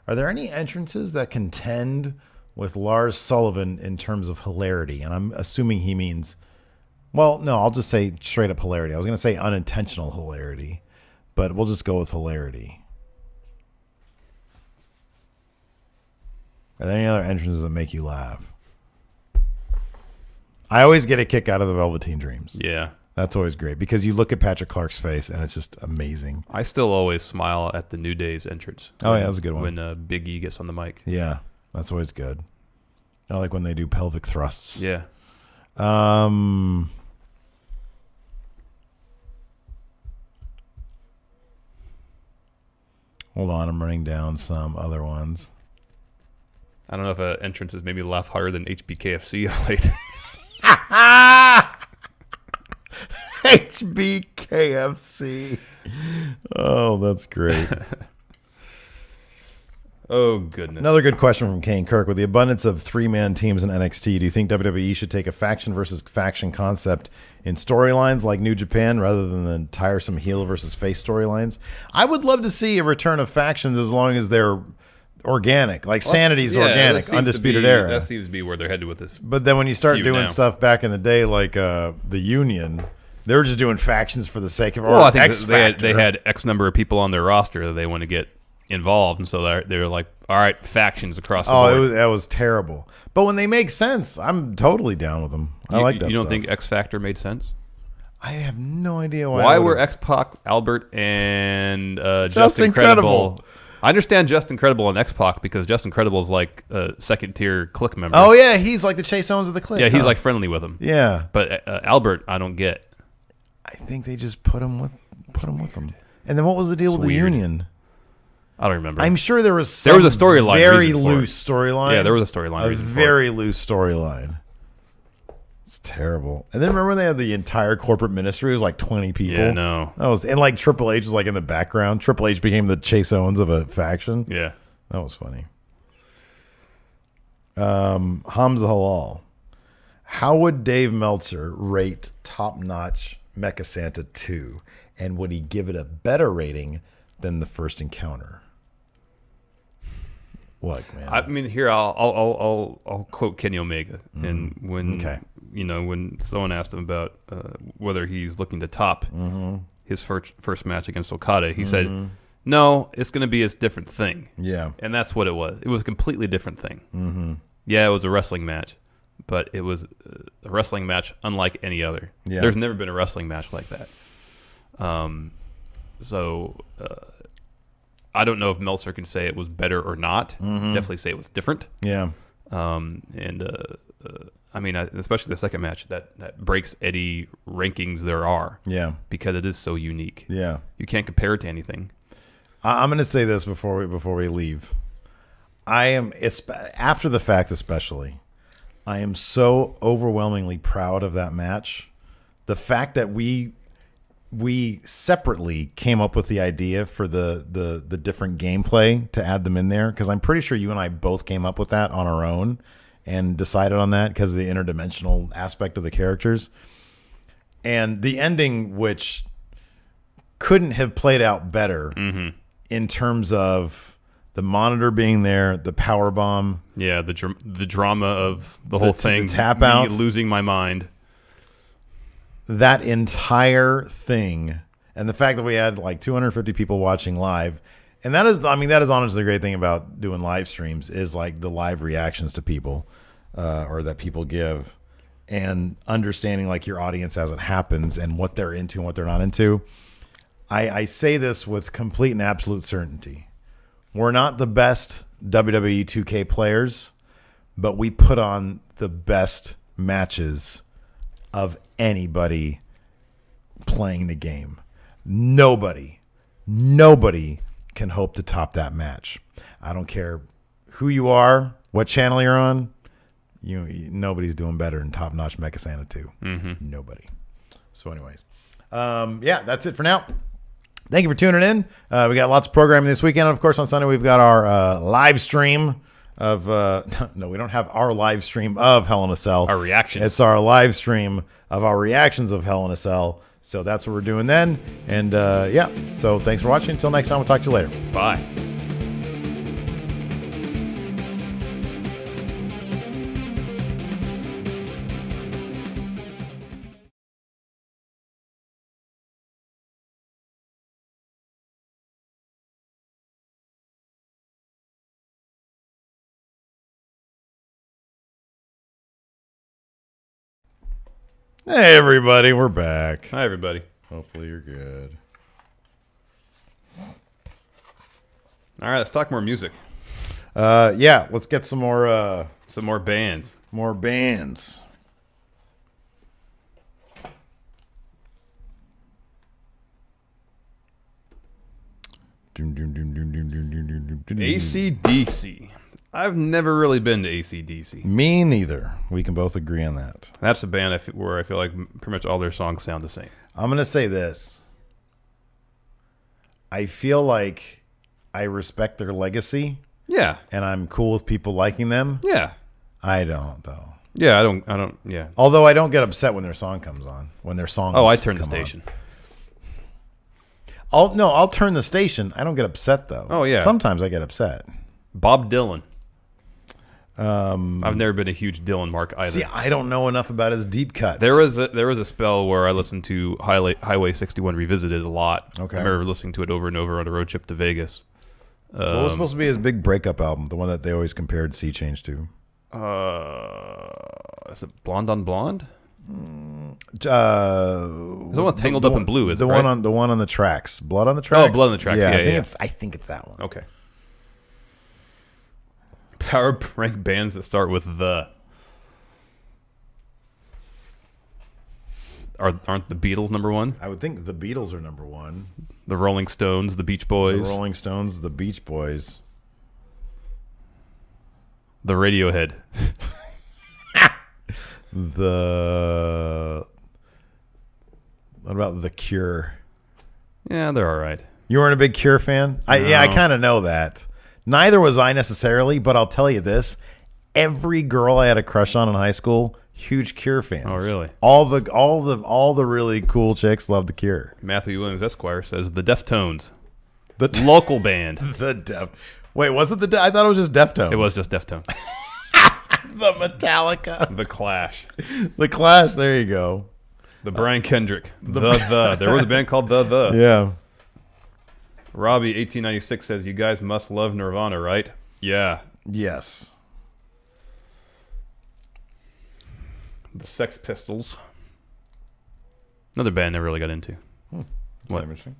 Speaker 1: Are there any entrances that contend with Lars Sullivan in terms of hilarity? And I'm assuming he means, well, no, I'll just say straight up hilarity. I was going to say unintentional hilarity, but we'll just go with hilarity. Are there any other entrances that make you laugh? I always get a kick out of the Velveteen Dreams.
Speaker 2: Yeah.
Speaker 1: That's always great because you look at Patrick Clark's face and it's just amazing.
Speaker 2: I still always smile at the New Day's entrance.
Speaker 1: Oh, yeah, that was a good one.
Speaker 2: When Big E gets on the mic.
Speaker 1: Yeah, that's always good. I like when they do pelvic thrusts.
Speaker 2: Yeah.
Speaker 1: Hold on, I'm running down some other ones.
Speaker 2: I don't know if an entrance has made me laugh harder than HBKFC of late.
Speaker 1: HBKFC. Oh, that's great.
Speaker 2: Oh, goodness.
Speaker 1: Another good question from Kane Kirk. With the abundance of three-man teams in NXT, do you think WWE should take a faction versus faction concept in storylines like New Japan rather than the tiresome heel versus face storylines? I would love to see a return of factions as long as they're organic. Like Sanity's organic, Undisputed Era.
Speaker 2: That seems to be where they're headed with this.
Speaker 1: But then when you start doing stuff back in the day like the Union, they were just doing factions for the sake of
Speaker 2: I think they had X number of people on their roster that they want to get involved, and so they were like, all right, factions across the board.
Speaker 1: That was terrible. But when they make sense, I'm totally down with them. I like that
Speaker 2: You don't
Speaker 1: stuff.
Speaker 2: think X Factor made sense?
Speaker 1: I have no idea why.
Speaker 2: Why were X-Pac, Albert, and Justin Incredible? I understand Justin Incredible and X-Pac because Justin Incredible is like a second-tier Clique member.
Speaker 1: Oh, yeah, he's like the Chase Owens of the Clique.
Speaker 2: Yeah, he's like friendly with him.
Speaker 1: Yeah.
Speaker 2: But Albert, I don't get.
Speaker 1: I think they just put him with them. And then what was the deal with the Union?
Speaker 2: I don't remember.
Speaker 1: I'm sure there was a
Speaker 2: storyline.
Speaker 1: Very loose storyline.
Speaker 2: Yeah, there was a storyline.
Speaker 1: A very loose storyline. It's terrible. And then remember when they had the entire corporate ministry? It was like 20 people.
Speaker 2: Yeah, no.
Speaker 1: And like Triple H was like in the background. Triple H became the Chase Owens of a faction.
Speaker 2: Yeah.
Speaker 1: That was funny. Hamza Halal. How would Dave Meltzer rate Top Notch Mecha Santa 2? And would he give it a better rating than the first encounter? Look, man.
Speaker 2: I mean, here I'll quote Kenny Omega, and when when someone asked him about whether he's looking to top his first match against Okada, he said, "No, it's going to be a different thing."
Speaker 1: Yeah,
Speaker 2: and that's what it was. It was a completely different thing. Yeah, it was a wrestling match, but it was a wrestling match unlike any other.
Speaker 1: Yeah.
Speaker 2: There's never been a wrestling match like that. I don't know if Meltzer can say it was better or not. Definitely say it was different.
Speaker 1: Yeah.
Speaker 2: I mean, especially the second match that breaks any rankings there are.
Speaker 1: Yeah.
Speaker 2: Because it is so unique.
Speaker 1: Yeah.
Speaker 2: You can't compare it to anything.
Speaker 1: I'm going to say this before we leave. I am, after the fact especially, I am so overwhelmingly proud of that match. The fact that we separately came up with the idea for the different gameplay to add them in there, because I'm pretty sure you and I both came up with that on our own and decided on that because of the interdimensional aspect of the characters. And the ending, which couldn't have played out better in terms of the monitor being there, the power bomb.
Speaker 2: Yeah, the drama of the whole thing.
Speaker 1: The tap out.
Speaker 2: Me losing my mind.
Speaker 1: That entire thing, and the fact that we had like 250 people watching live, and that is honestly the great thing about doing live streams is like the live reactions to people, or that people give, and understanding like your audience as it happens and what they're into and what they're not into. I say this with complete and absolute certainty. We're not the best WWE 2K players, but we put on the best matches of anybody playing the game. Nobody can hope to top that match. I don't care who you are, what channel you're on. Nobody's doing better than Top Notch Mecha Santa 2. Nobody. So anyways, that's it for now. Thank you for tuning in. We got lots of programming this weekend. Of course, on Sunday, we've got our live stream of... no, we don't have our live stream of Hell in a Cell.
Speaker 2: Our reactions.
Speaker 1: It's our live stream of our reactions of Hell in a Cell. So that's what we're doing then. And so thanks for watching. Until next time, we'll talk to you later.
Speaker 2: Bye.
Speaker 1: Hey, everybody. We're back.
Speaker 2: Hi, everybody.
Speaker 1: Hopefully you're good.
Speaker 2: All right, let's talk more music.
Speaker 1: Let's get some more
Speaker 2: bands.
Speaker 1: More bands.
Speaker 2: AC/DC. I've never really been to AC/DC.
Speaker 1: Me neither. We can both agree on that.
Speaker 2: That's a band where I feel like pretty much all their songs sound the same.
Speaker 1: I'm going to say this. I feel like I respect their legacy.
Speaker 2: Yeah.
Speaker 1: And I'm cool with people liking them.
Speaker 2: Yeah.
Speaker 1: I don't, though.
Speaker 2: Yeah, I don't, yeah.
Speaker 1: Although I don't get upset when their song comes on. When their songs
Speaker 2: I turn the station.
Speaker 1: I'll turn the station. I don't get upset, though.
Speaker 2: Oh, yeah.
Speaker 1: Sometimes I get upset.
Speaker 2: Bob Dylan. I've never been a huge Dylan mark either.
Speaker 1: See, I don't know enough about his deep cuts.
Speaker 2: There was a spell where I listened to Highway 61 Revisited a lot.
Speaker 1: Okay.
Speaker 2: I remember listening to it over and over on a road trip to Vegas.
Speaker 1: What was supposed to be his big breakup album, the one that they always compared Sea Change to?
Speaker 2: Is it Blonde on Blonde?
Speaker 1: It's the
Speaker 2: one Tangled Up in Blue, is it?
Speaker 1: One on the Tracks. Blood on the Tracks?
Speaker 2: Oh, Blood on the Tracks. Yeah,
Speaker 1: I think it's that one.
Speaker 2: Okay. Power rank bands that start with the. Aren't the Beatles number one?
Speaker 1: I would think the Beatles are number one.
Speaker 2: The Rolling Stones, the Beach Boys.
Speaker 1: The Rolling Stones, the Beach Boys.
Speaker 2: The Radiohead.
Speaker 1: What about The Cure?
Speaker 2: Yeah, they're all right.
Speaker 1: You weren't a big Cure fan?
Speaker 2: No.
Speaker 1: I kind of know that. Neither was I necessarily, but I'll tell you this. Every girl I had a crush on in high school, huge Cure fans.
Speaker 2: Oh, really?
Speaker 1: All the really cool chicks loved The Cure.
Speaker 2: Matthew Williams Esquire says the Deftones. The local band.
Speaker 1: Wait, was it I thought it was just Deftones.
Speaker 2: It was just Deftones.
Speaker 1: The Metallica.
Speaker 2: The Clash.
Speaker 1: The Clash, there you go.
Speaker 2: The Brian Kendrick. The. There was a band called The.
Speaker 1: Yeah.
Speaker 2: Robbie 1896 says, "You guys must love Nirvana, right?" Yeah.
Speaker 1: Yes.
Speaker 2: The Sex Pistols. Another band I never really got into. What?
Speaker 1: Interesting.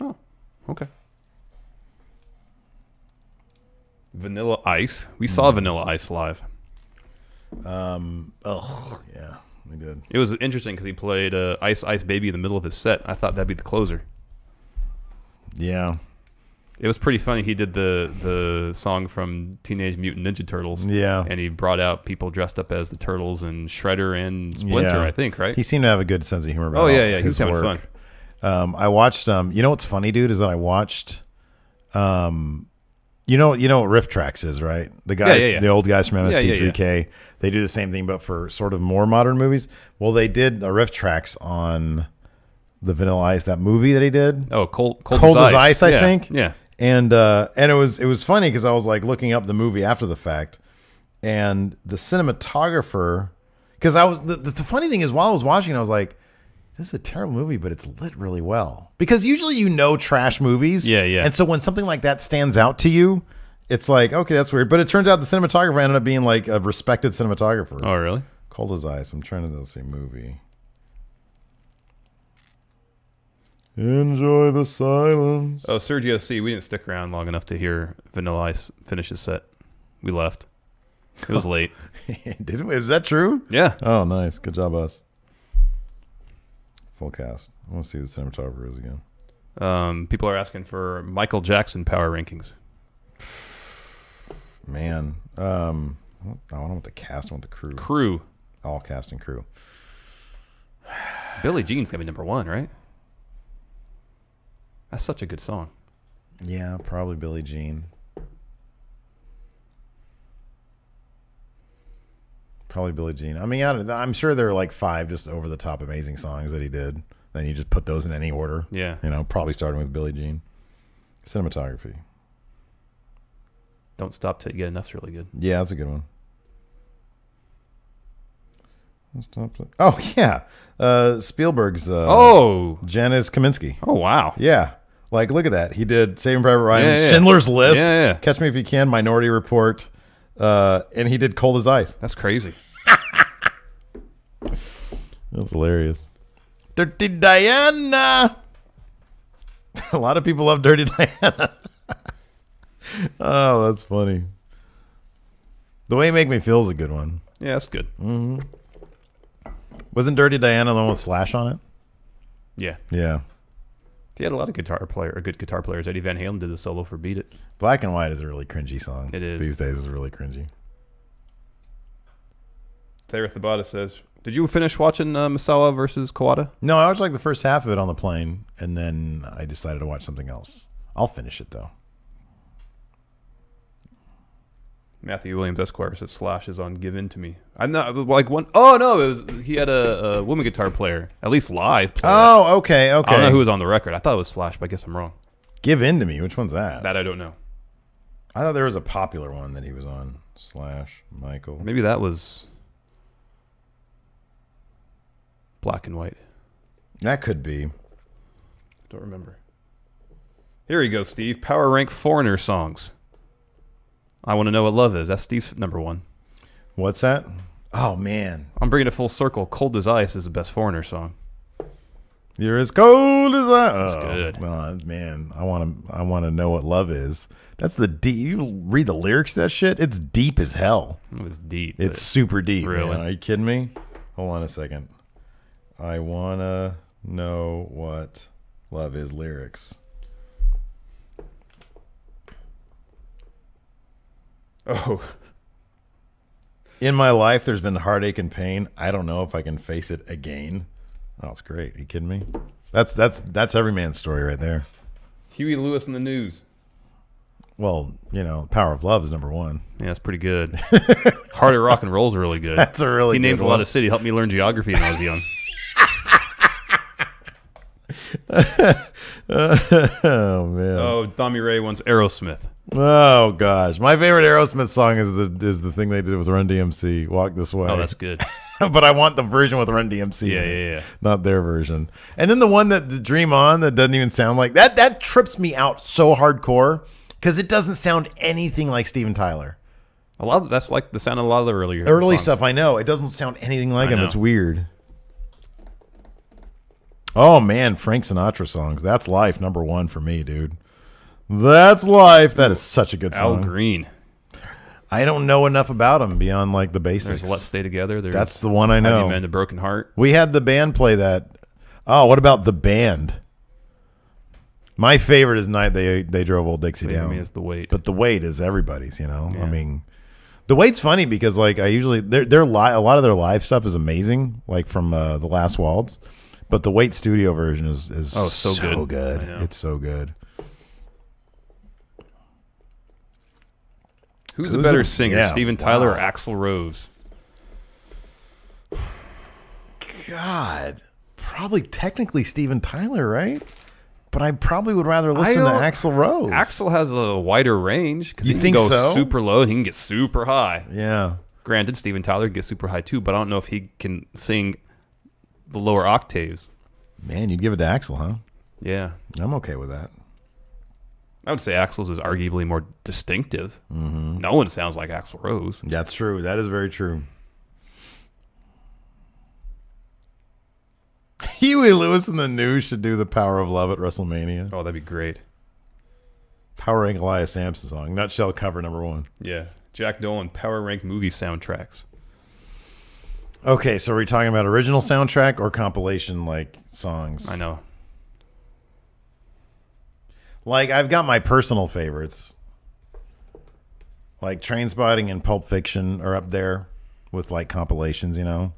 Speaker 2: Oh, okay. Vanilla Ice. We saw Vanilla Ice live.
Speaker 1: Yeah, we did.
Speaker 2: It was interesting because he played Ice Ice Baby in the middle of his set. I thought that'd be the closer.
Speaker 1: Yeah.
Speaker 2: It was pretty funny. He did the song from Teenage Mutant Ninja Turtles.
Speaker 1: Yeah.
Speaker 2: And he brought out people dressed up as the Turtles and Shredder and Splinter, I think, right?
Speaker 1: He seemed to have a good sense of humor about
Speaker 2: he was having fun.
Speaker 1: I watched, you know what's funny, dude, is that I watched, you know what Riff Tracks is, right? The guys, the old guys from MST3K, they do the same thing, but for sort of more modern movies. Well, they did a Riff Tracks on the Vanilla Ice, that movie that he did.
Speaker 2: Oh, Cold
Speaker 1: as Ice, I think.
Speaker 2: Yeah.
Speaker 1: And it was funny because I was like looking up the movie after the fact, and the cinematographer, because I was the funny thing is while I was watching, I was like, this is a terrible movie, but it's lit really well. Because usually trash movies.
Speaker 2: Yeah.
Speaker 1: And so when something like that stands out to you, it's like, okay, that's weird. But it turns out the cinematographer ended up being like a respected cinematographer.
Speaker 2: Oh, really?
Speaker 1: Cold as Ice. I'm trying to see movie. Enjoy the silence.
Speaker 2: Oh, Sergio C. We didn't stick around long enough to hear Vanilla Ice finish his set. We left. It was late.
Speaker 1: Didn't we? Is that true?
Speaker 2: Yeah.
Speaker 1: Oh, nice. Good job, us. Full cast. I want to see who the cinematographer is again.
Speaker 2: People are asking for Michael Jackson power rankings.
Speaker 1: Man. I don't want the cast. I want the crew.
Speaker 2: Crew.
Speaker 1: All cast and crew.
Speaker 2: Billie Jean's going to be number 1, right? That's such a good song.
Speaker 1: Yeah, probably Billie Jean. Probably Billie Jean. I mean, I'm sure there are like 5 just over the top amazing songs that he did. Then you just put those in any order.
Speaker 2: Yeah.
Speaker 1: You know, probably starting with Billie Jean. Cinematography.
Speaker 2: Don't Stop Till You Get Enough's really good.
Speaker 1: Yeah, that's a good one. Oh, yeah. Spielberg's Janusz Kaminski.
Speaker 2: Oh, wow.
Speaker 1: Yeah. Like, look at that. He did Saving Private Ryan, Schindler's List, Catch Me If You Can, Minority Report, and he did Cold as Ice.
Speaker 2: That's crazy.
Speaker 1: That's hilarious. Dirty Diana. A lot of people love Dirty Diana. Oh, that's funny. The Way You Make Me Feel is a good one.
Speaker 2: Yeah, that's good.
Speaker 1: Mm-hmm. Wasn't Dirty Diana the one with Slash on it?
Speaker 2: Yeah.
Speaker 1: Yeah.
Speaker 2: He had a lot of good guitar players. Eddie Van Halen did the solo for Beat It.
Speaker 1: Black and White is a really cringy song.
Speaker 2: It is.
Speaker 1: These days is really cringy.
Speaker 2: Thayer Thabata says, did you finish watching Misawa versus Kawada?
Speaker 1: No, I watched like the first half of it on the plane, and then I decided to watch something else. I'll finish it, though.
Speaker 2: Matthew Williams Esquire says Slash is on Give In To Me. I'm not like one. Oh no, it was he had a woman guitar player, at least live.
Speaker 1: Oh, okay.
Speaker 2: I don't know who was on the record. I thought it was Slash, but I guess I'm wrong.
Speaker 1: Give In To Me. Which one's that?
Speaker 2: That I don't know.
Speaker 1: I thought there was a popular one that he was on. Slash Michael.
Speaker 2: Maybe that was Black and White.
Speaker 1: That could be.
Speaker 2: Don't remember. Here you go, Steve. Power rank Foreigner songs. I Want to Know What Love Is. That's Steve's number 1.
Speaker 1: What's that? Oh, man.
Speaker 2: I'm bringing it full circle. Cold as Ice is the best Foreigner song.
Speaker 1: You're as cold as ice.
Speaker 2: That's good.
Speaker 1: Well, man, I want to know what love is. That's the deep. You read the lyrics to that shit. It's deep as hell.
Speaker 2: It was deep.
Speaker 1: It's super deep.
Speaker 2: Really?
Speaker 1: Man. Are you kidding me? Hold on a second. I wanna know what love is lyrics.
Speaker 2: Oh.
Speaker 1: In my life, there's been heartache and pain. I don't know if I can face it again. Oh, it's great. Are you kidding me? That's every man's story right there.
Speaker 2: Huey Lewis in the News.
Speaker 1: Well, you know, Power of Love is number 1.
Speaker 2: Yeah, that's pretty good. Heart of Rock and Roll is really good.
Speaker 1: That's a really
Speaker 2: He
Speaker 1: good
Speaker 2: named
Speaker 1: one.
Speaker 2: a lot of cities. Helped me learn geography when I was young.
Speaker 1: Oh, man.
Speaker 2: Oh, Tommy Ray wants Aerosmith.
Speaker 1: Oh gosh, my favorite Aerosmith song is the thing they did with Run DMC, "Walk This Way."
Speaker 2: Oh, that's good.
Speaker 1: But I want the version with Run DMC.
Speaker 2: Yeah.
Speaker 1: Not their version. And then the one that the Dream On that doesn't even sound like that. That trips me out so hardcore because it doesn't sound anything like Steven Tyler.
Speaker 2: A lot of that's like the sound of a lot of the early songs.
Speaker 1: Stuff. I know it doesn't sound anything like him. It's weird. Oh man, Frank Sinatra songs. That's Life, number 1 for me, dude. That's Life. That is such a good song.
Speaker 2: Al Green.
Speaker 1: I don't know enough about him beyond like the basics.
Speaker 2: There's Let's Stay Together.
Speaker 1: That's the one I know.
Speaker 2: Have You Mended a Broken Heart?
Speaker 1: We had the band play that. Oh, what about the band? My favorite is Night They Drove Old Dixie Down.
Speaker 2: Me is The Weight.
Speaker 1: But The Weight is everybody's, you know.
Speaker 2: Yeah.
Speaker 1: I mean, The Weight's funny because like I usually a lot of their live stuff is amazing, like from the Last Waltz. But the Weight studio version is so good. It's so good.
Speaker 2: Who's the better singer,
Speaker 1: yeah,
Speaker 2: Steven Tyler or Axl Rose?
Speaker 1: God, probably technically Steven Tyler, right? But I probably would rather listen to Axl Rose.
Speaker 2: Axl has a wider range.
Speaker 1: You
Speaker 2: he
Speaker 1: think
Speaker 2: can go
Speaker 1: so?
Speaker 2: super low. He can get super high.
Speaker 1: Yeah.
Speaker 2: Granted, Steven Tyler can get super high too, but I don't know if he can sing the lower octaves.
Speaker 1: Man, you'd give it to Axl, huh?
Speaker 2: Yeah.
Speaker 1: I'm okay with that.
Speaker 2: I would say Axl's is arguably more distinctive. No one sounds like Axl Rose.
Speaker 1: That's true. That is very true. Huey Lewis and the News should do the Power of Love at WrestleMania.
Speaker 2: Oh, that'd be great.
Speaker 1: Power Rank Elias Sampson song. Nutshell cover #1.
Speaker 2: Yeah. Jack Dolan, Power Rank movie soundtracks.
Speaker 1: Okay, so are we talking about original soundtrack or compilation like songs?
Speaker 2: I know.
Speaker 1: Like, I've got my personal favorites. Like Trainspotting and Pulp Fiction are up there with like compilations, you know?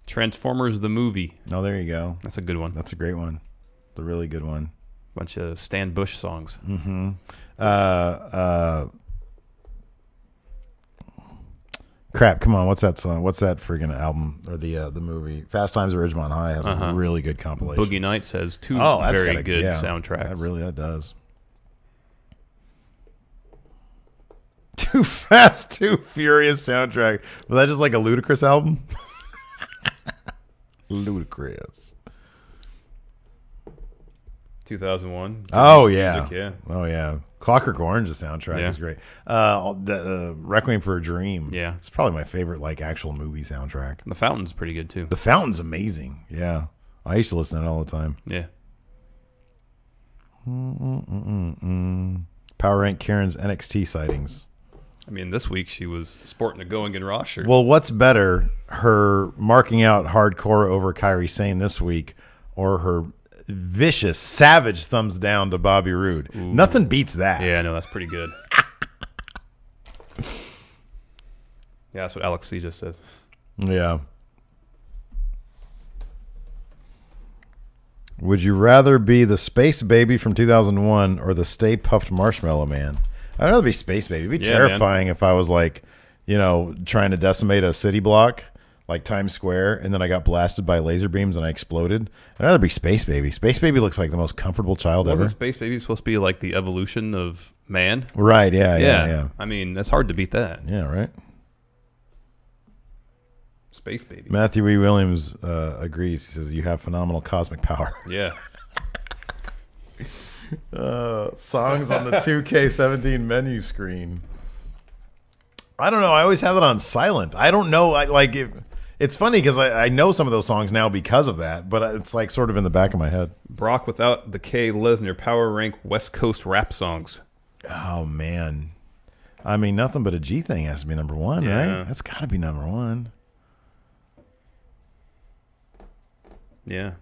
Speaker 2: Transformers the movie.
Speaker 1: Oh, there you go.
Speaker 2: That's a good one.
Speaker 1: That's a great one. It's a really good one.
Speaker 2: Bunch of Stan Bush songs.
Speaker 1: Crap, come on. What's that song? What's that friggin' album or the movie? Fast Times at Ridgemont High has a really good compilation.
Speaker 2: Boogie Nights has two
Speaker 1: that's
Speaker 2: very good soundtracks.
Speaker 1: That does. Too Fast, Too Furious soundtrack. Was that just like a Ludacris album? Ludacris.
Speaker 2: 2001.
Speaker 1: Oh, yeah.
Speaker 2: Music, yeah.
Speaker 1: Oh, yeah. Clockwork Orange's soundtrack is great. The Requiem for a Dream.
Speaker 2: Yeah.
Speaker 1: It's probably my favorite like actual movie soundtrack.
Speaker 2: The Fountain's pretty good, too.
Speaker 1: The Fountain's amazing. Yeah. I used to listen to it all the time.
Speaker 2: Yeah.
Speaker 1: Power Rank Karen's NXT sightings.
Speaker 2: I mean, this week she was sporting a Going in Raw shirt.
Speaker 1: Well, what's better, her marking out hardcore over Kairi Sane this week or her vicious, savage thumbs down to Bobby Roode?
Speaker 2: Ooh.
Speaker 1: Nothing beats that.
Speaker 2: Yeah, no, that's pretty good. Yeah, that's what Alex C. just said.
Speaker 1: Yeah. Would you rather be the Space Baby from 2001 or the Stay Puft Marshmallow Man? I'd rather be Space Baby. It'd be terrifying if I was like, you know, trying to decimate a city block like Times Square and then I got blasted by laser beams and I exploded. I'd rather be Space Baby. Space Baby looks like the most comfortable child ever.
Speaker 2: Wasn't Space Baby supposed to be like the evolution of man?
Speaker 1: Right, yeah.
Speaker 2: I mean, that's hard to beat that.
Speaker 1: Yeah, right.
Speaker 2: Space Baby.
Speaker 1: Matthew E. Williams agrees. He says, you have phenomenal cosmic power.
Speaker 2: Yeah.
Speaker 1: Songs on the 2K17 menu screen. I don't know. I always have it on silent. I don't know. It's funny because I know some of those songs now because of that, but it's like sort of in the back of my head.
Speaker 2: Brock without the K. Lesnar Power Rank West Coast rap songs.
Speaker 1: Oh, man. I mean, Nothing But a G Thing has to be #1, right? That's got to be #1.
Speaker 2: Yeah.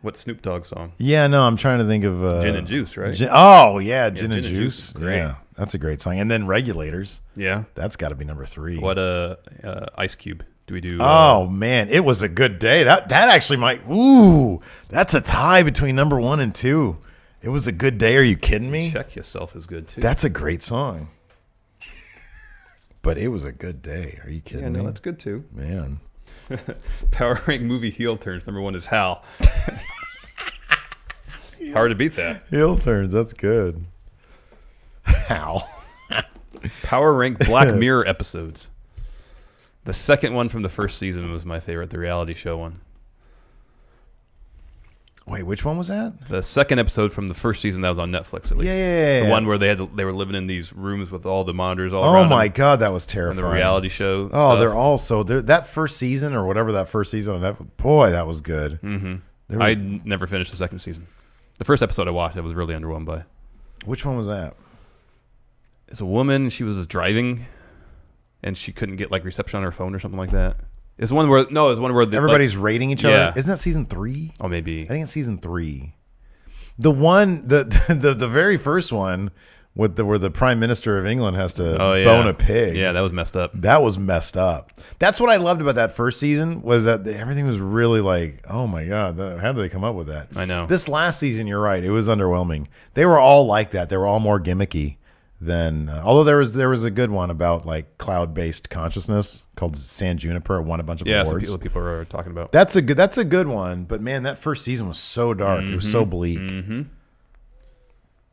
Speaker 2: What Snoop Dogg song?
Speaker 1: Yeah, no, I'm trying to think of...
Speaker 2: Gin and Juice, right?
Speaker 1: Gin and Juice.
Speaker 2: Great.
Speaker 1: Yeah, that's a great song. And then Regulators.
Speaker 2: Yeah.
Speaker 1: That's got to be #3.
Speaker 2: What Ice Cube do we do?
Speaker 1: Oh, man, It Was a Good Day. That actually might... Ooh, that's a tie between #1 and 2. It Was a Good Day. Are you kidding me?
Speaker 2: Check Yourself is good, too.
Speaker 1: That's a great song. But It Was a Good Day. Are you kidding me?
Speaker 2: Yeah, no, that's good, too.
Speaker 1: Man.
Speaker 2: Power Rank movie heel turns. #1 is Hal. Hard to beat that.
Speaker 1: Heel turns. That's good. Hal.
Speaker 2: Power Rank Black Mirror episodes. The second one from the first season was my favorite, the reality show one.
Speaker 1: Wait, which one was that?
Speaker 2: The second episode from the first season that was on Netflix, at least.
Speaker 1: Yeah.
Speaker 2: The one where they were living in these rooms with all the monitors all
Speaker 1: Oh
Speaker 2: around
Speaker 1: my
Speaker 2: them.
Speaker 1: God, that was terrifying.
Speaker 2: And the reality show.
Speaker 1: Oh,
Speaker 2: stuff.
Speaker 1: they're all so... that first season or whatever that first season on Netflix, boy, that was good.
Speaker 2: Mm-hmm. I never finished the second season. The first episode I watched, I was really underwhelmed by.
Speaker 1: Which one was that?
Speaker 2: It's a woman. She was driving, and she couldn't get like reception on her phone or something like that. It's one where
Speaker 1: everybody's rating each other.
Speaker 2: Yeah.
Speaker 1: Isn't that season 3?
Speaker 2: Oh, maybe.
Speaker 1: I think it's season 3. The one, the very first one, where the Prime Minister of England has to bone a pig.
Speaker 2: Yeah, that was messed up.
Speaker 1: That was messed up. That's what I loved about that first season was that everything was really like, oh my God, how did they come up with that?
Speaker 2: I know.
Speaker 1: This last season, you're right, it was underwhelming. They were all like that. They were all more gimmicky than, although there was a good one about like cloud-based consciousness called San Juniper. It won a bunch of awards.
Speaker 2: Yeah, people are talking about.
Speaker 1: That's a good one. But man, that first season was so dark. It was so bleak.
Speaker 2: Mm-hmm.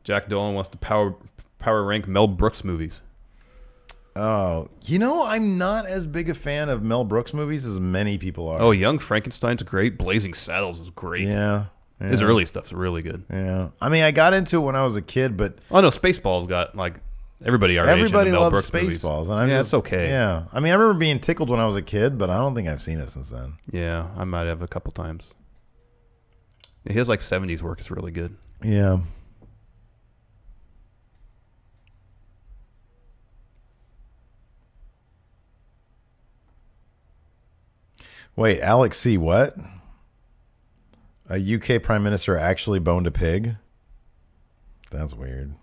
Speaker 2: Jack Dolan wants to power rank Mel Brooks movies.
Speaker 1: Oh, I'm not as big a fan of Mel Brooks movies as many people are.
Speaker 2: Oh, Young Frankenstein's great. Blazing Saddles is great.
Speaker 1: Yeah. Yeah.
Speaker 2: His early stuff's really good.
Speaker 1: Yeah. I mean, I got into it when I was a kid, but
Speaker 2: oh no, Spaceballs got like everybody our age.
Speaker 1: Everybody
Speaker 2: Mel
Speaker 1: loves
Speaker 2: Brooks
Speaker 1: Spaceballs,
Speaker 2: movies.
Speaker 1: and
Speaker 2: yeah, it's okay.
Speaker 1: Yeah, I mean, I remember being tickled when I was a kid, but I don't think I've seen it since then.
Speaker 2: Yeah, I might have a couple times. His like 70s work is really good.
Speaker 1: Yeah. Wait, Alex C. What? A UK Prime Minister actually boned a pig? That's weird.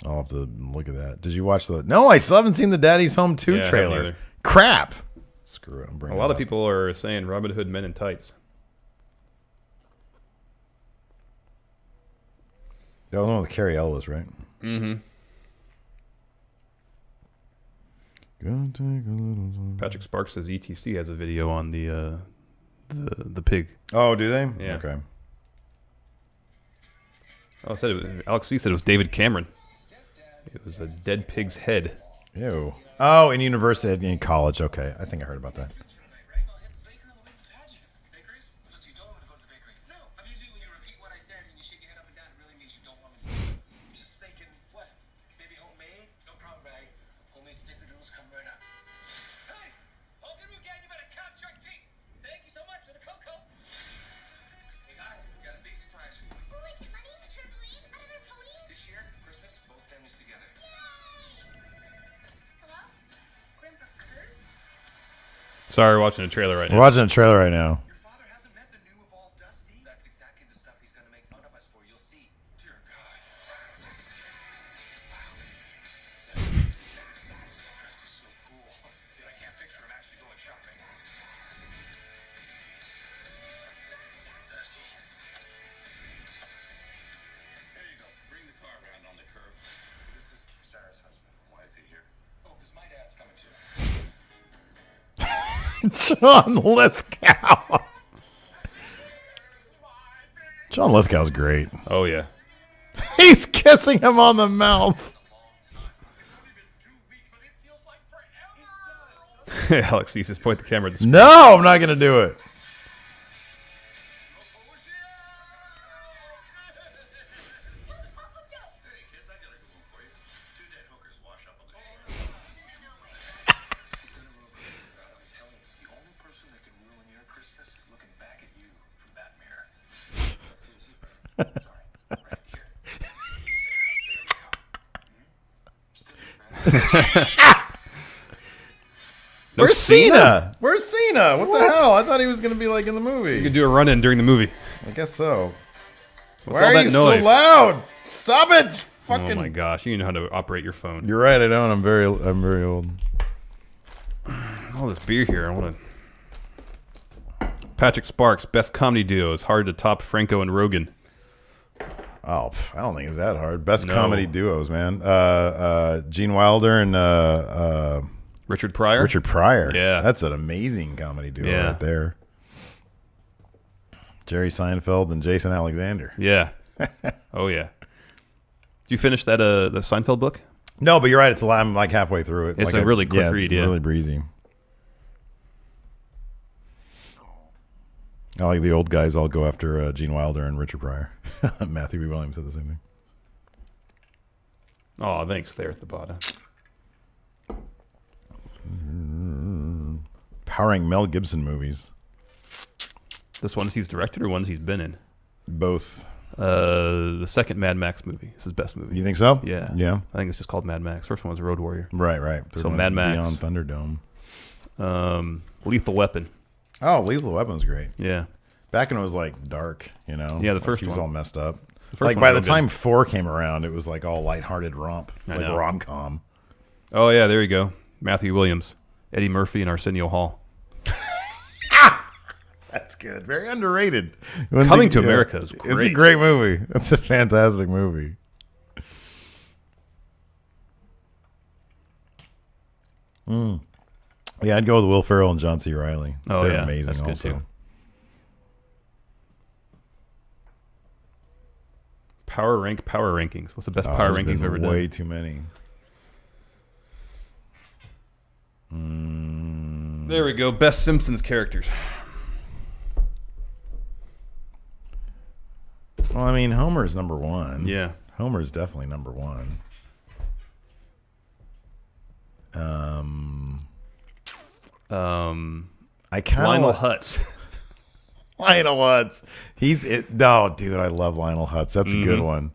Speaker 1: I'll have to look at that. Did you watch the... No, I still haven't seen the Daddy's Home 2 trailer. Crap. Screw it.
Speaker 2: A lot of people are saying Robin Hood Men in Tights.
Speaker 1: That was one with Carrie Elwes, right?
Speaker 2: Mm-hmm.
Speaker 1: Gonna take a little time.
Speaker 2: Patrick Sparks says ETC has a video on the pig.
Speaker 1: Oh, do they?
Speaker 2: Yeah.
Speaker 1: Okay.
Speaker 2: Oh, Alex C said it was David Cameron. It was a dead pig's head.
Speaker 1: Ew. Oh, in university, in college. Okay, I think I heard about that.
Speaker 2: Sorry, we're watching a trailer right now.
Speaker 1: We're watching a trailer right now.
Speaker 7: Your father hasn't met the new evolved Dusty. That's exactly the stuff he's going to make fun of us for. You'll see. Dear God. Wow. Dress is so cool. Yet I can't picture him actually going shopping. Dusty. There you go. Bring the car around on the curb. This is Sarah's husband. Why is he here? Oh, because my dad's coming too.
Speaker 1: John Lithgow. John Lithgow's great.
Speaker 2: Oh, yeah.
Speaker 1: He's kissing him on the mouth.
Speaker 2: Alex sees his point the camera at the screen.
Speaker 1: No, I'm not going to do it. Where's Cena? Where's Cena? What the hell? I thought he was going to be like in the movie.
Speaker 2: You could do a run-in during the movie.
Speaker 1: I guess so.
Speaker 2: What's
Speaker 1: Why
Speaker 2: all
Speaker 1: are
Speaker 2: that
Speaker 1: you
Speaker 2: noise?
Speaker 1: so loud? Stop it! Fucking.
Speaker 2: Oh my gosh, you know how to operate your phone.
Speaker 1: You're right. I don't. I'm very old.
Speaker 2: All this beer here. I want to. Patrick Sparks, best comedy duo. Is hard to top Franco and Rogan.
Speaker 1: Oh, I don't think it's that hard. Best comedy duos, man. Gene Wilder and
Speaker 2: Richard Pryor.
Speaker 1: Richard Pryor.
Speaker 2: Yeah,
Speaker 1: that's an amazing comedy duo right there. Jerry Seinfeld and Jason Alexander.
Speaker 2: Yeah. Oh yeah. Did you finish that the Seinfeld book?
Speaker 1: No, but you're right. I'm like halfway through it.
Speaker 2: It's
Speaker 1: like
Speaker 2: a really quick read. Yeah,
Speaker 1: really breezy. I like the old guys. I'll go after Gene Wilder and Richard Pryor. Matthew B. Williams said the same thing.
Speaker 2: Oh, thanks. There at the bottom.
Speaker 1: Powering Mel Gibson movies.
Speaker 2: This ones he's directed or ones he's been in?
Speaker 1: Both.
Speaker 2: The second Mad Max movie. It's his best movie.
Speaker 1: You think so?
Speaker 2: Yeah.
Speaker 1: Yeah.
Speaker 2: I think it's just called Mad Max. First one was Road Warrior.
Speaker 1: Right.
Speaker 2: So Mad Max.
Speaker 1: Beyond Thunderdome.
Speaker 2: Lethal Weapon.
Speaker 1: Oh, Lethal Weapon's great.
Speaker 2: Yeah.
Speaker 1: Back when it was like dark, you know?
Speaker 2: Yeah, the first
Speaker 1: he was
Speaker 2: one.
Speaker 1: all messed up.
Speaker 2: Like
Speaker 1: by the time 4 came around, it was like all lighthearted romp. It was like rom-com.
Speaker 2: Oh, yeah, there you go. Matthew Williams, Eddie Murphy, and Arsenio Hall.
Speaker 1: That's good. Very underrated.
Speaker 2: Coming to America is great.
Speaker 1: It's a great movie. It's a fantastic movie. Yeah, I'd go with Will Ferrell and John C. Reilly.
Speaker 2: Oh,
Speaker 1: They're
Speaker 2: yeah.
Speaker 1: amazing
Speaker 2: That's good
Speaker 1: also.
Speaker 2: too. Power rankings. What's the best power rankings we've ever done?
Speaker 1: Way too many.
Speaker 2: There we go. Best Simpsons characters.
Speaker 1: Well, I mean, Homer's number one.
Speaker 2: Yeah.
Speaker 1: Homer's definitely number one. I kind of
Speaker 2: Lionel Hutz.
Speaker 1: Lionel Hutz. He's it. No, dude, I love Lionel Hutz. That's a good one.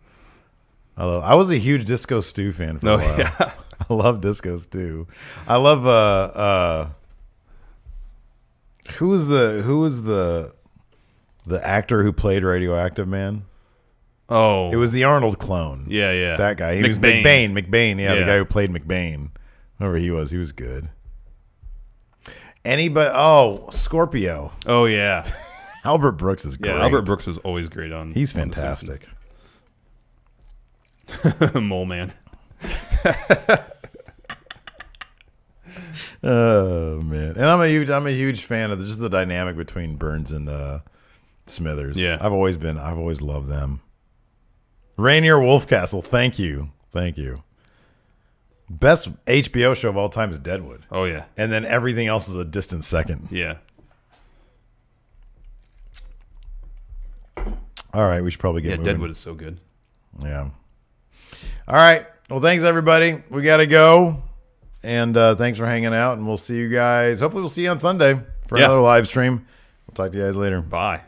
Speaker 1: I was a huge Disco Stew fan for a while.
Speaker 2: Yeah.
Speaker 1: I love Disco Stew. I love who was the actor who played Radioactive Man?
Speaker 2: Oh,
Speaker 1: It was the Arnold clone.
Speaker 2: yeah, yeah.
Speaker 1: That guy. He was
Speaker 2: McBain.
Speaker 1: McBain. Yeah, the
Speaker 2: Yeah.
Speaker 1: guy who played McBain. Whoever he was good. Scorpio.
Speaker 2: Oh yeah,
Speaker 1: Albert Brooks is great.
Speaker 2: yeah. Albert Brooks was always great on.
Speaker 1: He's
Speaker 2: on The
Speaker 1: fantastic.
Speaker 2: Simpsons. Mole Man.
Speaker 1: Oh man, and I'm a huge fan of just the dynamic between Burns and Smithers.
Speaker 2: Yeah.
Speaker 1: I've always loved them. Rainier Wolfcastle, thank you. Best HBO show of all time is Deadwood,
Speaker 2: Oh yeah,
Speaker 1: and then everything else is a distant second.
Speaker 2: yeah.
Speaker 1: All right, we should probably get
Speaker 2: Yeah,
Speaker 1: moving.
Speaker 2: Deadwood is so good.
Speaker 1: Yeah. All right. Well, thanks everybody. We got to go. And thanks for hanging out. And we'll see you guys. Hopefully we'll see you on Sunday for
Speaker 2: Yeah.
Speaker 1: another live stream. We'll talk to you guys later.
Speaker 2: Bye.